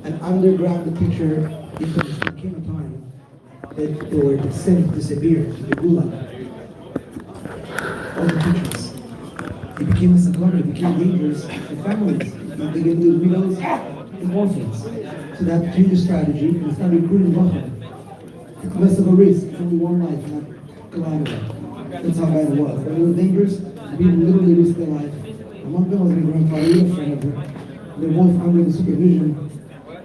an underground teacher, because there came a time that they were sent to disappear to the Gulag. All the teachers. They became a secluder, they became dangerous to families. They get the widows and orphans. So that changed the strategy, and started recruiting buffer. It's less of a risk, it's only one life, not collateral. That's how bad it was. But it was dangerous, people literally risked their life. One of them was my grandfather, he was a friend of her. They were both under the supervision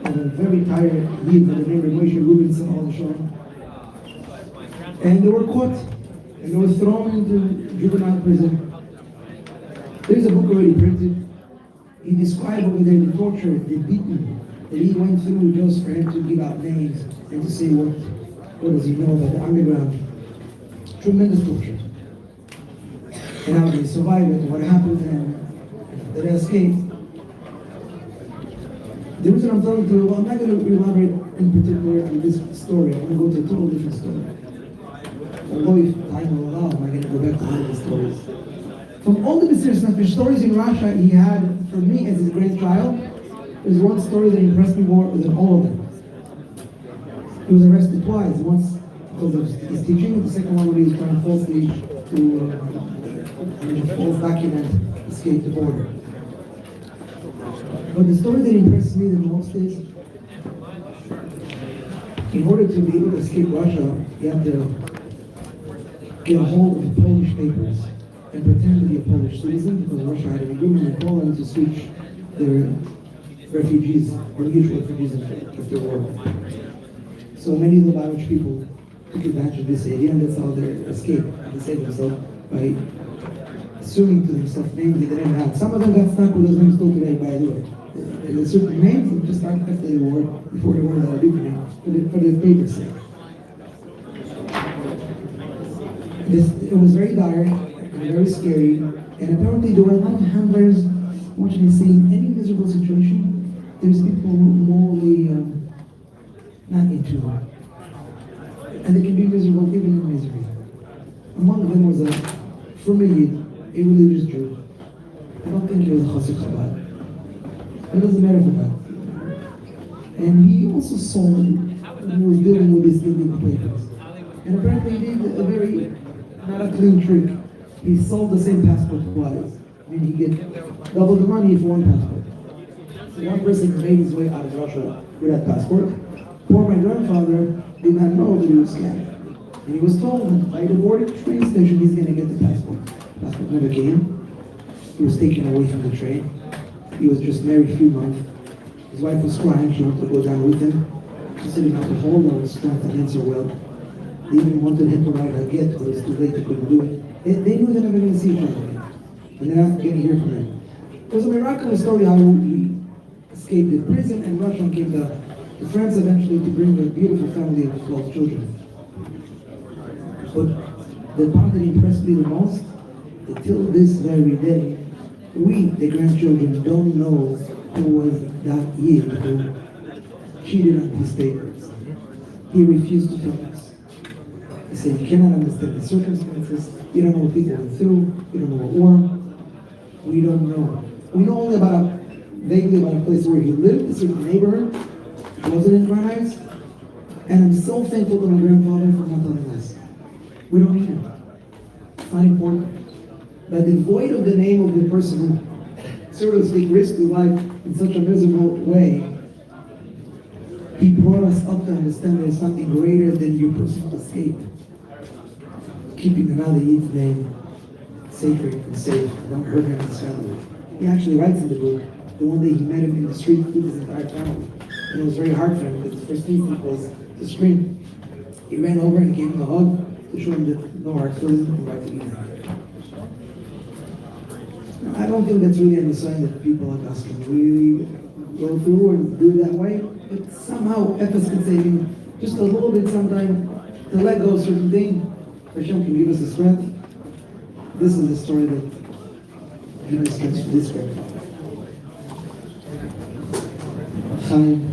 of a very tired Yid by the name of Moshe Rubinson, all the Shalom. And they were caught, and they were thrown into juvenile prison. There's a book already printed. He described over there the torture, the beating that he went through just for him to give out names and to say what does he know about the underground. Tremendous torture. And how they survived it, what happened to them, that they escaped. The reason I'm telling you, well, I'm not going to elaborate in particular on this story. I'm going to go to a total different story. Although if time will allow, I'm going to go back to one of the stories. From all the Mr. stories in Russia he had for me as his grandchild, there's one story that impressed me more than all of them. He was arrested twice, once because of his teaching, the second one when he was trying falsely to false document escape the border. But the story that impressed me the most is, in order to be able to escape Russia, you have to get a hold of the Polish papers and pretend to be a Polish citizen, because Russia had an agreement with Poland to switch their refugees, religious refugees after the war. So many of the Irish people took advantage of this idea, and that's how they escaped. They saved themselves by assuming to themselves names that they didn't have. Some of them got stuck with those names still today, by the way. There's certain names that just aren't after the war, before the war that are different names, for the paper's sake. It was very dire and very scary, and apparently there were a lot of handlers watching and seeing any miserable situation. There's people morally not into it, and they can be miserable even in misery. Among them was a F.R.E.E. a religious Jew. I don't think he was a Chassid Chabad. It doesn't matter for that. And he also saw when he was dealing with his Indian papers. And apparently he did a very, not a clean trick. He sold the same passport twice. I mean, he get double the money for one passport. So one person made his way out of Russia with that passport. Poor my grandfather did not know that he was scammed. And he was told that by the border train station he's going to get the passport. Passport never came. He was taken away from the train. He was just married a few months. His wife was crying. She wanted to go down with him. She said he had to hold on his strength against her will. They even wanted him to write a get, but it was too late. They couldn't do it. They knew they're never going to see each other again. And they're not going to hear from him. It was a miraculous story how he escaped the prison and Russia and came to France eventually to bring a beautiful family of 12 children. But the part that impressed me the most, until this very day, we, the grandchildren, don't know who was that Yid who cheated on his papers. He refused to tell us. He said, you cannot understand the circumstances, you don't know what people went through, you don't know what war. We don't know. We know only vaguely about a place where he lived, a certain neighborhood. Wasn't in Grand Heights. And I'm so thankful to my grandfather for not telling us. We don't need him. It's not important. But devoid of the name of the person who, so to speak, risked his life in such a miserable way, he brought us up to understand there's something greater than your personal escape. Keeping another Yid's name sacred and safe. Don't hurt him and his family. He actually writes in the book, the one day he met him in the street with his entire family. And it was very hard for him because the first instinct was to scream. He ran over and gave him a hug to show him that no hard feelings and right to eat him. I don't think that's really a sign that people like us can really go through and do it that way. But somehow F.R.E.E can say just a little bit sometime to let go of certain things. Hashem can give us the strength. This is the story that gives us strength for this grandfather. Chaim.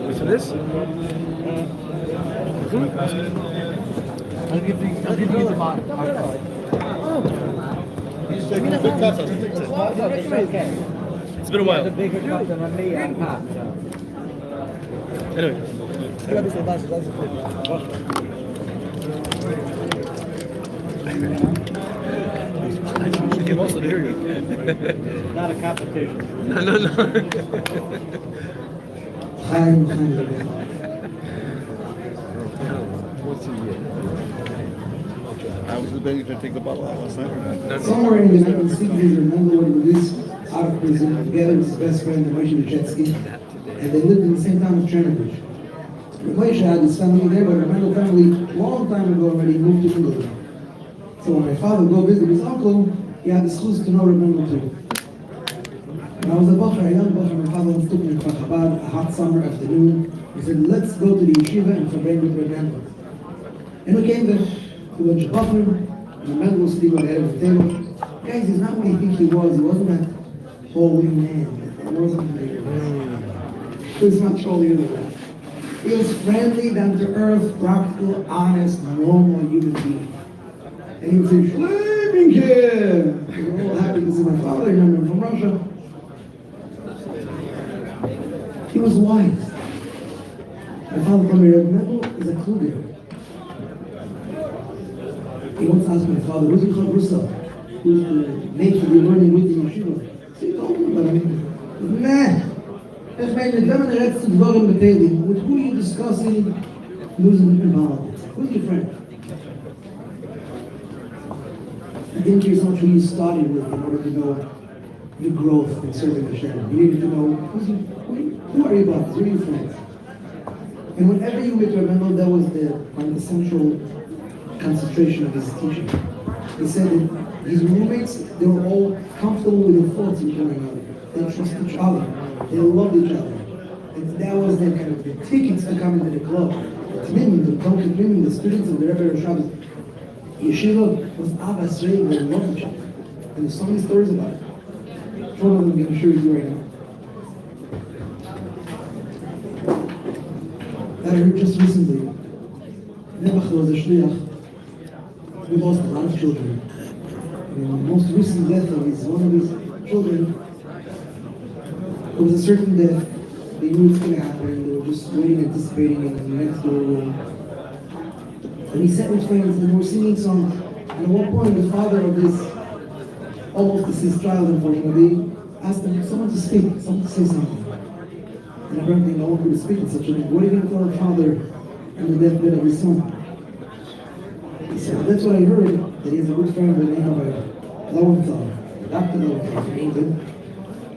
What's this? I'll give you the mark. It's been a while. Anyway. Also hear you. Not a competition. No. I was debating to take the bottle out last night. Somewhere in the 1960s, remember when he released out of prison together with his best friend, Moshe Nichetsky, and they lived in the same town as Chernobyl. Moshe had his family there, but the Mendel family, long time ago already, moved to England. So when my father would go visit his uncle, he had the schools to know Mendel too. When I was a young bacher, my father once took me to Chabad, a hot summer afternoon. He said, let's go to the yeshiva in Farbrengen with Mendel. And we came there. He was a bacher, and the Mendel was sitting on the head of the table. Guys, he's not what he thinks he was. He wasn't that holy man. He wasn't he was much holier than that. He was friendly, down to earth, practical, honest, normal human being. And he would say, Farbrengen! We were all happy to see my father, I remember him from Russia. He was wise. My father told me, Mendel is a kluger. He once asked my father, who's your chavrusa? Who's the mate that you're learning with in yeshiva? So he told him, but I mean, nah. With who are you discussing losing involved? Who's your friend? You didn't care so much who you started with in order to know your growth in serving Hashem. You needed to know who are your brothers, who are your friends. And whenever you met Rabbi, that was the quintessential concentration of his teaching. He said that his roommates, they were all comfortable with their thoughts with one another. They trust each other. They loved each other. And that was their kind of the tickets to come into the club. The Tmimim, the Talmud Tmimim, the students of the Rebbe Shabbos. Yeshiva was Abba Srei, they loved each other. And there's so many stories about it. One of them I'm sure you right now. That I heard just recently. Nebuch was a shliach. We lost a lot of children. And the most recent death of one of his children, it was a certain death. They knew it's going to happen. They were just waiting, anticipating in the next door room. And he sat with friends and they were singing songs. And at one point, the father of this almost deceased child, unfortunately, asked them, someone to speak, someone to say something. And apparently no one could speak in such a way. What are you going to tell our father on the deathbed of his son? He said, that's what I heard, that he has a good friend by the name of Lowenthal, Dr. Lowenthal from England.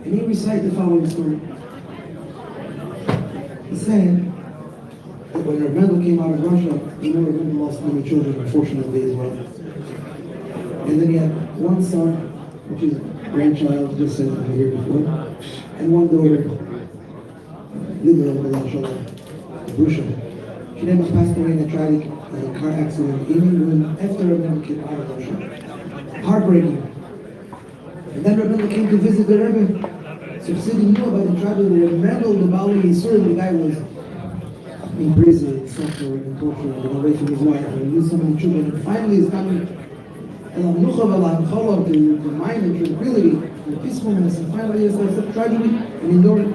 And he recited the following story. He said that when Rabbi came out of Russia, he know Rabbi lost many children, unfortunately, as well. And then he had one son, which is grandchild, just said here before, and one daughter, Levi, Busha. She never passed away in a tragic car accident, even when after Rabbi came out of Russia. Heartbreaking. And then Rabbi came to visit the Rebbe. So Sidney knew about the tragedy. Rabbi the Bali, he served, the guy was in prison, suffering and torturing, and away from his wife, and he knew so many children. And finally he's coming to mind and tranquility and peacefulness, and finally there's a tragedy and he endured it.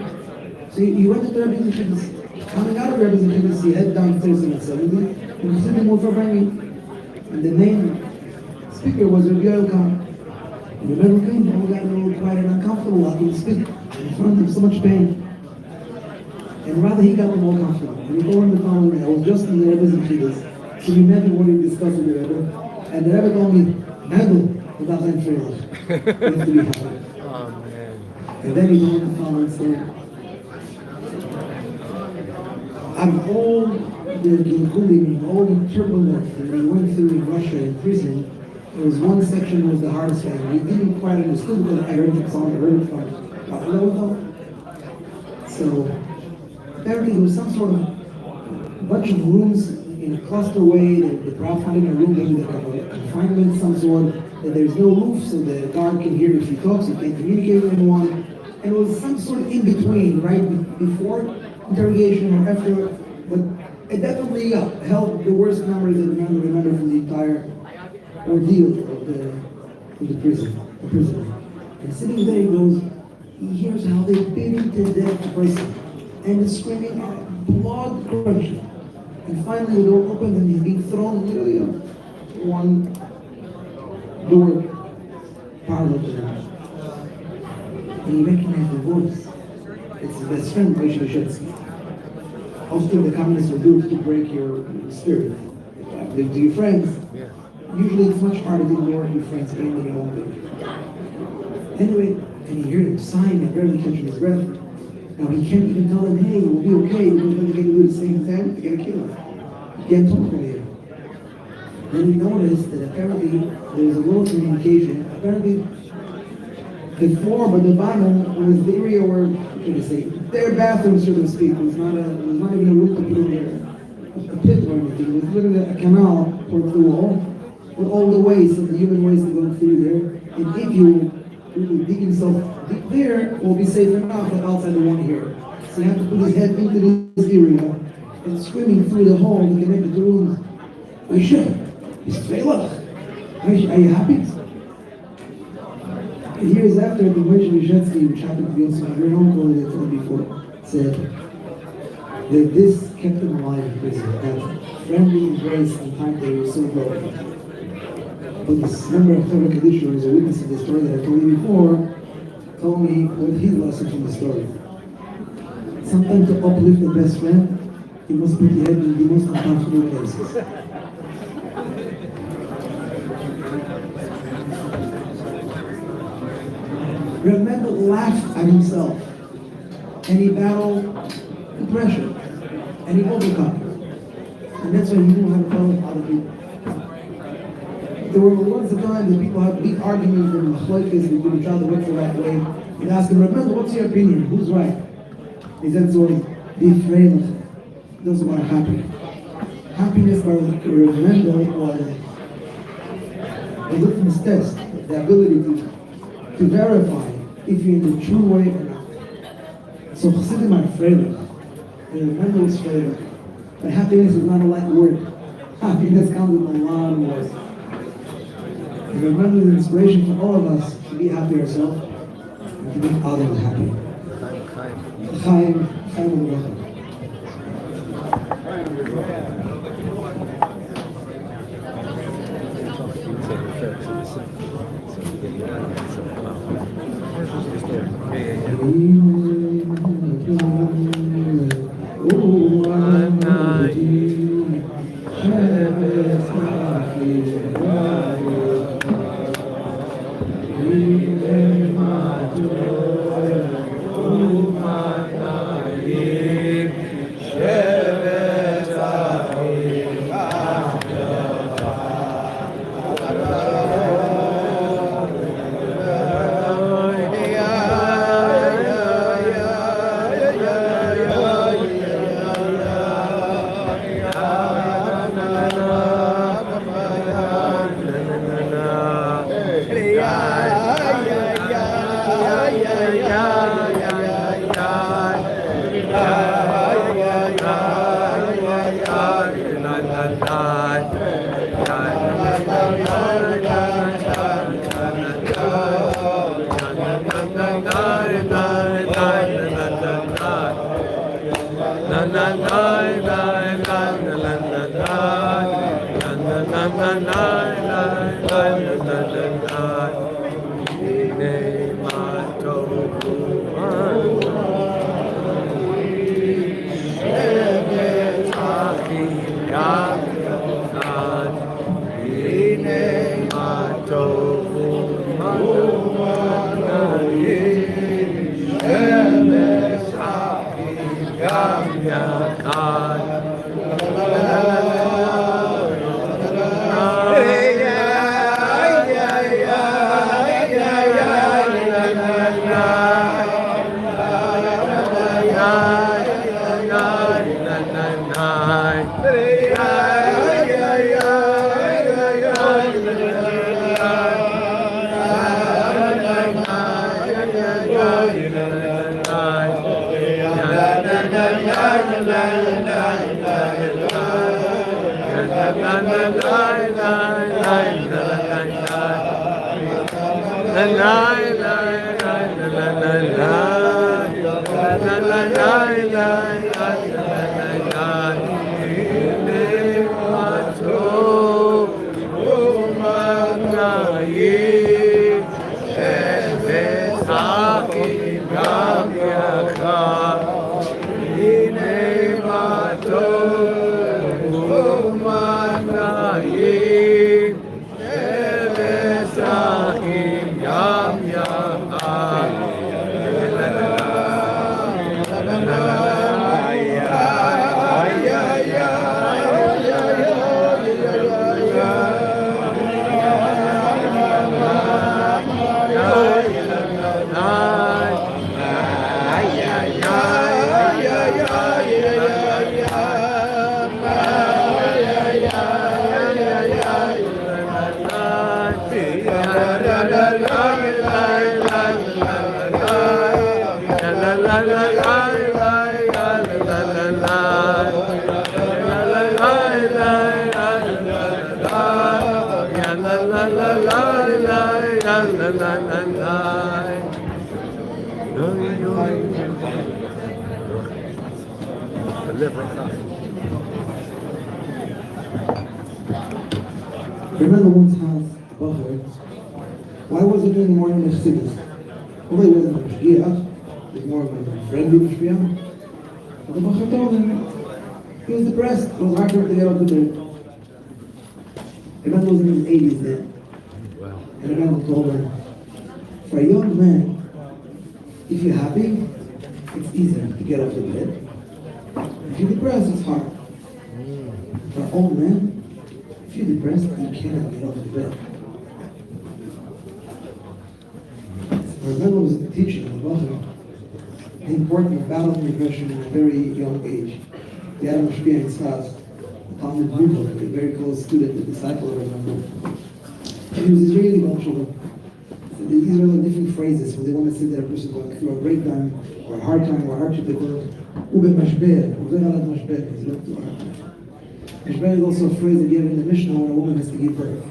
So he went to the Rebbe's Yeshivas. Coming out of Rebbe's Yeshivas, he head downstairs in the 70s, and he sitting with Farbrengen. And the main speaker was Rabbi Yoel. And the Rebbe came, and all got a little quiet and uncomfortable while he was speaking in front of so much pain. And rather he got them all comfortable. And he told him the following way, I was just in the Rebbe's Yeshivas, so we met him when he discussed with the Rebbe. And the Rebbe told me, handle without that trailer. You have to be happy. Oh, man. And then he told me the following story. I'm all the bullying, all the turbulence that he went through in Russia in prison. There was one section that was the hardest thing. We didn't quite understand because I heard the song, I heard it from Lowenthal. So apparently there was some sort of bunch of rooms in a cluster way, the crowd finding a room, maybe like a confinement, some sort, that there's no roof so the guard can hear if he talks, he can't communicate with anyone. And it was some sort of in between, right, before interrogation or after, but it definitely held the worst memories that I remember from the entire ordeal of the prison. And sitting there, he goes, he hears how they beat him to death to prison, and the screaming, blood crunching. And finally the door opens and he's being thrown literally up one door parlor to him. And he recognized the voice. It's his best friend, Yossi. Often the communists will do it to break your spirit. To your friends, usually it's much harder to ignore your friends than your own baby. Anyway, and he heard him sighing and barely catching his breath. Now he can't even tell them, hey, we'll be okay, we're going to do the same thing, they're going to kill him. He can't talk to him. Then he noticed that apparently there was a little communication. Apparently the floor by the bottom was the area where, what should I say, their bathroom, so to speak. It was not even a room to put in there, a pit or anything. It was literally a canal towards the wall with all the waste, and the human waste going through there. And if you really dig yourself deep there, will be safe enough that outside the one here. So you have to put his head into this area and swimming through the hole to connect the rooms. We should. It's Are you happy? Years after, the Moshe Vyshensky, which happened to be also my great uncle that I told before, said that this kept him alive in prison. That friendly embrace and time they were so broken. But this member of F.R.E.E, who is a witness of the story that I told you before, told me what his lesson from the story. Sometimes to uplift the best friend, you must put your head in the most uncomfortable places. Rabbi laughed at himself, and he battled depression. And he overcomes. And that's why you don't have a problem with other people. There were once a time that people had big arguments and machlokes with each other, what's the right way. You'd ask him, Rabbi, what's your opinion? Who's right? He said, so be afraid of it. Those who are happy. Happiness by Rabbi was a litmus test, the ability to verify if you're in the true way or not. So Chassidim are afraid of it. And Rabbi was afraid of it. But happiness is not a light word. Happiness comes with a lot of words. And remember the inspiration for all of us to be happy ourselves and to make others happy. Chaim U'Bracha. Remember once house, why was it doing more in the cities? Well, he wasn't a Mashgiach, he was more of a friendly Mashgiach. But the Bacher told him he was depressed, it was hard for him to get out of bed. Remember was in his 80s then. And remember told her, for a young man, if you're happy, it's easier to get out of bed. If you're depressed, it's hard. For an old man, if you're depressed, you cannot get off the bed. I remember was teaching about the importance of battling depression at a very young age. The Adam Shpia in class, Talmud Brutal, a very close student, a disciple of Rabbi. And he was Israeli Bolshevik. So these are like different phrases when they want to say that a person going through a breakdown or a hard time or a hardship. They call it Ube Mashber, Ube Alad Mashber. Mashber is also a phrase they give in the Mishnah when a woman has to give birth.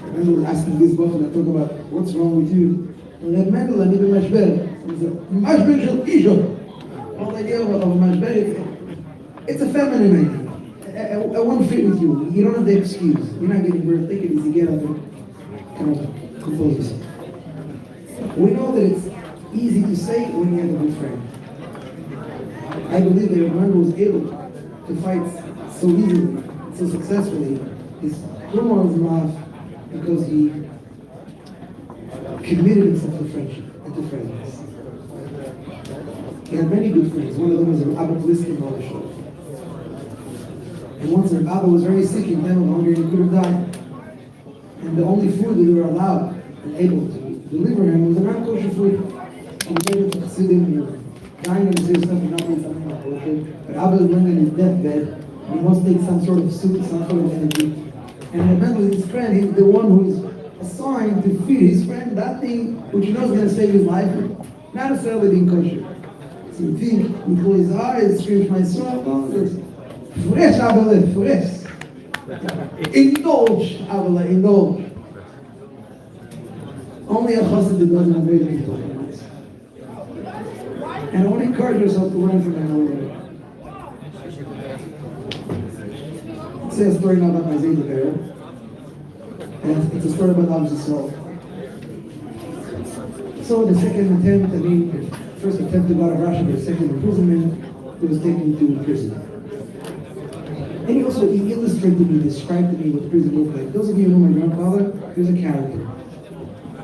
I remember asking this book and I talk about what's wrong with you. And Reb Mendel, I need a Mashber. He said, Mashber shel Isha. All the idea of a Mashber, it's a feminine idea. I won't fit with you. You don't have the excuse. You're not getting birth. Take it easy. Get up and kind of compose yourself. We know that it's easy to say when you have a good friend. I believe that Rabbi was able to fight so easily, so successfully, his turmoil in life because he committed himself to friendship and to friends. He had many good friends. One of them was Rabbi Liskin on the show. And once Rabbi was very sick, he died of hunger, and he could have died. And the only food that they were allowed and able to deliver him was a non-kosher food. He was able to Chassidim, he was dying of serious stuff and not eat something like kosher. But Abba was laying on his deathbed, and he must take some sort of soup, some sort of energy. And remember his friend, he's the one who's assigned to feed his friend that thing which he knows is going to save his life, not necessarily being kosher. So you think, he closed his eyes, screams my soul, fresh, Abba, fresh. Indulge, Abba, indulge. Only a chassid that doesn't have very big tolerance. And I want to encourage yourself to learn from him a little bit. I'll say a story now about my Zayda Bear. And it's a story about Abba's soul. So the second attempt, the first attempt to go out of Russia, the second imprisonment, he was taken to prison. And he illustrated me, described to me what prison looked like. Those of you who know my grandfather, he was a character.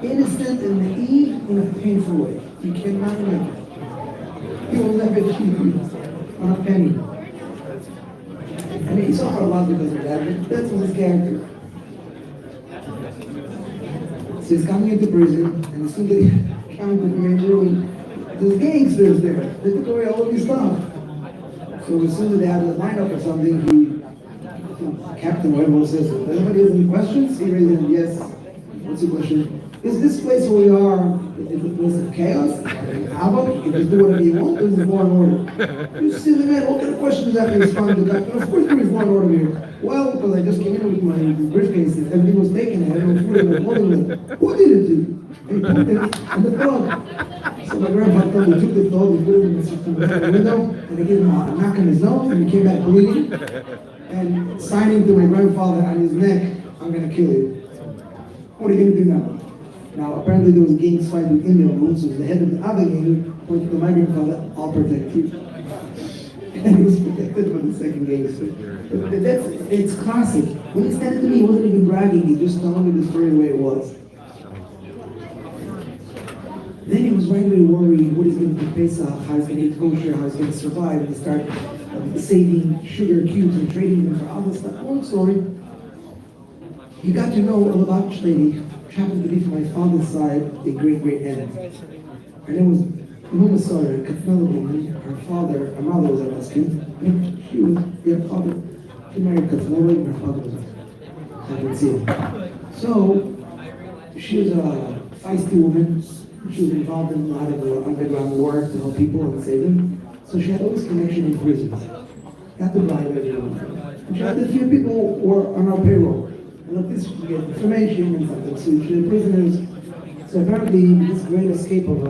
Innocent and naive in a painful way. You cannot imagine. He will never cheat you on a penny. I mean, he suffered a lot because of that, but that was his character. So he's coming into prison, and as soon as he comes to the main room, there's gangsters there. They took away all of his stuff. So as soon as they had a lineup or something, Captain Webber says, "Does anybody have any questions?" He raised his hand, "Yes." What's your question? Is this place where we are, is it a place of chaos? How about you can just do whatever you want, or is it law and order? You see the man, what kind of questions that can respond to that? And of course there is law and order here. Well, because I just came in with my briefcases, everything was taken, I had no food, I was holding it. Who did it to you? And he put it on the dog. So my grandfather told me, took the dog and put it in the window, and they gave him a knock on his nose, and he came back bleeding, and signing to my grandfather on his neck, "I'm going to kill you." What are you going to do now? Now, apparently there was a gang fight within the room, so the head of the other gang pointed to my grandfather, "I'll protect you." And he was protected from the second gangster. But it's classic. When he said it to me, he wasn't even bragging, he just telling me the story the way it was. Then he was right away worried what he's going to do Pesach, how he's going to eat kosher, how he's going to survive, and he started saving sugar cubes and trading them for other stuff. Long story. He got to know a Lubavitch lady, which happened to be from my father's side, a great aunt. Her name was Mama Sawyer, her father, her mother was a Raskin. She was their father. She married Kathnoli, and her father was a Katzil. So, she was a feisty woman. She was involved in a lot of underground work to help people and save them. So she had always connection in prisons. Got to bribe everyone. And she had a few people who were on our payroll. And like this, we get information and something. So she had prisoners. So apparently, this great escape of